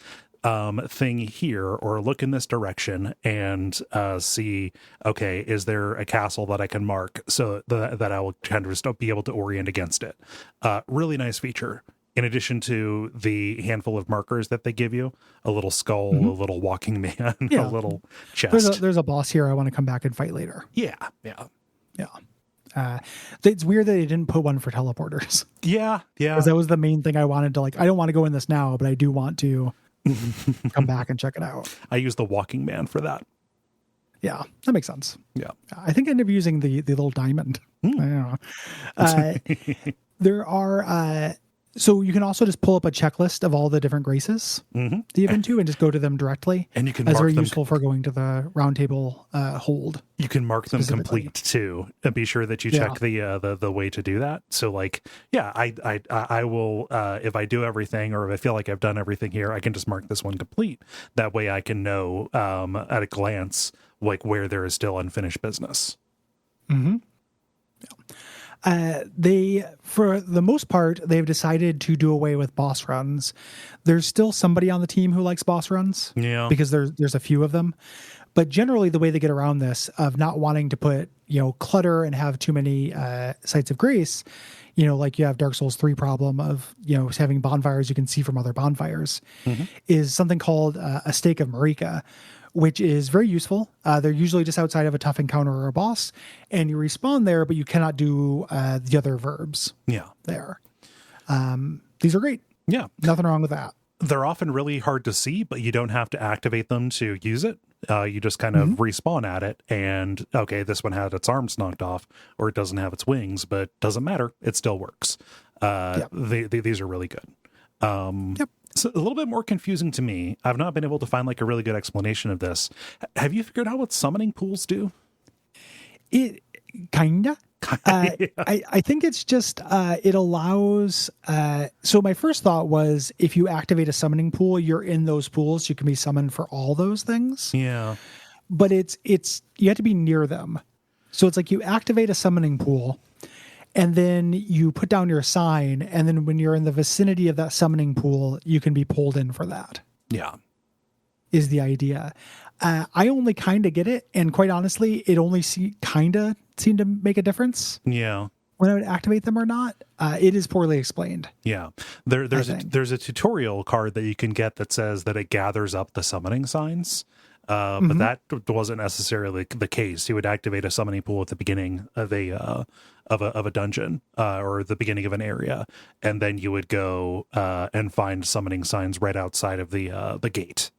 [SPEAKER 1] thing here, or look in this direction and see, okay, is there a castle that I can mark so that I will kind of just be able to orient against it. Really nice feature. In addition to the handful of markers that they give you, a little skull, a little walking man, a little chest.
[SPEAKER 3] There's a boss here I want to come back and fight later.
[SPEAKER 1] Yeah.
[SPEAKER 3] It's weird that they didn't put one for teleporters.
[SPEAKER 1] Yeah.
[SPEAKER 3] Because that was the main thing I wanted to, like, I don't want to go in this now, but I do want to come back and check it out.
[SPEAKER 1] I use the walking man for that.
[SPEAKER 3] Yeah, that makes sense.
[SPEAKER 1] Yeah.
[SPEAKER 3] I think I ended up using the little diamond. I don't know. There are... So you can also just pull up a checklist of all the different graces that you've been to and just go to them directly.
[SPEAKER 1] And you can
[SPEAKER 3] as
[SPEAKER 1] mark
[SPEAKER 3] very
[SPEAKER 1] them
[SPEAKER 3] useful for going to the round table hold.
[SPEAKER 1] You can mark them complete too, and be sure that you check the way to do that. So like, yeah, I will if I do everything, or if I feel like I've done everything here, I can just mark this one complete. That way I can know at a glance like where there is still unfinished business.
[SPEAKER 3] They, for the most part, they've decided to do away with boss runs. There's still somebody on the team who likes boss runs, because there's a few of them. But generally, the way they get around this of not wanting to put clutter and have too many sites of grace, like you have Dark Souls 3 problem of having bonfires you can see from other bonfires, is something called a Stake of Marika, which is very useful. They're usually just outside of a tough encounter or a boss, and you respawn there, but you cannot do the other verbs there. These are great. Yeah. Nothing wrong with that.
[SPEAKER 1] They're often really hard to see, but you don't have to activate them to use it. You just kind of respawn at it, and okay, this one had its arms knocked off, or it doesn't have its wings, but doesn't matter. It still works. These are really good. It's a little bit more confusing to me. I've not been able to find like a really good explanation of this. Have you figured out what summoning pools do?
[SPEAKER 3] It kinda. I think it's just it allows. So my first thought was, if you activate a summoning pool, you're in those pools. You can be summoned for all those things.
[SPEAKER 1] Yeah,
[SPEAKER 3] but it's you have to be near them. So it's like you activate a summoning pool, and then you put down your sign, and then when you're in the vicinity of that summoning pool, you can be pulled in for that.
[SPEAKER 1] Yeah,
[SPEAKER 3] is the idea. I only kind of get it, and quite honestly, it only kind of seemed to make a difference.
[SPEAKER 1] Yeah,
[SPEAKER 3] when I would activate them or not. It is poorly explained.
[SPEAKER 1] Yeah, there's a tutorial card that you can get that says that it gathers up the summoning signs. But that wasn't necessarily the case. You would activate a summoning pool at the beginning of a dungeon or the beginning of an area, and then you would go and find summoning signs right outside of the gate,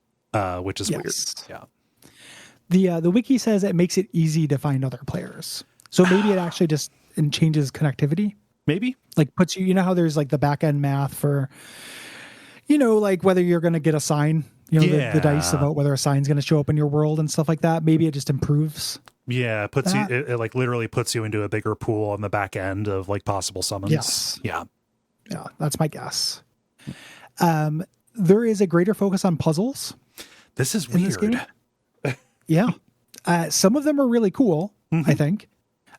[SPEAKER 1] which is weird. Yeah.
[SPEAKER 3] The wiki says it makes it easy to find other players. So maybe it actually just changes connectivity.
[SPEAKER 1] Maybe
[SPEAKER 3] like puts you. You know how there's like the back end math for, like whether you're going to get a sign. The dice about whether a sign's going to show up in your world and stuff like that. Maybe it just improves.
[SPEAKER 1] Yeah, it puts it like literally puts you into a bigger pool on the back end of like possible summons.
[SPEAKER 3] Yes.
[SPEAKER 1] Yeah,
[SPEAKER 3] that's my guess. There is a greater focus on puzzles.
[SPEAKER 1] This is weird.
[SPEAKER 3] Yeah, some of them are really cool. I think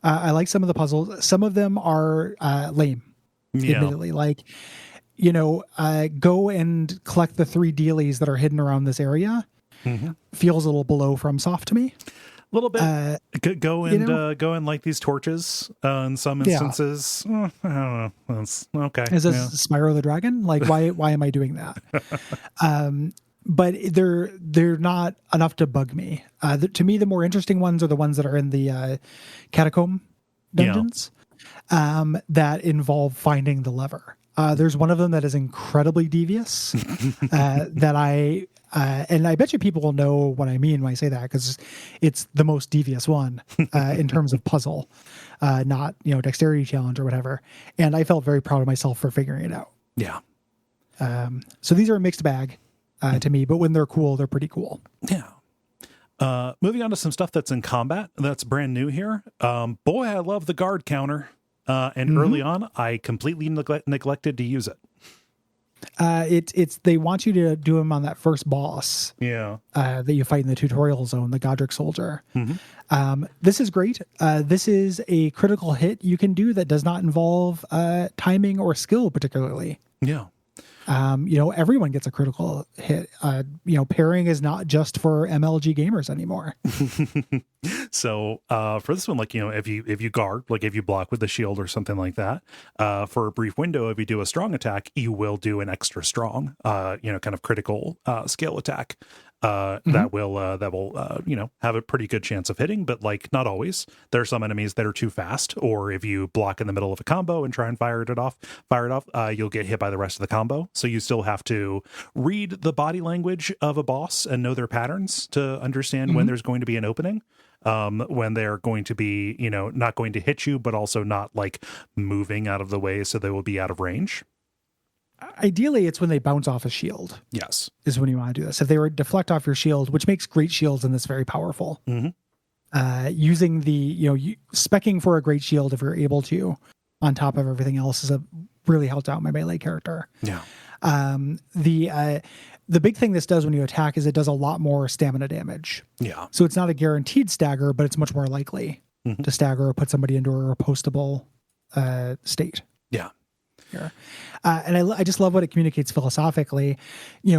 [SPEAKER 3] I like some of the puzzles. Some of them are lame. Admittedly, like. Go and collect the 3 dealies that are hidden around this area. Feels a little below FromSoft to me.
[SPEAKER 1] little bit. Go and go and light these torches in some instances. I don't know. That's okay.
[SPEAKER 3] Is this Spyro the Dragon? Like, why am I doing that? But they're not enough to bug me. To me, the more interesting ones are the ones that are in the catacomb dungeons that involve finding the lever. There's one of them that is incredibly devious that and I bet you people will know what I mean when I say that, because it's the most devious one in terms of puzzle, not dexterity challenge or whatever. And I felt very proud of myself for figuring it out.
[SPEAKER 1] Yeah.
[SPEAKER 3] So these are a mixed bag to me, but when they're cool, they're pretty cool.
[SPEAKER 1] Yeah. Moving on to some stuff that's in combat that's brand new here. Boy, I love the guard counter. And early on, I completely neglected to use it.
[SPEAKER 3] They want you to do them on that first boss.
[SPEAKER 1] Yeah.
[SPEAKER 3] That you fight in the tutorial zone, the Godric soldier. This is great. This is a critical hit you can do that does not involve timing or skill particularly.
[SPEAKER 1] Yeah.
[SPEAKER 3] Everyone gets a critical hit. Parrying is not just for MLG gamers anymore.
[SPEAKER 1] So for this one, like, if you guard, like if you block with the shield or something like that, for a brief window, if you do a strong attack, you will do an extra strong, kind of critical scale attack. That will have a pretty good chance of hitting, but like not always. There are some enemies that are too fast, or if you block in the middle of a combo and try and fire it off, you'll get hit by the rest of the combo. So you still have to read the body language of a boss and know their patterns to understand when there's going to be an opening, when they're going to be, not going to hit you, but also not like moving out of the way, so they will be out of range.
[SPEAKER 3] Ideally, it's when they bounce off a shield.
[SPEAKER 1] Yes.
[SPEAKER 3] Is when you want to do this. If they were deflect off your shield, which makes great shields in this very powerful. Using the, specking for a great shield if you're able to, on top of everything else, is really helped out my melee character.
[SPEAKER 1] Yeah.
[SPEAKER 3] The big thing this does when you attack is it does a lot more stamina damage.
[SPEAKER 1] Yeah.
[SPEAKER 3] So it's not a guaranteed stagger, but it's much more likely to stagger or put somebody into a repostable state.
[SPEAKER 1] Yeah.
[SPEAKER 3] Here. And I just love what it communicates philosophically,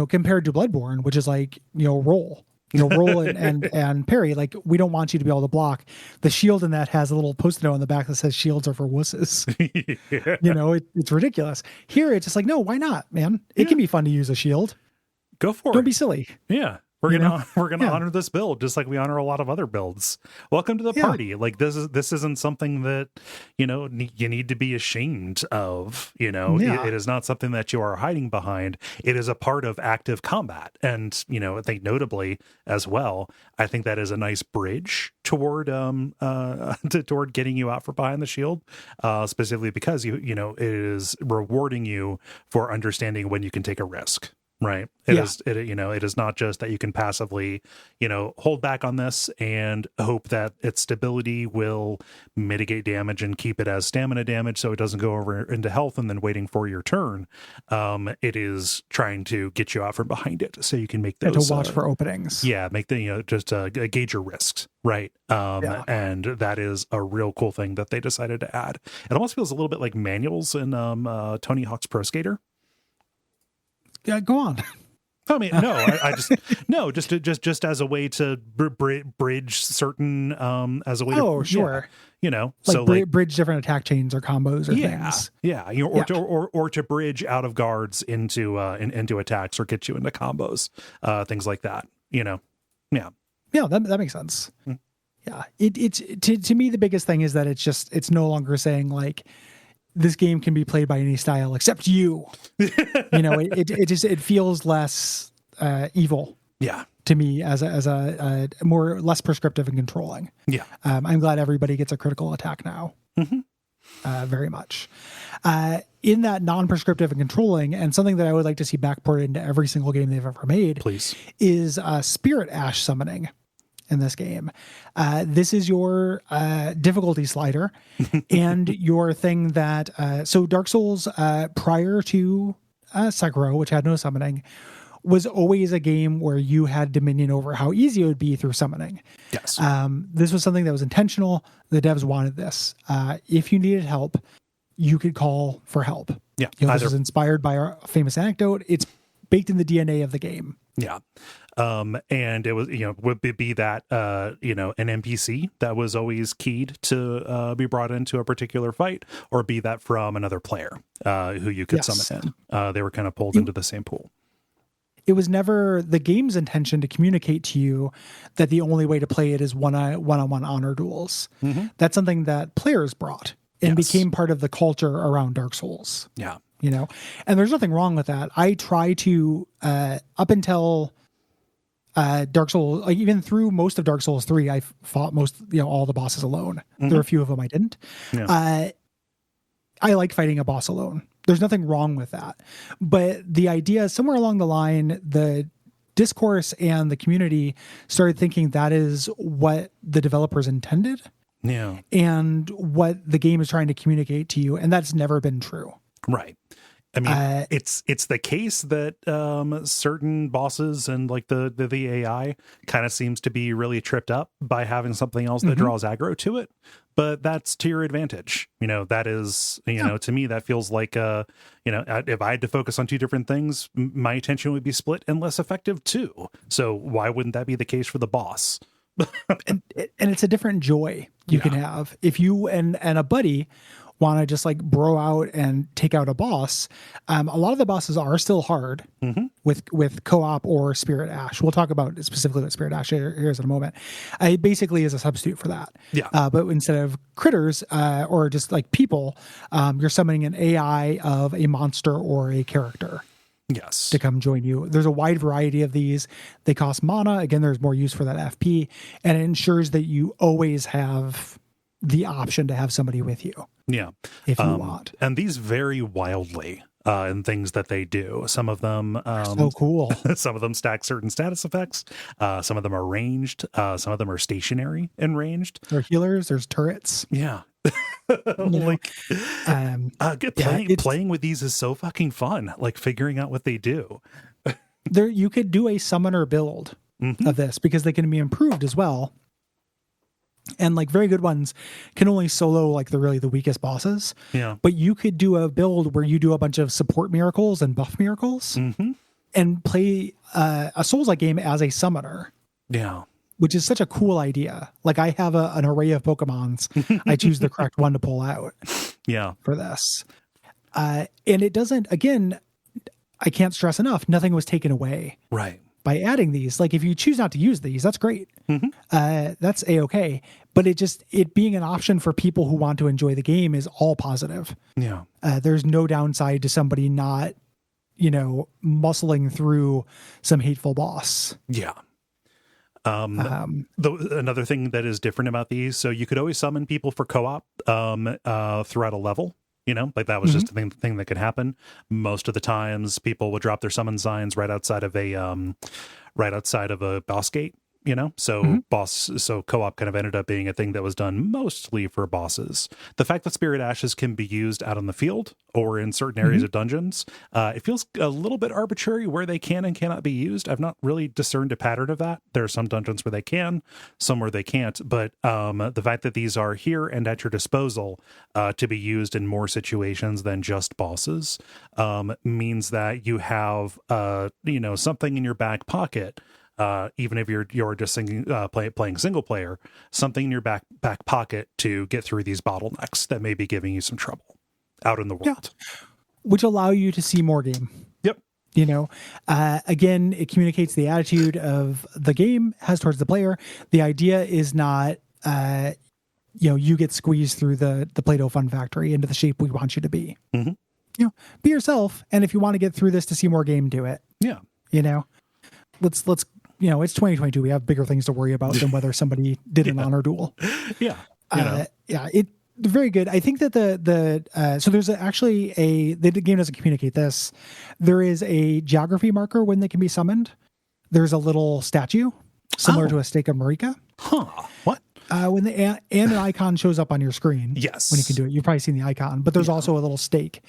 [SPEAKER 3] compared to Bloodborne, which is like, roll and parry. Like, we don't want you to be able to block. The shield in that has a little post-it note on the back that says shields are for wusses. It's ridiculous. Here, it's just like, no, why not, man? It can be fun to use a shield.
[SPEAKER 1] Go for it.
[SPEAKER 3] Don't be silly.
[SPEAKER 1] Yeah. We're gonna honor this build just like we honor a lot of other builds. Welcome to the party. Like, this isn't something that you need to be ashamed of. It is not something that you are hiding behind. It is a part of active combat, and I think notably as well, I think that is a nice bridge toward toward getting you out from behind the shield, specifically because it is rewarding you for understanding when you can take a risk. Right. It is not just that you can passively, hold back on this and hope that its stability will mitigate damage and keep it as stamina damage so it doesn't go over into health and then waiting for your turn. It is trying to get you out from behind it so you can make those.
[SPEAKER 3] And to watch for openings.
[SPEAKER 1] Yeah. Make the, just gauge your risks. Right. And that is a real cool thing that they decided to add. It almost feels a little bit like manuals in Tony Hawk's Pro Skater.
[SPEAKER 3] Yeah, go on.
[SPEAKER 1] I mean, no, I just as a way to bridge certain, as a way to.
[SPEAKER 3] Oh, sure.
[SPEAKER 1] So
[SPEAKER 3] bridge different attack chains or combos or things.
[SPEAKER 1] Yeah. Or to bridge out of guards into attacks or get you into combos, things like that. Yeah.
[SPEAKER 3] Yeah, that makes sense. Yeah. It's to me, the biggest thing is that it's no longer saying like, this game can be played by any style except you. It feels less evil.
[SPEAKER 1] Yeah.
[SPEAKER 3] To me as a more less prescriptive and controlling.
[SPEAKER 1] Yeah.
[SPEAKER 3] I'm glad everybody gets a critical attack now. Very much. In that non-prescriptive and controlling, and something that I would like to see backported into every single game they've ever made,
[SPEAKER 1] please, is
[SPEAKER 3] spirit ash summoning. In this game, this is your difficulty slider and your thing that so Dark Souls prior to Sekiro, which had no summoning, was always a game where you had dominion over how easy it would be through summoning.
[SPEAKER 1] Yes.
[SPEAKER 3] This was something that was intentional. The devs wanted this. If you needed help, you could call for help.
[SPEAKER 1] Yeah.
[SPEAKER 3] This was inspired by our famous anecdote. It's baked in the DNA of the game.
[SPEAKER 1] Yeah. And it was, would be that, an NPC that was always keyed to be brought into a particular fight, or be that from another player who you could
[SPEAKER 3] Yes.
[SPEAKER 1] summon in. They were kind of pulled into the same pool.
[SPEAKER 3] It was never the game's intention to communicate to you that the only way to play it is one-on-one honor duels. That's something that players brought and became part of the culture around Dark Souls.
[SPEAKER 1] Yeah.
[SPEAKER 3] And there's nothing wrong with that. I try to, up until Dark Souls, like even through most of Dark Souls 3, I fought all the bosses alone. There are a few of them I didn't.
[SPEAKER 1] Yeah.
[SPEAKER 3] I like fighting a boss alone. There's nothing wrong with that. But the idea, somewhere along the line, the discourse and the community started thinking that is what the developers intended.
[SPEAKER 1] Yeah.
[SPEAKER 3] And what the game is trying to communicate to you. And that's never been true.
[SPEAKER 1] Right. I mean, it's the case that certain bosses and like the AI kind of seems to be really tripped up by having something else that draws aggro to it, but that's to your advantage. That is, to me, that feels like, if I had to focus on two different things, my attention would be split and less effective too. So why wouldn't that be the case for the boss?
[SPEAKER 3] and it's a different joy you can have if you and a buddy want to just like bro out and take out a boss. A lot of the bosses are still hard with co-op or Spirit Ash. We'll talk about specifically what Spirit Ash here in a moment. It basically is a substitute for that.
[SPEAKER 1] Yeah.
[SPEAKER 3] But instead of critters or just like people, you're summoning an AI of a monster or a character.
[SPEAKER 1] Yes.
[SPEAKER 3] To come join you. There's a wide variety of these. They cost mana. Again, there's more use for that FP, and it ensures that you always have the option to have somebody with you.
[SPEAKER 1] Yeah.
[SPEAKER 3] If you want.
[SPEAKER 1] And these vary wildly in things that they do. Some of them
[SPEAKER 3] so cool.
[SPEAKER 1] Some of them stack certain status effects. Some of them are ranged. Some of them are stationary and ranged.
[SPEAKER 3] There are healers, there's turrets.
[SPEAKER 1] Yeah. Playing with these is so fucking fun. Like figuring out what they do.
[SPEAKER 3] You could do a summoner build of this because they can be improved as well. And like very good ones can only solo like the weakest bosses.
[SPEAKER 1] Yeah.
[SPEAKER 3] But you could do a build where you do a bunch of support miracles and buff miracles and play a Souls-like game as a summoner.
[SPEAKER 1] Yeah.
[SPEAKER 3] Which is such a cool idea. Like I have an array of Pokemons. I choose the correct one to pull out.
[SPEAKER 1] Yeah.
[SPEAKER 3] For this. And it doesn't, again, I can't stress enough, nothing was taken away.
[SPEAKER 1] Right.
[SPEAKER 3] By adding these. Like if you choose not to use these, that's great. That's A-okay. But it being an option for people who want to enjoy the game is all positive.
[SPEAKER 1] Yeah.
[SPEAKER 3] There's no downside to somebody not, muscling through some hateful boss.
[SPEAKER 1] Yeah. Another thing that is different about these, so you could always summon people for co-op throughout a level. Like that was just a thing that could happen. Most of the times people would drop their summon signs right outside of a boss gate, so so co-op kind of ended up being a thing that was done mostly for bosses. The fact that Spirit Ashes can be used out on the field or in certain areas of dungeons, it feels a little bit arbitrary where they can and cannot be used. I've not really discerned a pattern of that. There are some dungeons where they can, some where they can't, but the fact that these are here and at your disposal to be used in more situations than just bosses means that you have something in your back pocket. Even if you're just playing single player, something in your back pocket to get through these bottlenecks that may be giving you some trouble out in the world.
[SPEAKER 3] Yeah. Which allow you to see more game.
[SPEAKER 1] Yep.
[SPEAKER 3] Again, it communicates the attitude of the game has towards the player. The idea is not, you get squeezed through the Play-Doh Fun Factory into the shape we want you to be. Be yourself. And if you want to get through this to see more game, do it.
[SPEAKER 1] Yeah.
[SPEAKER 3] Let's it's 2022. We have bigger things to worry about than whether somebody did an honor duel.
[SPEAKER 1] Yeah.
[SPEAKER 3] It's very good. I think that so there's actually the game doesn't communicate this. There is a geography marker when they can be summoned. There's a little statue similar to a stake of Marika.
[SPEAKER 1] Huh. What?
[SPEAKER 3] When and an icon shows up on your screen.
[SPEAKER 1] Yes.
[SPEAKER 3] When you can do it. You've probably seen the icon, but there's also a little stake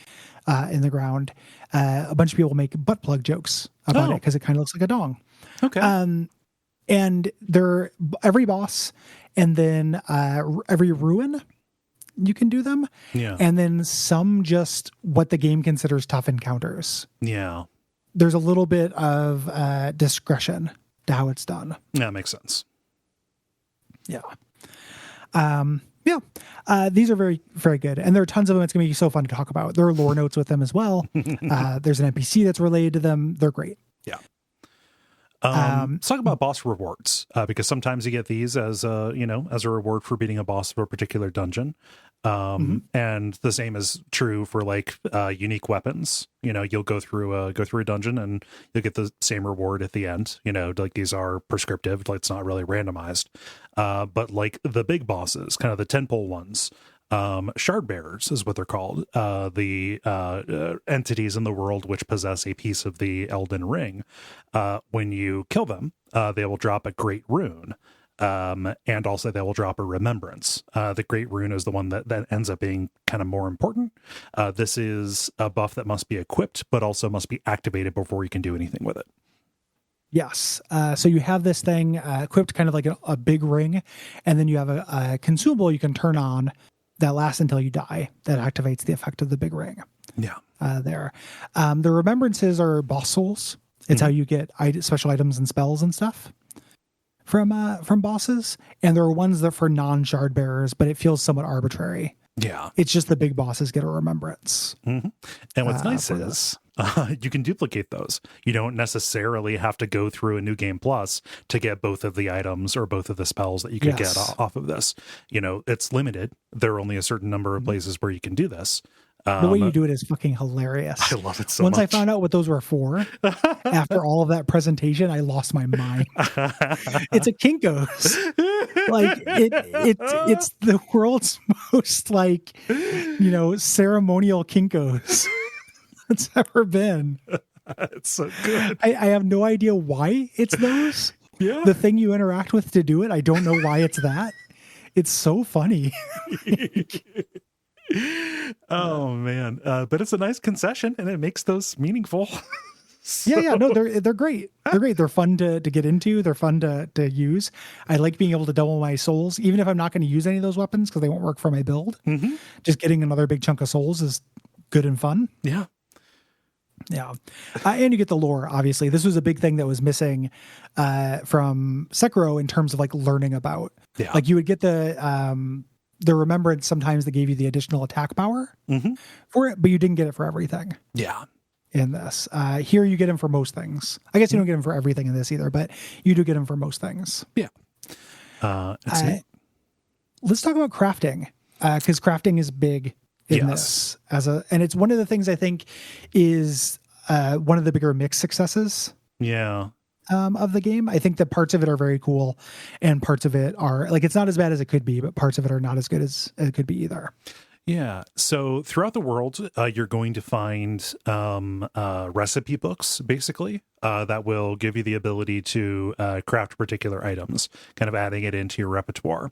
[SPEAKER 3] in the ground. A bunch of people make butt plug jokes about it because it kind of looks like a dong.
[SPEAKER 1] Okay.
[SPEAKER 3] And every boss and then every ruin, you can do them.
[SPEAKER 1] Yeah.
[SPEAKER 3] And then some just what the game considers tough encounters.
[SPEAKER 1] Yeah.
[SPEAKER 3] there's a little bit of discretion to how it's done.
[SPEAKER 1] Yeah, makes sense.
[SPEAKER 3] Yeah. These are very, very good. And there are tons of them. It's going to be so fun to talk about. There are lore notes with them as well. There's an NPC that's related to them. They're great.
[SPEAKER 1] Yeah. Let's talk about boss rewards, because sometimes you get these as a reward for beating a boss of a particular dungeon. And the same is true for like unique weapons. You'll go through a dungeon and you'll get the same reward at the end. Like these are prescriptive, like it's not really randomized. But like the big bosses, kind of the tentpole ones, shard bearers is what they're called. The entities in the world which possess a piece of the Elden Ring. When you kill them, they will drop a great rune. And also they will drop a remembrance. The great rune is the one that ends up being kind of more important. This is a buff that must be equipped, but also must be activated before you can do anything with it.
[SPEAKER 3] Yes. So you have this thing equipped kind of like a big ring, and then you have a consumable you can turn on that lasts until you die. That activates the effect of the big ring.
[SPEAKER 1] Yeah.
[SPEAKER 3] There. The remembrances are boss souls. It's how you get special items and spells and stuff from bosses. And there are ones that for non-shard bearers, but it feels somewhat arbitrary.
[SPEAKER 1] Yeah.
[SPEAKER 3] It's just the big bosses get a remembrance.
[SPEAKER 1] And what's nice is you can duplicate those. You don't necessarily have to go through a New Game Plus to get both of the items or both of the spells that you could get off of this. It's limited. There are only a certain number of places where you can do this.
[SPEAKER 3] The way you do it is fucking hilarious.
[SPEAKER 1] I love it so
[SPEAKER 3] much. Once I found out what those were for, after all of that presentation, I lost my mind. It's a Kinko's. Like it's the world's most ceremonial Kinko's that's ever been.
[SPEAKER 1] It's so good.
[SPEAKER 3] I have no idea why it's those.
[SPEAKER 1] Yeah.
[SPEAKER 3] The thing you interact with to do it, I don't know why it's that. It's so funny.
[SPEAKER 1] Oh man, but it's a nice concession and it makes those meaningful.
[SPEAKER 3] No, they're great. They're great. They're fun to get into. They're fun to use. I like being able to double my souls, even if I'm not going to use any of those weapons because they won't work for my build. Just getting another big chunk of souls is good and fun.
[SPEAKER 1] Yeah.
[SPEAKER 3] And you get the lore, obviously. This was a big thing that was missing from Sekiro in terms of like learning about.
[SPEAKER 1] Yeah.
[SPEAKER 3] Like you would get the remembrance sometimes that gave you the additional attack power for it, but you didn't get it for everything.
[SPEAKER 1] Yeah.
[SPEAKER 3] In this. Here you get them for most things. I guess you don't get them for everything in this either, but you do get them for most things.
[SPEAKER 1] Yeah.
[SPEAKER 3] Let's talk about crafting, because crafting is big in this and it's one of the things I think is one of the bigger mixed successes.
[SPEAKER 1] Yeah.
[SPEAKER 3] Of the game. I think that parts of it are very cool and parts of it are like, it's not as bad as it could be, but parts of it are not as good as it could be either.
[SPEAKER 1] Yeah. So throughout the world, you're going to find recipe books, basically, that will give you the ability to craft particular items, kind of adding it into your repertoire.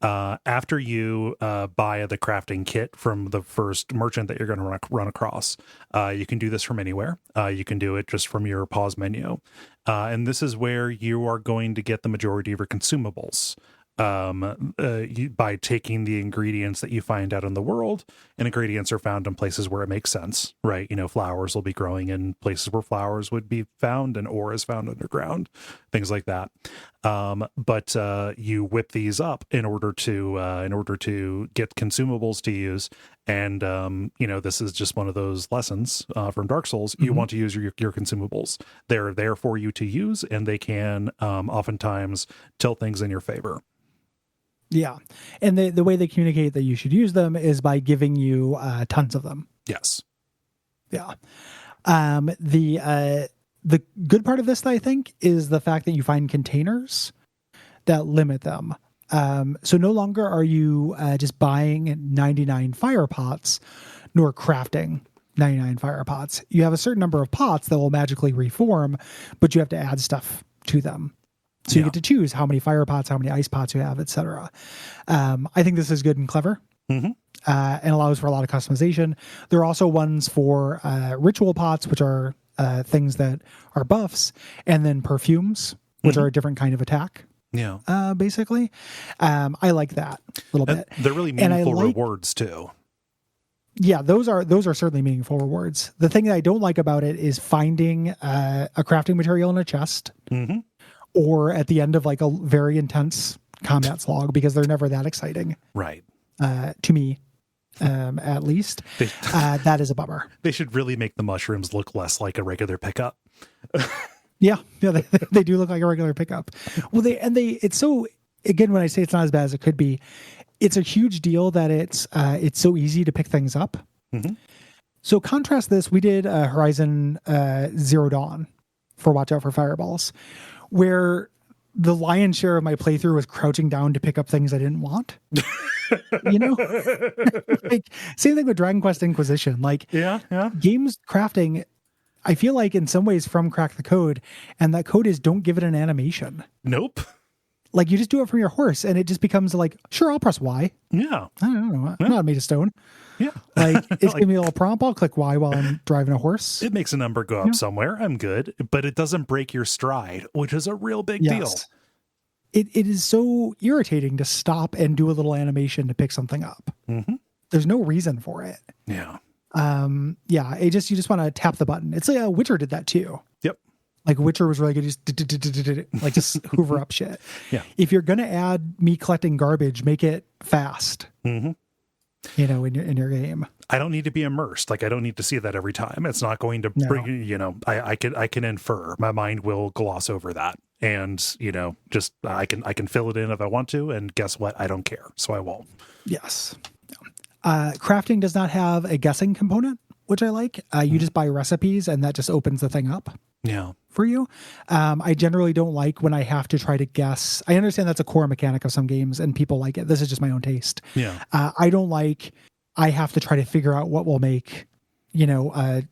[SPEAKER 1] After you buy the crafting kit from the first merchant that you're going to run across, you can do this from anywhere. You can do it just from your pause menu. And this is where you are going to get the majority of your consumables. By taking the ingredients that you find out in the world, and ingredients are found in places where it makes sense, right? Flowers will be growing in places where flowers would be found, and ore is found underground, things like that. But you whip these up in order to get consumables to use. And this is just one of those lessons from Dark Souls. You want to use your consumables. They're there for you to use, and they can oftentimes tilt things in your favor.
[SPEAKER 3] Yeah. And the way they communicate that you should use them is by giving you tons of them.
[SPEAKER 1] Yes.
[SPEAKER 3] Yeah. The good part of this, I think, is the fact that you find containers that limit them. So no longer are you just buying 99 fire pots, nor crafting 99 fire pots. You have a certain number of pots that will magically reform, but you have to add stuff to them. So you get to choose how many fire pots, how many ice pots you have, etc. I think this is good and clever, and allows for a lot of customization. There are also ones for ritual pots, which are things that are buffs, and then perfumes, which are a different kind of attack.
[SPEAKER 1] Yeah.
[SPEAKER 3] Basically. I like that a little bit.
[SPEAKER 1] They're really meaningful rewards too.
[SPEAKER 3] Yeah, those are certainly meaningful rewards. The thing that I don't like about it is finding a crafting material in a chest, or at the end of like a very intense combat slog, because they're never that exciting.
[SPEAKER 1] Right.
[SPEAKER 3] To me, at least. That is a bummer.
[SPEAKER 1] They should really make the mushrooms look less like a regular pickup.
[SPEAKER 3] Yeah, they do look like a regular pickup. Well, it's so, again, when I say it's not as bad as it could be, it's a huge deal that it's so easy to pick things up. So contrast this, we did Horizon Zero Dawn for Watch Out for Fireballs, where the lion's share of my playthrough was crouching down to pick up things I didn't want. You know, like same thing with Dragon Quest Inquisition. Like, games crafting, I feel like in some ways from Crack the Code, and that code is don't give it an animation.
[SPEAKER 1] Nope.
[SPEAKER 3] Like you just do it from your horse, and it just becomes like, sure, I'll press Y.
[SPEAKER 1] Yeah.
[SPEAKER 3] I don't know. I'm not made of stone.
[SPEAKER 1] Yeah.
[SPEAKER 3] Like it's giving me a little prompt. I'll click Y while I'm driving a horse.
[SPEAKER 1] It makes a number go up somewhere. I'm good, but it doesn't break your stride, which is a real big deal.
[SPEAKER 3] It is so irritating to stop and do a little animation to pick something up. There's no reason for it.
[SPEAKER 1] Yeah.
[SPEAKER 3] You just want to tap the button. It's like Witcher did that too.
[SPEAKER 1] Yep.
[SPEAKER 3] Like Witcher was really good. Just hoover up shit.
[SPEAKER 1] Yeah.
[SPEAKER 3] If you're going to add me collecting garbage, make it fast. You know, in your game.
[SPEAKER 1] I don't need to be immersed. Like I don't need to see that every time. It's not going to bring, you know, I can infer. My mind will gloss over that. And, you know, just I can fill it in if I want to, and guess what? I don't care. So I won't.
[SPEAKER 3] Yes. Crafting does not have a guessing component, which I like. You just buy recipes and that just opens the thing up.
[SPEAKER 1] Yeah.
[SPEAKER 3] For you. I generally don't like when I have to try to guess. I understand that's a core mechanic of some games and people like it. This is just my own taste.
[SPEAKER 1] Yeah.
[SPEAKER 3] I don't like, I have to try to figure out what will make, you know,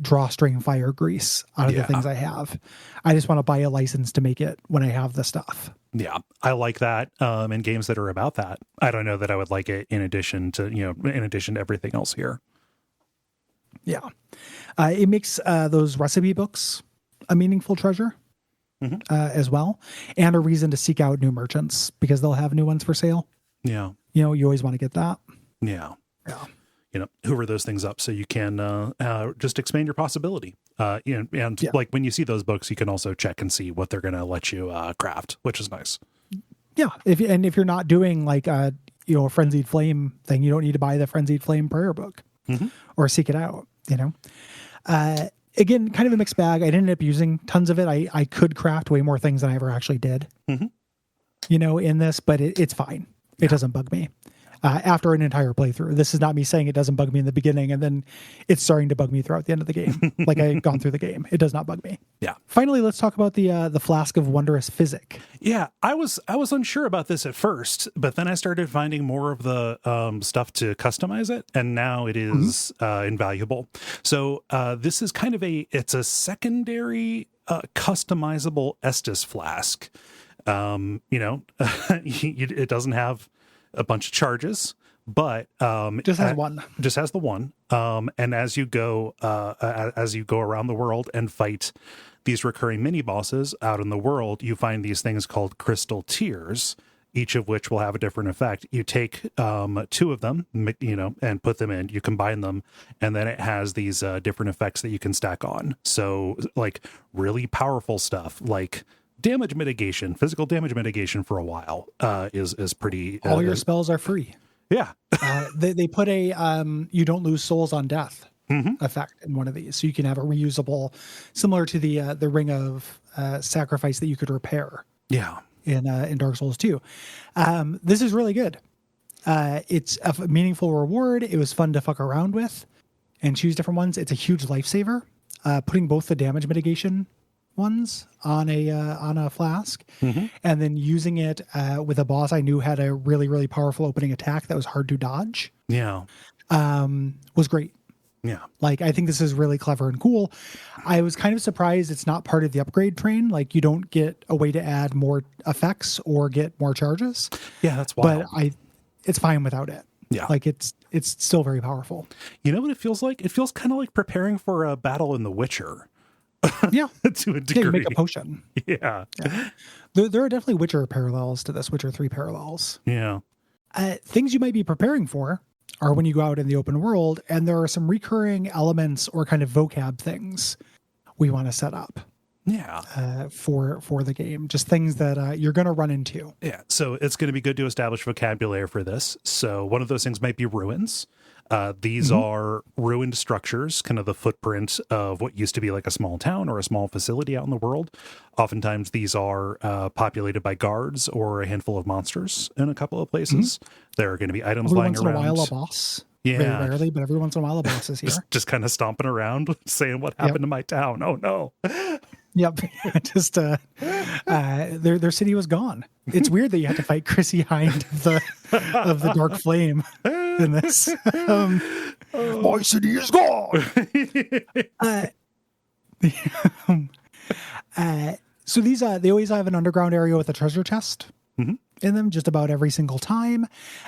[SPEAKER 3] drawstring fire grease out of the things I have. I just want to buy a license to make it when I have the stuff.
[SPEAKER 1] Yeah, I like that in games that are about that. I don't know that I would like it in addition to everything else here.
[SPEAKER 3] Yeah. It makes those recipe books a meaningful treasure as well, and a reason to seek out new merchants because they'll have new ones for sale.
[SPEAKER 1] Yeah.
[SPEAKER 3] You know, you always want to get that.
[SPEAKER 1] Yeah.
[SPEAKER 3] Yeah.
[SPEAKER 1] You know, hoover those things up so you can just expand your possibility. Like when you see those books, you can also check and see what they're going to let you craft, which is nice.
[SPEAKER 3] Yeah. If you're not doing like a Frenzied Flame thing, you don't need to buy the Frenzied Flame prayer book or seek it out, you know. Again, kind of a mixed bag. I didn't end up using tons of it. I could craft way more things than I ever actually did, you know, in this, but it's fine. It doesn't bug me. After an entire playthrough. This is not me saying it doesn't bug me in the beginning and then it's starting to bug me throughout the end of the game. Like I've gone through the game. It does not bug me.
[SPEAKER 1] Yeah.
[SPEAKER 3] Finally, let's talk about the Flask of Wondrous Physic.
[SPEAKER 1] Yeah, I was unsure about this at first, but then I started finding more of the stuff to customize it, and now it is invaluable. So this is kind of it's a secondary customizable Estus flask. You know, it doesn't have a bunch of charges, but
[SPEAKER 3] just has one.
[SPEAKER 1] Just has the one. And as you go around the world and fight these recurring mini bosses out in the world, you find these things called crystal tears, each of which will have a different effect. You take two of them, you know, and put them in. You combine them, and then it has these different effects that you can stack on. So, like really powerful stuff, like damage mitigation, physical damage mitigation for a while is pretty.
[SPEAKER 3] All your spells are free.
[SPEAKER 1] Yeah.
[SPEAKER 3] They put a you don't lose souls on death effect in one of these, so you can have a reusable, similar to the ring of sacrifice that you could repair.
[SPEAKER 1] Yeah.
[SPEAKER 3] In Dark Souls 2. This is really good. It's a meaningful reward. It was fun to fuck around with and choose different ones. It's a huge lifesaver. Putting both the damage mitigation ones on a flask and then using it with a boss I knew had a really, really powerful opening attack that was hard to dodge.
[SPEAKER 1] Yeah.
[SPEAKER 3] Was great.
[SPEAKER 1] Yeah.
[SPEAKER 3] Like, I think this is really clever and cool. I was kind of surprised it's not part of the upgrade train. Like, you don't get a way to add more effects or get more charges.
[SPEAKER 1] Yeah, that's wild.
[SPEAKER 3] But it's fine without it.
[SPEAKER 1] Yeah.
[SPEAKER 3] Like, it's still very powerful.
[SPEAKER 1] You know what it feels like? It feels kind of like preparing for a battle in The Witcher.
[SPEAKER 3] Yeah.
[SPEAKER 1] To a degree.
[SPEAKER 3] Yeah, you make a potion.
[SPEAKER 1] Yeah.
[SPEAKER 3] There are definitely Witcher parallels to this, Witcher 3 parallels.
[SPEAKER 1] Yeah.
[SPEAKER 3] Things you might be preparing for. are when you go out in the open world, and there are some recurring elements or kind of vocab things we want to set up.
[SPEAKER 1] Yeah.
[SPEAKER 3] For the game, just things that you're going to run into.
[SPEAKER 1] Yeah. So it's going to be good to establish vocabulary for this. So one of those things might be ruins. These are ruined structures, kind of the footprint of what used to be like a small town or a small facility out in the world. Oftentimes these are populated by guards or a handful of monsters in a couple of places. There are going to be items
[SPEAKER 3] Every
[SPEAKER 1] lying
[SPEAKER 3] once
[SPEAKER 1] around.
[SPEAKER 3] in a while, a boss.
[SPEAKER 1] Yeah.
[SPEAKER 3] Very rarely, but every once in a while, a boss is here.
[SPEAKER 1] Just kind of stomping around, saying what happened to my town. Oh no.
[SPEAKER 3] Yep. Just their city was gone. It's weird that you have to fight Chrissy Hind of the Dark Flame in this. My city is gone. So these they always have an underground area with a treasure chest in them just about every single time.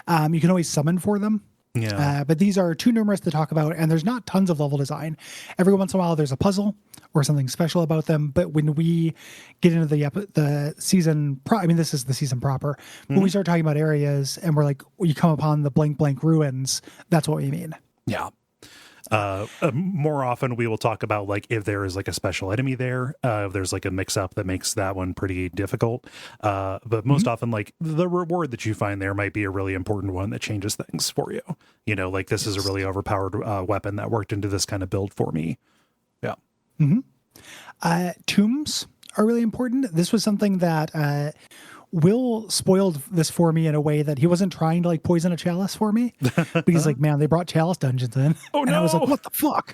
[SPEAKER 3] You can always summon for them.
[SPEAKER 1] Yeah.
[SPEAKER 3] But these are too numerous to talk about, and there's not tons of level design. Every once in a while, there's a puzzle or something special about them. But when we get into the season, this is the season proper. When we start talking about areas, and we're like, you come upon the blank blank ruins, that's what we mean.
[SPEAKER 1] Yeah. More often we will talk about like if there is like a special enemy there, if there's like a mix up that makes that one pretty difficult. But most often like the reward that you find there might be a really important one that changes things for you. You know, like this is a really overpowered weapon that worked into this kind of build for me. Yeah.
[SPEAKER 3] Tombs are really important. This was something that Will spoiled this for me in a way that he wasn't trying to like poison a chalice for me, but he's like, man, they brought chalice dungeons in.
[SPEAKER 1] Oh,
[SPEAKER 3] and
[SPEAKER 1] no.
[SPEAKER 3] I was like, what the fuck?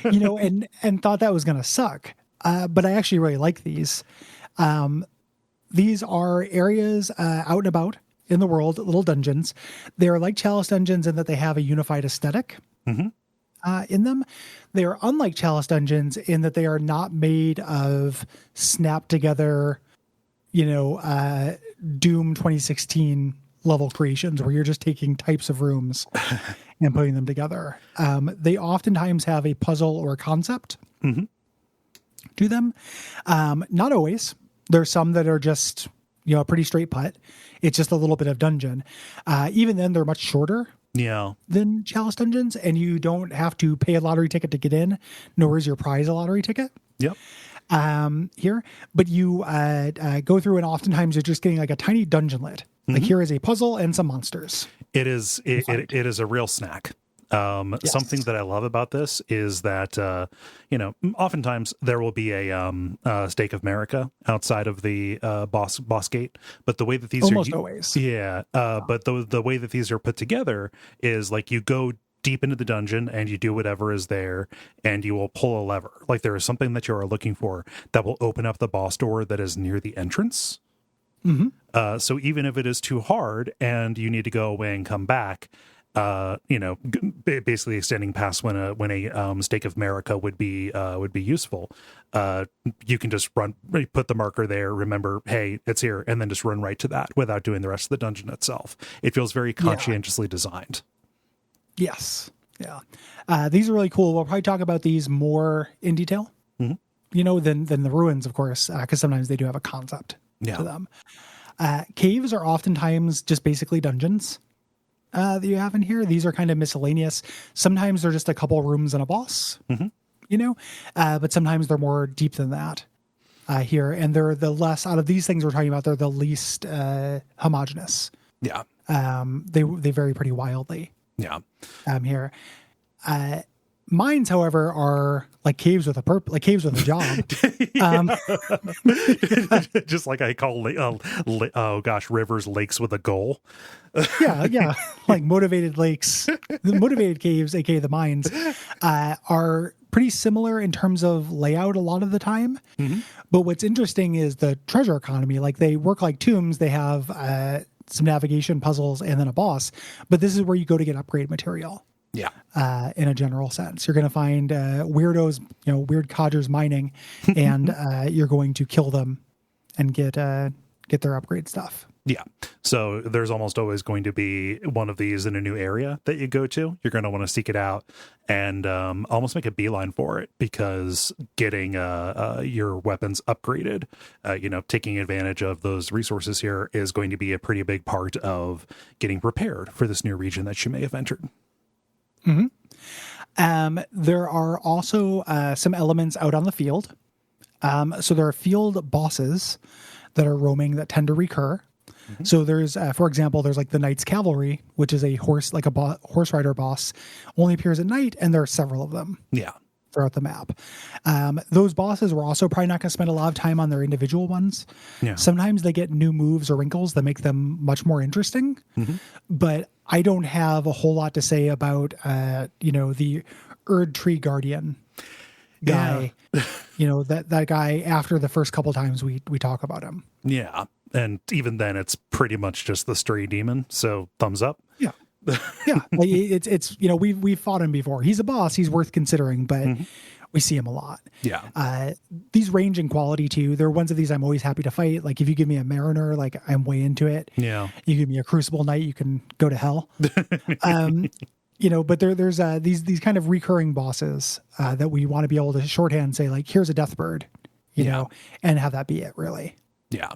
[SPEAKER 3] And thought that was going to suck. But I actually really like these. These are areas out and about in the world, little dungeons. They're like chalice dungeons in that they have a unified aesthetic in them. They are unlike chalice dungeons in that they are not made of snap together, Doom 2016 level creations where you're just taking types of rooms and putting them together. They oftentimes have a puzzle or a concept to them. Not always. There's some that are just, a pretty straight putt. It's just a little bit of dungeon. Even then, they're much shorter than chalice dungeons, and you don't have to pay a lottery ticket to get in, nor is your prize a lottery ticket.
[SPEAKER 1] Yep.
[SPEAKER 3] Here, but you go through, and oftentimes you're just getting like a tiny dungeonlet. Like here is a puzzle and some monsters.
[SPEAKER 1] It is a real snack. Something that I love about this is that oftentimes there will be a Stake of America outside of the boss gate, but the way that these
[SPEAKER 3] almost
[SPEAKER 1] are
[SPEAKER 3] always
[SPEAKER 1] but the way that these are put together is like you go deep into the dungeon and you do whatever is there and you will pull a lever. Like there is something that you are looking for that will open up the boss door that is near the entrance. So even if it is too hard and you need to go away and come back, basically extending past when a Stake of America would be useful. You can just put the marker there, remember, hey, it's here, and then just run right to that without doing the rest of the dungeon itself. It feels very conscientiously designed.
[SPEAKER 3] Yes. Yeah. These are really cool. We'll probably talk about these more in detail, than the ruins, of course, because sometimes they do have a concept to them. Caves are oftentimes just basically dungeons that you have in here. These are kind of miscellaneous. Sometimes they're just a couple rooms and a boss, but sometimes they're more deep than that here. And they're the less, out of these things we're talking about, they're the least homogenous.
[SPEAKER 1] Yeah.
[SPEAKER 3] They vary pretty wildly.
[SPEAKER 1] Yeah.
[SPEAKER 3] Here. Mines, however, are like caves with a caves with a job.
[SPEAKER 1] Just like I call rivers lakes with a goal.
[SPEAKER 3] yeah, like motivated lakes, the motivated caves, aka the mines, are pretty similar in terms of layout a lot of the time. But what's interesting is the treasure economy. Like they work like tombs. They have some navigation puzzles and then a boss. But this is where you go to get upgrade material.
[SPEAKER 1] Yeah.
[SPEAKER 3] In a general sense, you're going to find weirdos, weird codgers mining, and you're going to kill them and get their upgrade stuff.
[SPEAKER 1] Yeah. So there's almost always going to be one of these in a new area that you go to. You're going to want to seek it out and almost make a beeline for it, because getting your weapons upgraded, taking advantage of those resources here is going to be a pretty big part of getting prepared for this new region that you may have entered.
[SPEAKER 3] There are also some elements out on the field. So there are field bosses that are roaming that tend to recur. So there's, for example, there's like the Knight's Cavalry, which is a horse, like a horse rider boss, only appears at night, and there are several of them.
[SPEAKER 1] Yeah.
[SPEAKER 3] Throughout the map. Those bosses we're also probably not going to spend a lot of time on their individual ones.
[SPEAKER 1] Yeah.
[SPEAKER 3] Sometimes they get new moves or wrinkles that make them much more interesting. But I don't have a whole lot to say about, the Erd Tree Guardian guy.
[SPEAKER 1] Yeah.
[SPEAKER 3] That guy after the first couple times we talk about him.
[SPEAKER 1] Yeah. And even then it's pretty much just the stray demon. So thumbs up.
[SPEAKER 3] Yeah. Yeah. Like it's we've fought him before. He's a boss. He's worth considering, but we see him a lot.
[SPEAKER 1] Yeah.
[SPEAKER 3] These range in quality too. There are ones of these I'm always happy to fight. Like if you give me a Mariner, like I'm way into it.
[SPEAKER 1] Yeah.
[SPEAKER 3] You give me a Crucible Knight, you can go to hell. But there's these kind of recurring bosses that we want to be able to shorthand say like, here's a Deathbird, and have that be it really.
[SPEAKER 1] Yeah.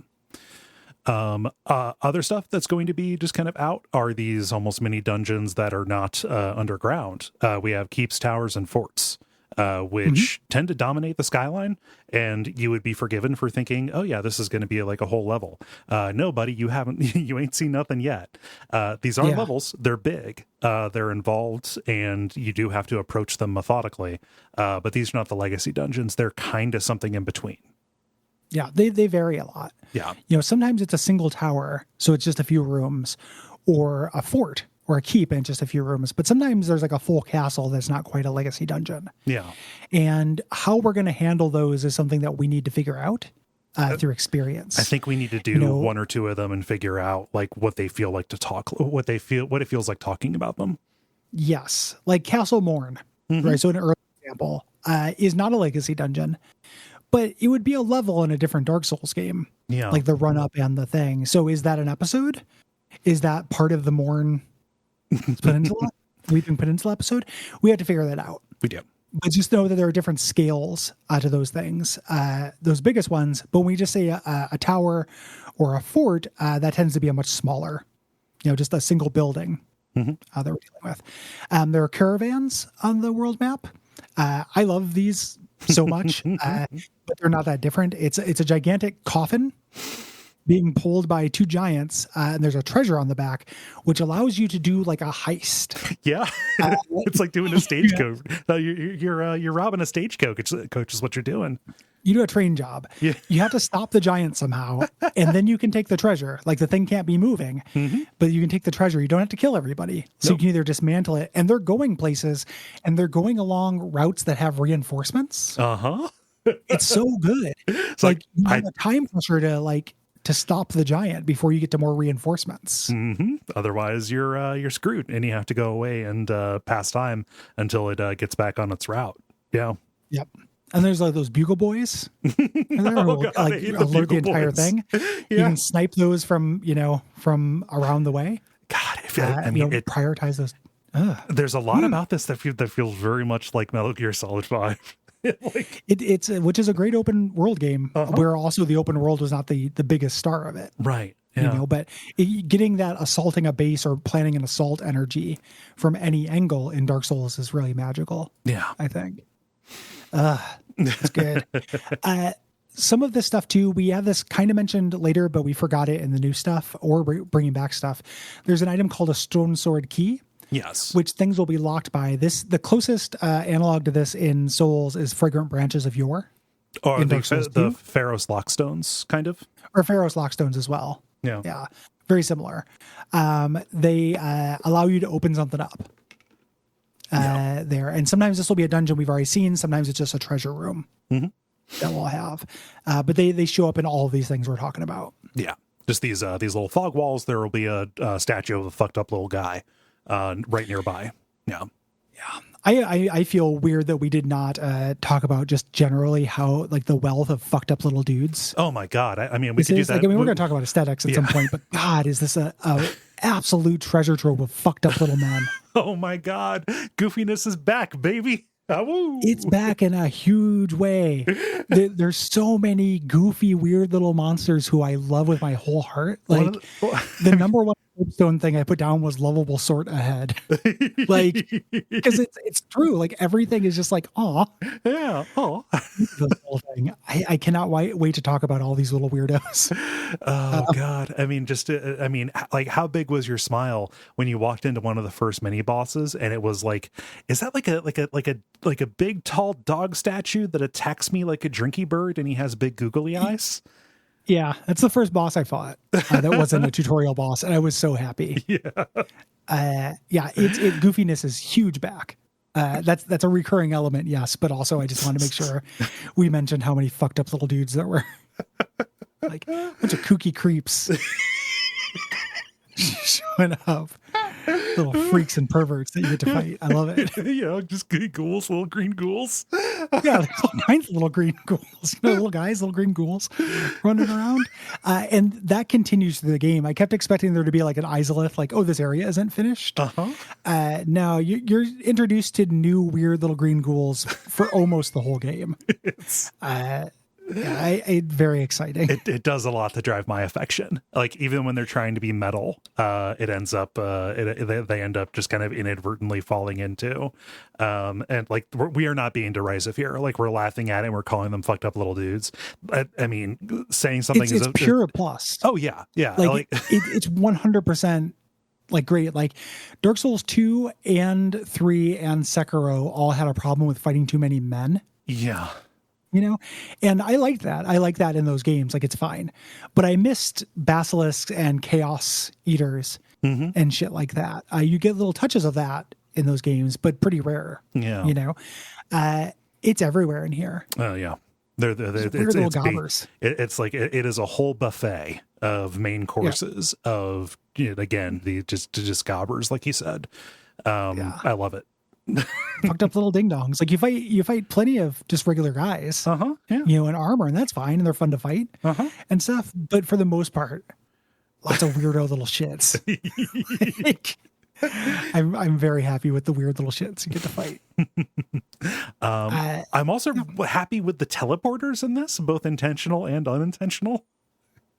[SPEAKER 1] Other stuff that's going to be just kind of out are these almost mini dungeons that are not underground. We have keeps, towers, and forts, which tend to dominate the skyline, and you would be forgiven for thinking, oh yeah, this is going to be like a whole level. No, buddy, you ain't seen nothing yet. These are levels. They're big. They're involved, and you do have to approach them methodically. But these are not the legacy dungeons. They're kind of something in between.
[SPEAKER 3] Yeah, they vary a lot.
[SPEAKER 1] Yeah.
[SPEAKER 3] Sometimes it's a single tower, so it's just a few rooms, or a fort or a keep and just a few rooms. But sometimes there's like a full castle that's not quite a legacy dungeon.
[SPEAKER 1] Yeah.
[SPEAKER 3] And how we're going to handle those is something that we need to figure out through experience.
[SPEAKER 1] I think we need to do one or two of them and figure out like what they feel like to talk, what it feels like talking about them.
[SPEAKER 3] Yes. Like Castle Morn, right? So an early example is not a legacy dungeon. But it would be a level in a different Dark Souls game.
[SPEAKER 1] Yeah.
[SPEAKER 3] Like the run up and the thing. So is that an episode? Is that part of the Morn Peninsula? Weeping Peninsula episode? We have to figure that out.
[SPEAKER 1] We do.
[SPEAKER 3] But just know that there are different scales to those things. Those biggest ones. But when we just say a tower or a fort, that tends to be a much smaller, just a single building that we're dealing with. There are caravans on the world map. I love these so much, but they're not that different. It's a gigantic coffin being pulled by two giants, and there's a treasure on the back, which allows you to do like a heist.
[SPEAKER 1] Yeah, it's like doing a stagecoach. You're robbing a stagecoach. Coach is what you're doing.
[SPEAKER 3] You do a train job.
[SPEAKER 1] Yeah.
[SPEAKER 3] You have to stop the giant somehow, and then you can take the treasure. Like the thing can't be moving, but you can take the treasure. You don't have to kill everybody. So you can either dismantle it, and they're going places, and they're going along routes that have reinforcements. It's so good. It's like you have a time pressure to stop the giant before you get to more reinforcements.
[SPEAKER 1] Otherwise, you're screwed, and you have to go away and pass time until it gets back on its route. Yeah.
[SPEAKER 3] Yep. And there's like those bugle boys. Alert the entire thing. Yeah. You can snipe those from around the way.
[SPEAKER 1] God, it
[SPEAKER 3] prioritize those.
[SPEAKER 1] There's a lot about this that feels very much like Metal Gear Solid 5.
[SPEAKER 3] It's which is a great open world game, where also the open world was not the biggest star of it.
[SPEAKER 1] Right. Yeah.
[SPEAKER 3] But getting that assaulting a base or planning an assault energy from any angle in Dark Souls is really magical.
[SPEAKER 1] Yeah.
[SPEAKER 3] I think. It's good. Some of this stuff too, we have this kind of mentioned later, but we forgot it in the new stuff or bringing back stuff. There's an item called a Stone Sword Key.
[SPEAKER 1] Yes.
[SPEAKER 3] Which things will be locked by this. The closest analog to this in Souls is Fragrant Branches of Yore.
[SPEAKER 1] Or the Pharos Lockstones, kind of.
[SPEAKER 3] Or Pharos Lockstones as well.
[SPEAKER 1] Yeah.
[SPEAKER 3] Yeah. Very similar. They allow you to open something up. There, and sometimes this will be a dungeon we've already seen. Sometimes it's just a treasure room that we'll have, but they show up in all of these things we're talking about.
[SPEAKER 1] Yeah, just these little fog walls. There will be a statue of a fucked up little guy right nearby. Yeah.
[SPEAKER 3] I feel weird that we did not talk about just generally how like the wealth of fucked up little dudes.
[SPEAKER 1] Oh my God! I mean, we could do that.
[SPEAKER 3] We're going to talk about aesthetics at some point, but God, is this a absolute treasure trove of fucked up little men?
[SPEAKER 1] Oh my God, goofiness is back, baby. Oh,
[SPEAKER 3] it's back in a huge way. There's so many goofy, weird little monsters who I love with my whole heart. Like the number one soapstone thing I put down was lovable sort ahead. Like, because it's true. Like everything is just like, aw.
[SPEAKER 1] Yeah. Oh.
[SPEAKER 3] The whole thing. I cannot wait to talk about all these little weirdos.
[SPEAKER 1] Oh God. I mean, like how big was your smile when you walked into one of the first mini bosses and it was like, is that like a big tall dog statue that attacks me like a drinky bird and he has big googly eyes?
[SPEAKER 3] Yeah, that's the first boss I fought. That wasn't a tutorial boss, and I was so happy.
[SPEAKER 1] Yeah.
[SPEAKER 3] Goofiness is huge back. That's a recurring element, yes, but also I just want to make sure we mentioned how many fucked up little dudes that were like a bunch of kooky creeps showing up. Little freaks and perverts that you get to fight. I love it.
[SPEAKER 1] Just ghouls, little green ghouls.
[SPEAKER 3] Yeah, there's all kinds of little green ghouls. Little guys, little green ghouls running around. And that continues through the game. I kept expecting there to be like an Izalith, like, oh, this area isn't finished. Now you're introduced to new weird little green ghouls for almost the whole game. Very exciting.
[SPEAKER 1] It does a lot to drive my affection. Like even when they're trying to be metal, it ends up they end up just kind of inadvertently falling into, and like we are not being derisive here. Like we're laughing at it and we're calling them fucked up little dudes. I mean, saying something
[SPEAKER 3] it's pure plus.
[SPEAKER 1] Oh yeah, yeah.
[SPEAKER 3] Like it's 100%. Like great, like Dark Souls 2 and 3 and Sekiro all had a problem with fighting too many men.
[SPEAKER 1] Yeah.
[SPEAKER 3] And I like that. I like that in those games. Like it's fine, but I missed basilisks and chaos eaters and shit like that. You get little touches of that in those games, but pretty rare.
[SPEAKER 1] Yeah.
[SPEAKER 3] It's everywhere in here.
[SPEAKER 1] Oh yeah. They're
[SPEAKER 3] weird little gobbers.
[SPEAKER 1] It's like it is a whole buffet of main courses of again the just gobbers like you said. I love it.
[SPEAKER 3] Fucked up little ding dongs. Like you fight plenty of just regular guys, in armor, and that's fine, and they're fun to fight and stuff. But for the most part, lots of weirdo little shits. I'm very happy with the weird little shits you get to fight.
[SPEAKER 1] I'm also happy with the teleporters in this, both intentional and unintentional.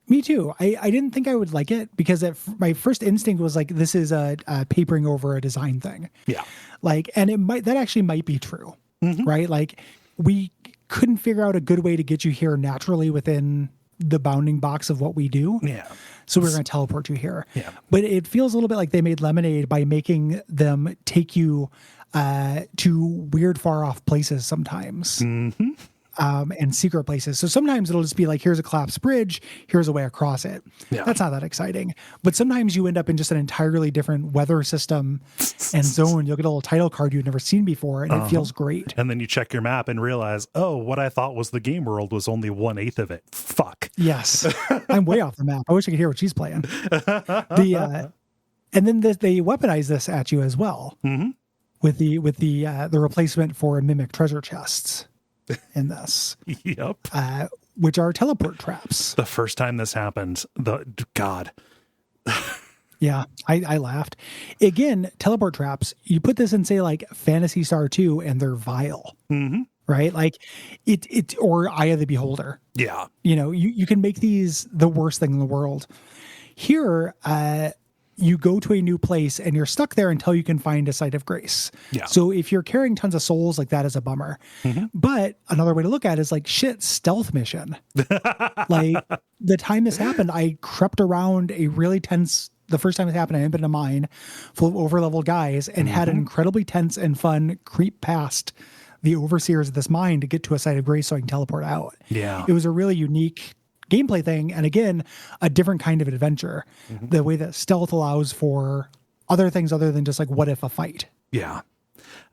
[SPEAKER 3] Me too. I didn't think I would like it because my first instinct was like, this is a papering over a design thing.
[SPEAKER 1] Yeah.
[SPEAKER 3] Like, and that actually might be true, right? Like we couldn't figure out a good way to get you here naturally within the bounding box of what we do.
[SPEAKER 1] Yeah.
[SPEAKER 3] So we're going to teleport you here.
[SPEAKER 1] Yeah.
[SPEAKER 3] But it feels a little bit like they made lemonade by making them take you to weird far off places sometimes. And secret places. So sometimes it'll just be like, here's a collapsed bridge, here's a way across it. Yeah. That's not that exciting. But sometimes you end up in just an entirely different weather system and zone. You'll get a little title card you've never seen before, and it feels great.
[SPEAKER 1] And then you check your map and realize, oh, what I thought was the game world was only 1/8 of it. Fuck.
[SPEAKER 3] Yes. I'm way off the map. I wish I could hear what she's playing. And then they weaponize this at you as well with the replacement for mimic treasure chests. In this,
[SPEAKER 1] yep,
[SPEAKER 3] which are teleport traps.
[SPEAKER 1] The first time this happened, God,
[SPEAKER 3] yeah, I laughed. Again, teleport traps. You put this in say like Phantasy Star 2, and they're vile, right? Like it or Eye of the Beholder.
[SPEAKER 1] Yeah,
[SPEAKER 3] you can make these the worst thing in the world. Here, you go to a new place and you're stuck there until you can find a site of grace. Yeah. So if you're carrying tons of souls, like that is a bummer. But another way to look at it is like, shit, stealth mission. Like the time this happened, I crept around a really tense, the first time it happened, I entered a mine full of overleveled guys and had an incredibly tense and fun creep past the overseers of this mine to get to a site of grace so I can teleport out.
[SPEAKER 1] Yeah.
[SPEAKER 3] It was a really unique gameplay thing, and again, a different kind of adventure. The way that stealth allows for other things other than just like what if a fight.
[SPEAKER 1] Yeah.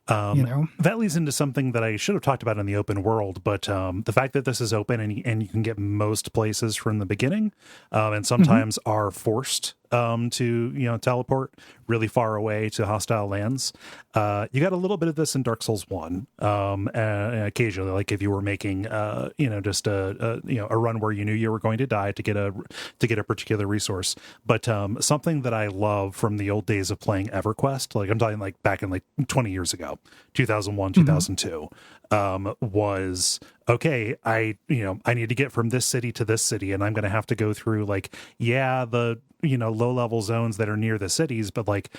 [SPEAKER 1] That leads into something that I should have talked about in the open world, but the fact that this is open and you can get most places from the beginning, and sometimes are forced to teleport really far away to hostile lands. You got a little bit of this in Dark Souls 1, and occasionally, like if you were making just a run where you knew you were going to die to get a particular resource. But something that I love from the old days of playing EverQuest, like I'm talking like back in like 20 years ago, 2001, 2002, was okay. I need to get from this city to this city, and I'm going to have to go through like, the low level zones that are near the cities, but like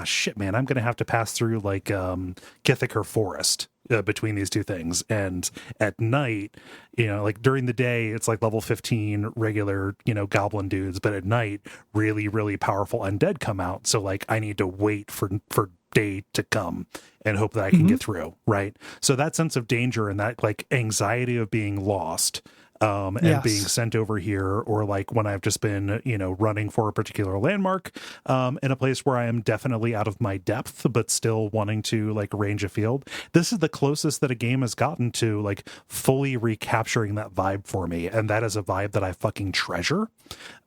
[SPEAKER 1] shit, man, I'm gonna have to pass through like Kithiker Forest between these two things. And at night, like during the day, it's like level 15 regular, goblin dudes, but at night, really, really powerful undead come out. So like I need to wait for day to come and hope that I can get through. Right. So that sense of danger and that like anxiety of being lost, and being sent over here, or like when I've just been, running for a particular landmark, in a place where I am definitely out of my depth, but still wanting to like range a field. This is the closest that a game has gotten to like fully recapturing that vibe for me. And that is a vibe that I fucking treasure.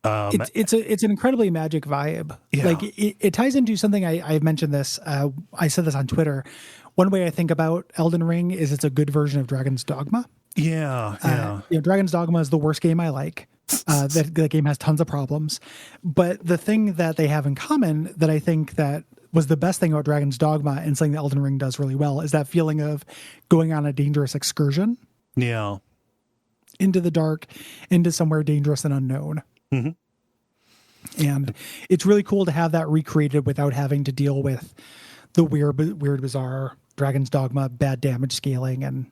[SPEAKER 3] It's an incredibly magic vibe.
[SPEAKER 1] Yeah.
[SPEAKER 3] Like it ties into something I've mentioned this. I said this on Twitter. One way I think about Elden Ring is it's a good version of Dragon's Dogma.
[SPEAKER 1] Yeah.
[SPEAKER 3] Dragon's Dogma is the worst game I like. That game has tons of problems. But the thing that they have in common that I think that was the best thing about Dragon's Dogma and something that Elden Ring does really well is that feeling of going on a dangerous excursion.
[SPEAKER 1] Yeah.
[SPEAKER 3] Into the dark, into somewhere dangerous and unknown. Mm-hmm. And it's really cool to have that recreated without having to deal with the weird, bizarre Dragon's Dogma, bad damage scaling, and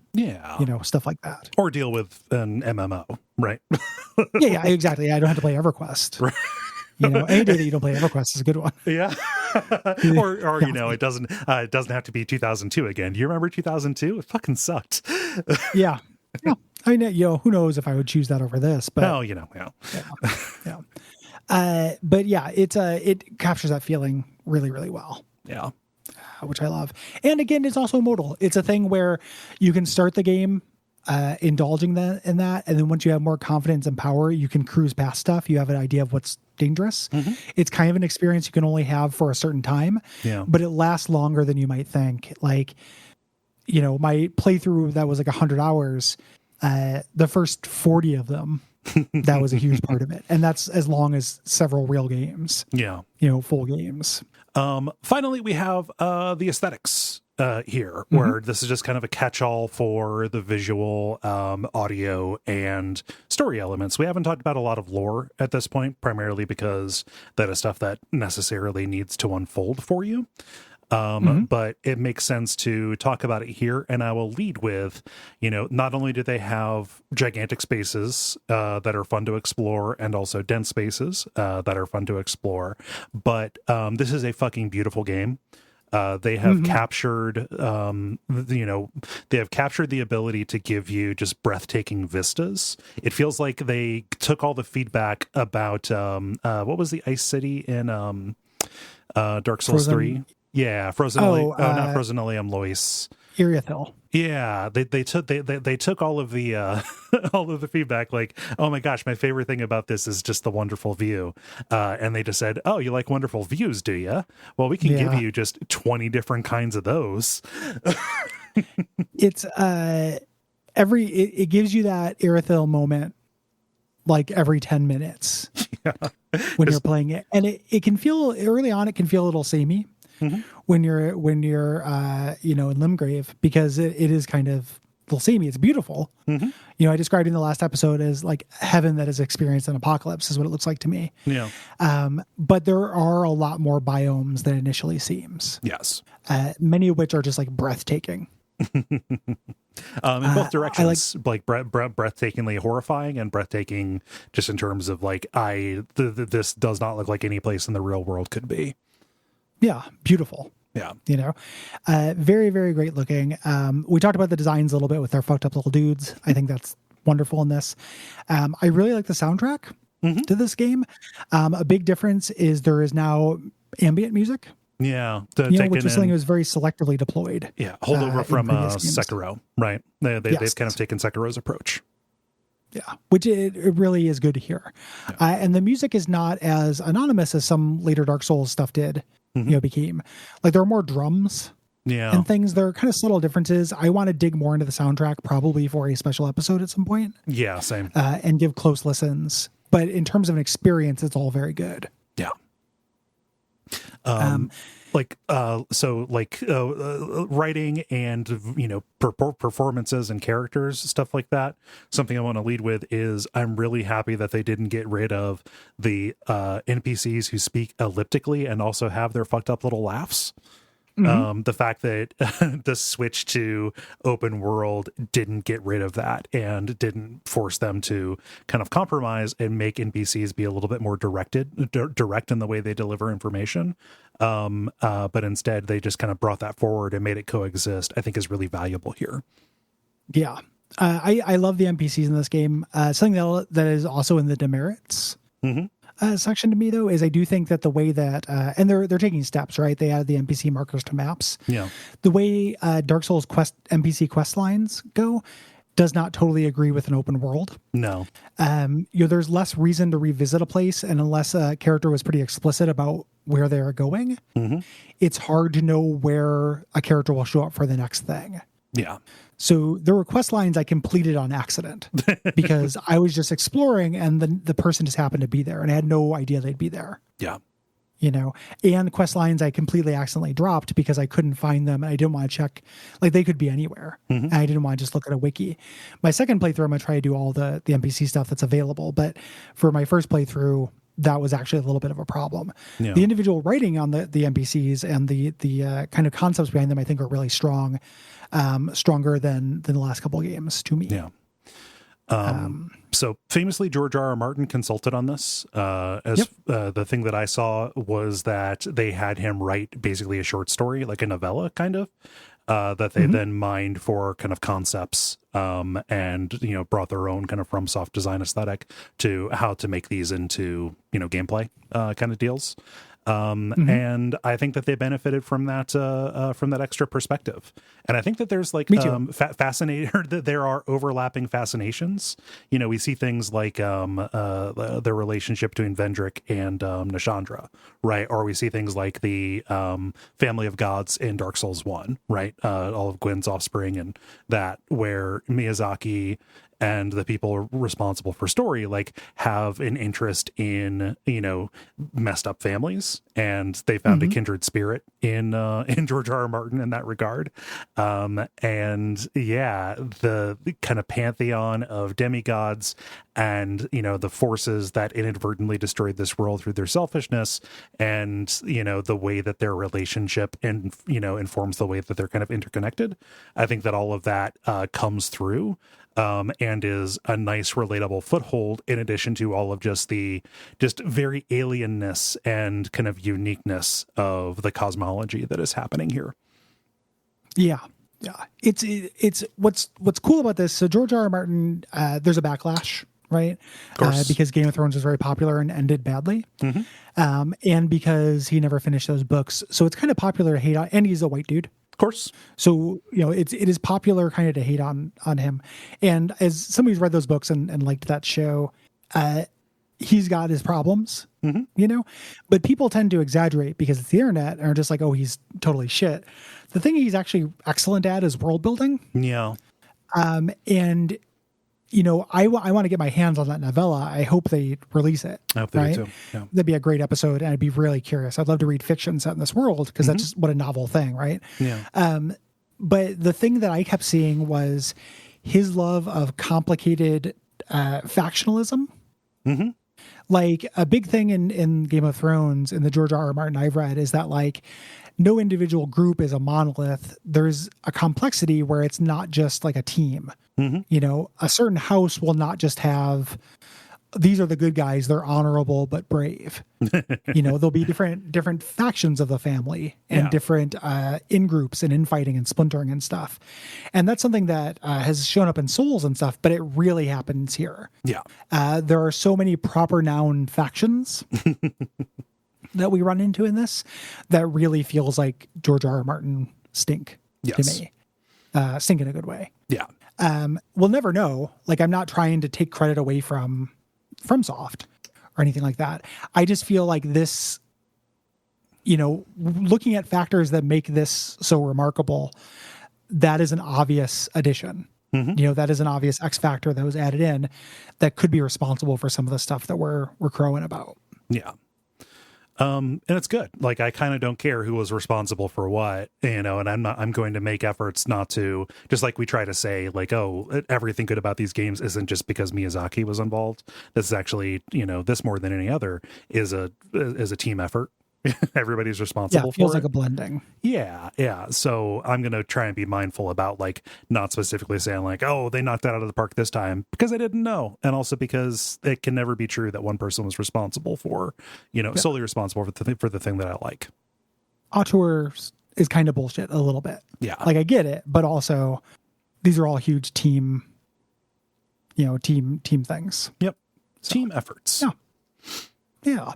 [SPEAKER 3] stuff like that.
[SPEAKER 1] Or deal with an MMO, right?
[SPEAKER 3] yeah, exactly. I don't have to play EverQuest. Right. Any day that you don't play EverQuest is a good one.
[SPEAKER 1] Yeah. or it doesn't have to be 2002 again. Do you remember 2002? It fucking sucked.
[SPEAKER 3] Yeah. I mean, who knows if I would choose that over this, but but yeah, it captures that feeling really, really well.
[SPEAKER 1] Yeah.
[SPEAKER 3] Which I love. And again, it's also modal. It's a thing where you can start the game indulging in that, and then once you have more confidence and power, you can cruise past stuff. You have an idea of what's dangerous. Mm-hmm. It's kind of an experience you can only have for a certain time, but it lasts longer than you might think. Like, my playthrough that was like 100 hours, the first 40 of them, that was a huge part of it. And that's as long as several real games.
[SPEAKER 1] Yeah.
[SPEAKER 3] Full games.
[SPEAKER 1] Finally, we have the aesthetics here, where this is just kind of a catch-all for the visual, audio, and story elements. We haven't talked about a lot of lore at this point, primarily because that is stuff that necessarily needs to unfold for you. But it makes sense to talk about it here, and I will lead with, not only do they have gigantic spaces that are fun to explore, and also dense spaces that are fun to explore, but this is a fucking beautiful game. They have captured, they have captured the ability to give you just breathtaking vistas. It feels like they took all the feedback about what was the ice city in Dark Souls 3? Yeah, Frozen. Not Frozen Lois.
[SPEAKER 3] Iriathil.
[SPEAKER 1] Yeah, they took all of the all of the feedback. Like, oh my gosh, my favorite thing about this is just the wonderful view, and they just said, "Oh, you like wonderful views, do you? Well, we can give you just 20 different kinds of those."
[SPEAKER 3] It's it gives you that Iriathil moment like every 10 minutes when you're playing it, and it can feel early on. It can feel a little samey. When you're in Limgrave, because it is kind of a little samey. It's beautiful. I described in the last episode as like heaven that has experienced an apocalypse is what it looks like to me. Yeah. But there are a lot more biomes than it initially seems.
[SPEAKER 1] Yes.
[SPEAKER 3] Many of which are just like breathtaking.
[SPEAKER 1] In both directions, breathtakingly horrifying and breathtaking just in terms of like this does not look like any place in the real world could be.
[SPEAKER 3] Yeah, beautiful.
[SPEAKER 1] Yeah.
[SPEAKER 3] Very, very great looking. We talked about the designs a little bit with their fucked up little dudes. I think that's wonderful in this. I really like the soundtrack to this game. A big difference is there is now ambient music.
[SPEAKER 1] Yeah.
[SPEAKER 3] Which was something that was very selectively deployed.
[SPEAKER 1] Yeah. Holdover from Sekiro, right? They've kind of taken Sekiro's approach.
[SPEAKER 3] Yeah, which it really is good to hear. Yeah. And the music is not as anonymous as some later Dark Souls stuff did. Became like there are more drums and things. There are kind of subtle differences. I want to dig more into the soundtrack probably for a special episode at some point.
[SPEAKER 1] Yeah, same.
[SPEAKER 3] And give close listens. But in terms of an experience, it's all very good.
[SPEAKER 1] Yeah. writing and performances and characters, stuff like that. Something I want to lead with is I'm really happy that they didn't get rid of the NPCs who speak elliptically and also have their fucked up little laughs. The fact that the switch to open world didn't get rid of that and didn't force them to kind of compromise and make NPCs be a little bit more direct in the way they deliver information. But instead they just kind of brought that forward and made it coexist, I think is really valuable here.
[SPEAKER 3] Yeah. I love the NPCs in this game. Something that is also in the demerits. Section to me though is I do think that the way that and they're taking steps, right? They added the NPC markers to maps.
[SPEAKER 1] Yeah.
[SPEAKER 3] The way Dark Souls NPC quest lines go does not totally agree with an open world.
[SPEAKER 1] No.
[SPEAKER 3] There's less reason to revisit a place, and unless a character was pretty explicit about where they are going, it's hard to know where a character will show up for the next thing.
[SPEAKER 1] Yeah.
[SPEAKER 3] So there were quest lines I completed on accident because I was just exploring and the person just happened to be there and I had no idea they'd be there.
[SPEAKER 1] Yeah.
[SPEAKER 3] And quest lines I completely accidentally dropped because I couldn't find them and I didn't want to check, like they could be anywhere. And I didn't want to just look at a wiki. My second playthrough, I'm going to try to do all the NPC stuff that's available. But for my first playthrough, that was actually a little bit of a problem. Yeah. The individual writing on the NPCs and the kind of concepts behind them, I think are really strong. Stronger than the last couple of games to me.
[SPEAKER 1] Yeah. So famously, George R. R. Martin consulted on this. The thing that I saw was that they had him write basically a short story, like a novella kind of, that they then mined for kind of concepts, and, brought their own kind of FromSoft design aesthetic to how to make these into, gameplay, kind of deals. And I think that they benefited from that extra perspective. And I think that there's like, that there are overlapping fascinations. We see things like, the relationship between Vendrick and, Nashandra, right? Or we see things like the, family of gods in Dark Souls 1, right? All of Gwen's offspring and that, where Miyazaki and the people responsible for story have an interest in messed up families, and they found a kindred spirit in George R. R. Martin in that regard. The kind of pantheon of demigods and the forces that inadvertently destroyed this world through their selfishness, and the way that their relationship and informs the way that they're kind of interconnected. I think that all of that comes through. And is a nice relatable foothold in addition to all of just very alienness and kind of uniqueness of the cosmology that is happening here.
[SPEAKER 3] Yeah. It's what's cool about this. So George R. R. Martin, there's a backlash, right?
[SPEAKER 1] Of course.
[SPEAKER 3] Because Game of Thrones was very popular and ended badly. And because he never finished those books. So it's kind of popular to hate on, and he's a white dude.
[SPEAKER 1] Course.
[SPEAKER 3] So, it is popular kind of to hate on him. And as somebody who's read those books and liked that show, he's got his problems, but people tend to exaggerate because it's the internet and are just like, oh, he's totally shit. The thing he's actually excellent at is world building.
[SPEAKER 1] Yeah.
[SPEAKER 3] And I want to get my hands on that novella. I hope they release it.
[SPEAKER 1] I hope they do too. Yeah.
[SPEAKER 3] That'd be a great episode, and I'd be really curious. I'd love to read fiction set in this world because that's just what a novel thing, right?
[SPEAKER 1] Yeah.
[SPEAKER 3] But the thing that I kept seeing was his love of complicated factionalism. Like a big thing in Game of Thrones, in the George R. R. Martin I've read, is that no individual group is a monolith. There's a complexity where it's not just like a team. A certain house will not just have, these are the good guys, they're honorable but brave. There'll be different factions of the family and different in groups and infighting and splintering and stuff. And that's something that has shown up in Souls and stuff, but it really happens here.
[SPEAKER 1] Yeah.
[SPEAKER 3] There are so many proper noun factions that we run into in this that really feels like George R. R. Martin stink to me. Stink in a good way.
[SPEAKER 1] Yeah.
[SPEAKER 3] We'll never know. I'm not trying to take credit away from FromSoft or anything like that. I just feel like this, looking at factors that make this so remarkable, that is an obvious addition. That is an obvious X factor that was added in that could be responsible for some of the stuff that we're crowing about.
[SPEAKER 1] Yeah. And it's good. Like, I kind of don't care who was responsible for what, and I'm going to make efforts not to, just like we try to say, like, oh, everything good about these games isn't just because Miyazaki was involved. This is actually, this more than any other is a team effort. Everybody's responsible for
[SPEAKER 3] feels
[SPEAKER 1] it.
[SPEAKER 3] like a blending.
[SPEAKER 1] Yeah. So I'm going to try and be mindful about, like, not specifically saying, like, oh, they knocked that out of the park this time, because I didn't know. And also because it can never be true that one person was responsible for, solely responsible for the thing that I like.
[SPEAKER 3] Auteur is kind of bullshit a little bit.
[SPEAKER 1] Yeah.
[SPEAKER 3] Like, I get it, but also these are all huge team things.
[SPEAKER 1] Yep. So, team efforts.
[SPEAKER 3] Yeah.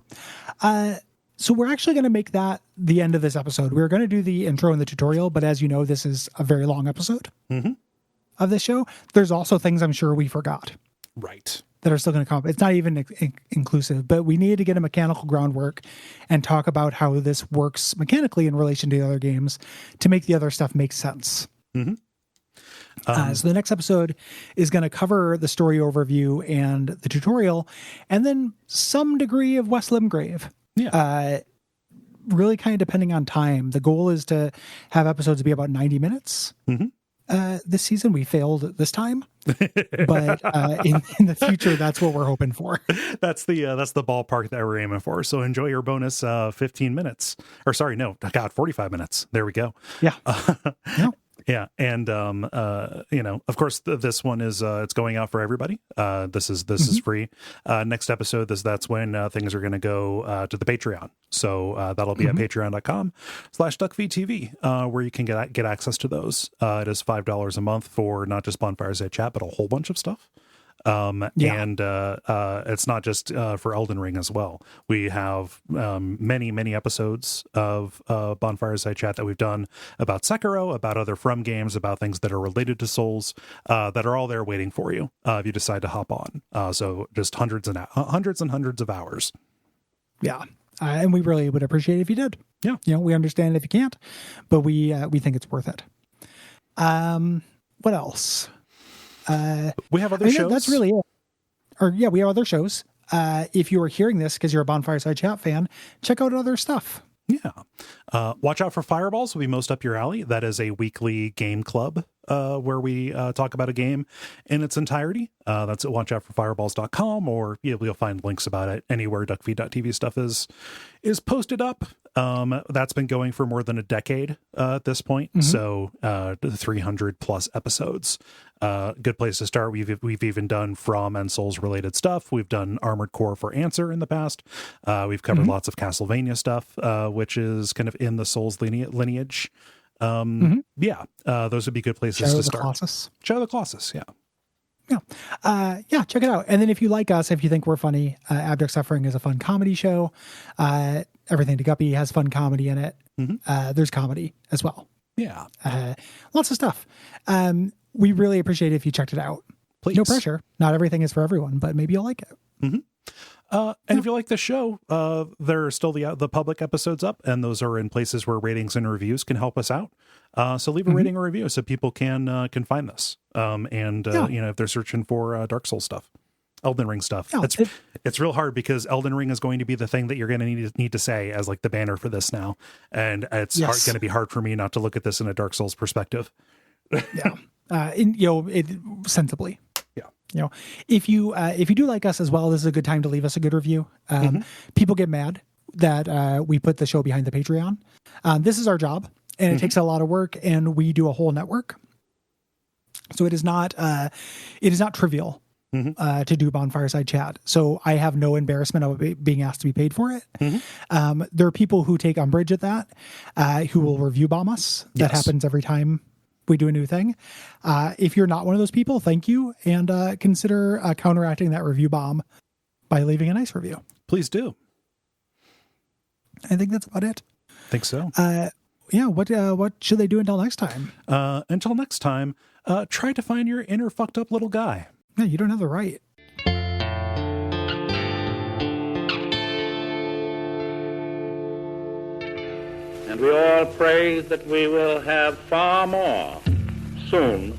[SPEAKER 3] So we're actually going to make that the end of this episode. We're going to do the intro and the tutorial, but as you know, this is a very long episode of this show. There's also things I'm sure we forgot.
[SPEAKER 1] Right.
[SPEAKER 3] That are still going to come up. It's not even inclusive, but we needed to get a mechanical groundwork and talk about how this works mechanically in relation to the other games to make the other stuff make sense. So the next episode is going to cover the story overview and the tutorial, and then some degree of West Limgrave.
[SPEAKER 1] Yeah.
[SPEAKER 3] Really kind of depending on time. The goal is to have episodes be about 90 minutes. This season we failed this time, but in the future, that's what we're hoping for.
[SPEAKER 1] That's the ballpark that we're aiming for. So enjoy your bonus 15 minutes, or sorry, no, God, 45 minutes. There we go.
[SPEAKER 3] Yeah.
[SPEAKER 1] Yeah. And, of course, this one is, it's going out for everybody. This is free. Next episode, that's when things are going to go to the Patreon. So that'll be at patreon.com/Duckfeed.tv, where you can get access to those. It is $5 a month for not just Bonfires at Chat, but a whole bunch of stuff. And it's not just for Elden Ring as well. We have many episodes of Bonfires Side Chat that we've done about Sekiro, about other From games, about things that are related to Souls, that are all there waiting for you if you decide to hop on. So just hundreds and hundreds of hours.
[SPEAKER 3] Yeah. And we really would appreciate it if you did.
[SPEAKER 1] Yeah.
[SPEAKER 3] We understand if you can't, but we think it's worth it. What else?
[SPEAKER 1] We have other shows.
[SPEAKER 3] That's really it. We have other shows. If you are hearing this because you're a Bonfire Side Chat fan, check out other stuff.
[SPEAKER 1] Yeah. Watch out for Fireballs will be most up your alley. That is a weekly game club where we talk about a game in its entirety. That's at watchoutforfireballs.com, or you'll find links about it anywhere Duckfeed.tv stuff is posted up. That's been going for more than a decade at this point. So 300 plus episodes. Good place to start. We've even done From and Souls related stuff. We've done Armored Core for Answer in the past. We've covered lots of Castlevania stuff, which is kind of in the Souls lineage. Those would be good places to start. Shadow of the Colossus. Yeah.
[SPEAKER 3] Check it out. And then if you like us, if you think we're funny, Abject Suffering is a fun comedy show. Everything to Guppy has fun comedy in it. There's comedy as well.
[SPEAKER 1] Yeah.
[SPEAKER 3] Lots of stuff. We really appreciate it if you checked it out.
[SPEAKER 1] Please.
[SPEAKER 3] No pressure. Not everything is for everyone, but maybe you'll like it.
[SPEAKER 1] And if you like the show, there are still the public episodes up, and those are in places where ratings and reviews can help us out. So leave a rating or review so people can find this. If they're searching for Dark Souls stuff, Elden Ring stuff, it's real hard because Elden Ring is going to be the thing that you're going to need to say as like the banner for this now, and it's going to be hard for me not to look at this in a Dark Souls perspective.
[SPEAKER 3] Sensibly.
[SPEAKER 1] Yeah.
[SPEAKER 3] If you do like us as well, this is a good time to leave us a good review. People get mad that we put the show behind the Patreon. This is our job, and it takes a lot of work, and we do a whole network. So it is not trivial to do Bonfire Side Chat. So I have no embarrassment of being asked to be paid for it. There are people who take umbrage at that, who will review bomb us. That happens every time we do a new thing. If you're not one of those people, thank you. And consider counteracting that review bomb by leaving a nice review.
[SPEAKER 1] Please do.
[SPEAKER 3] I think that's about it.
[SPEAKER 1] Think so.
[SPEAKER 3] What should they do until next time?
[SPEAKER 1] Until next time, try to find your inner fucked up little guy.
[SPEAKER 3] Yeah, you don't have the right.
[SPEAKER 2] And we all pray that we will have far more soon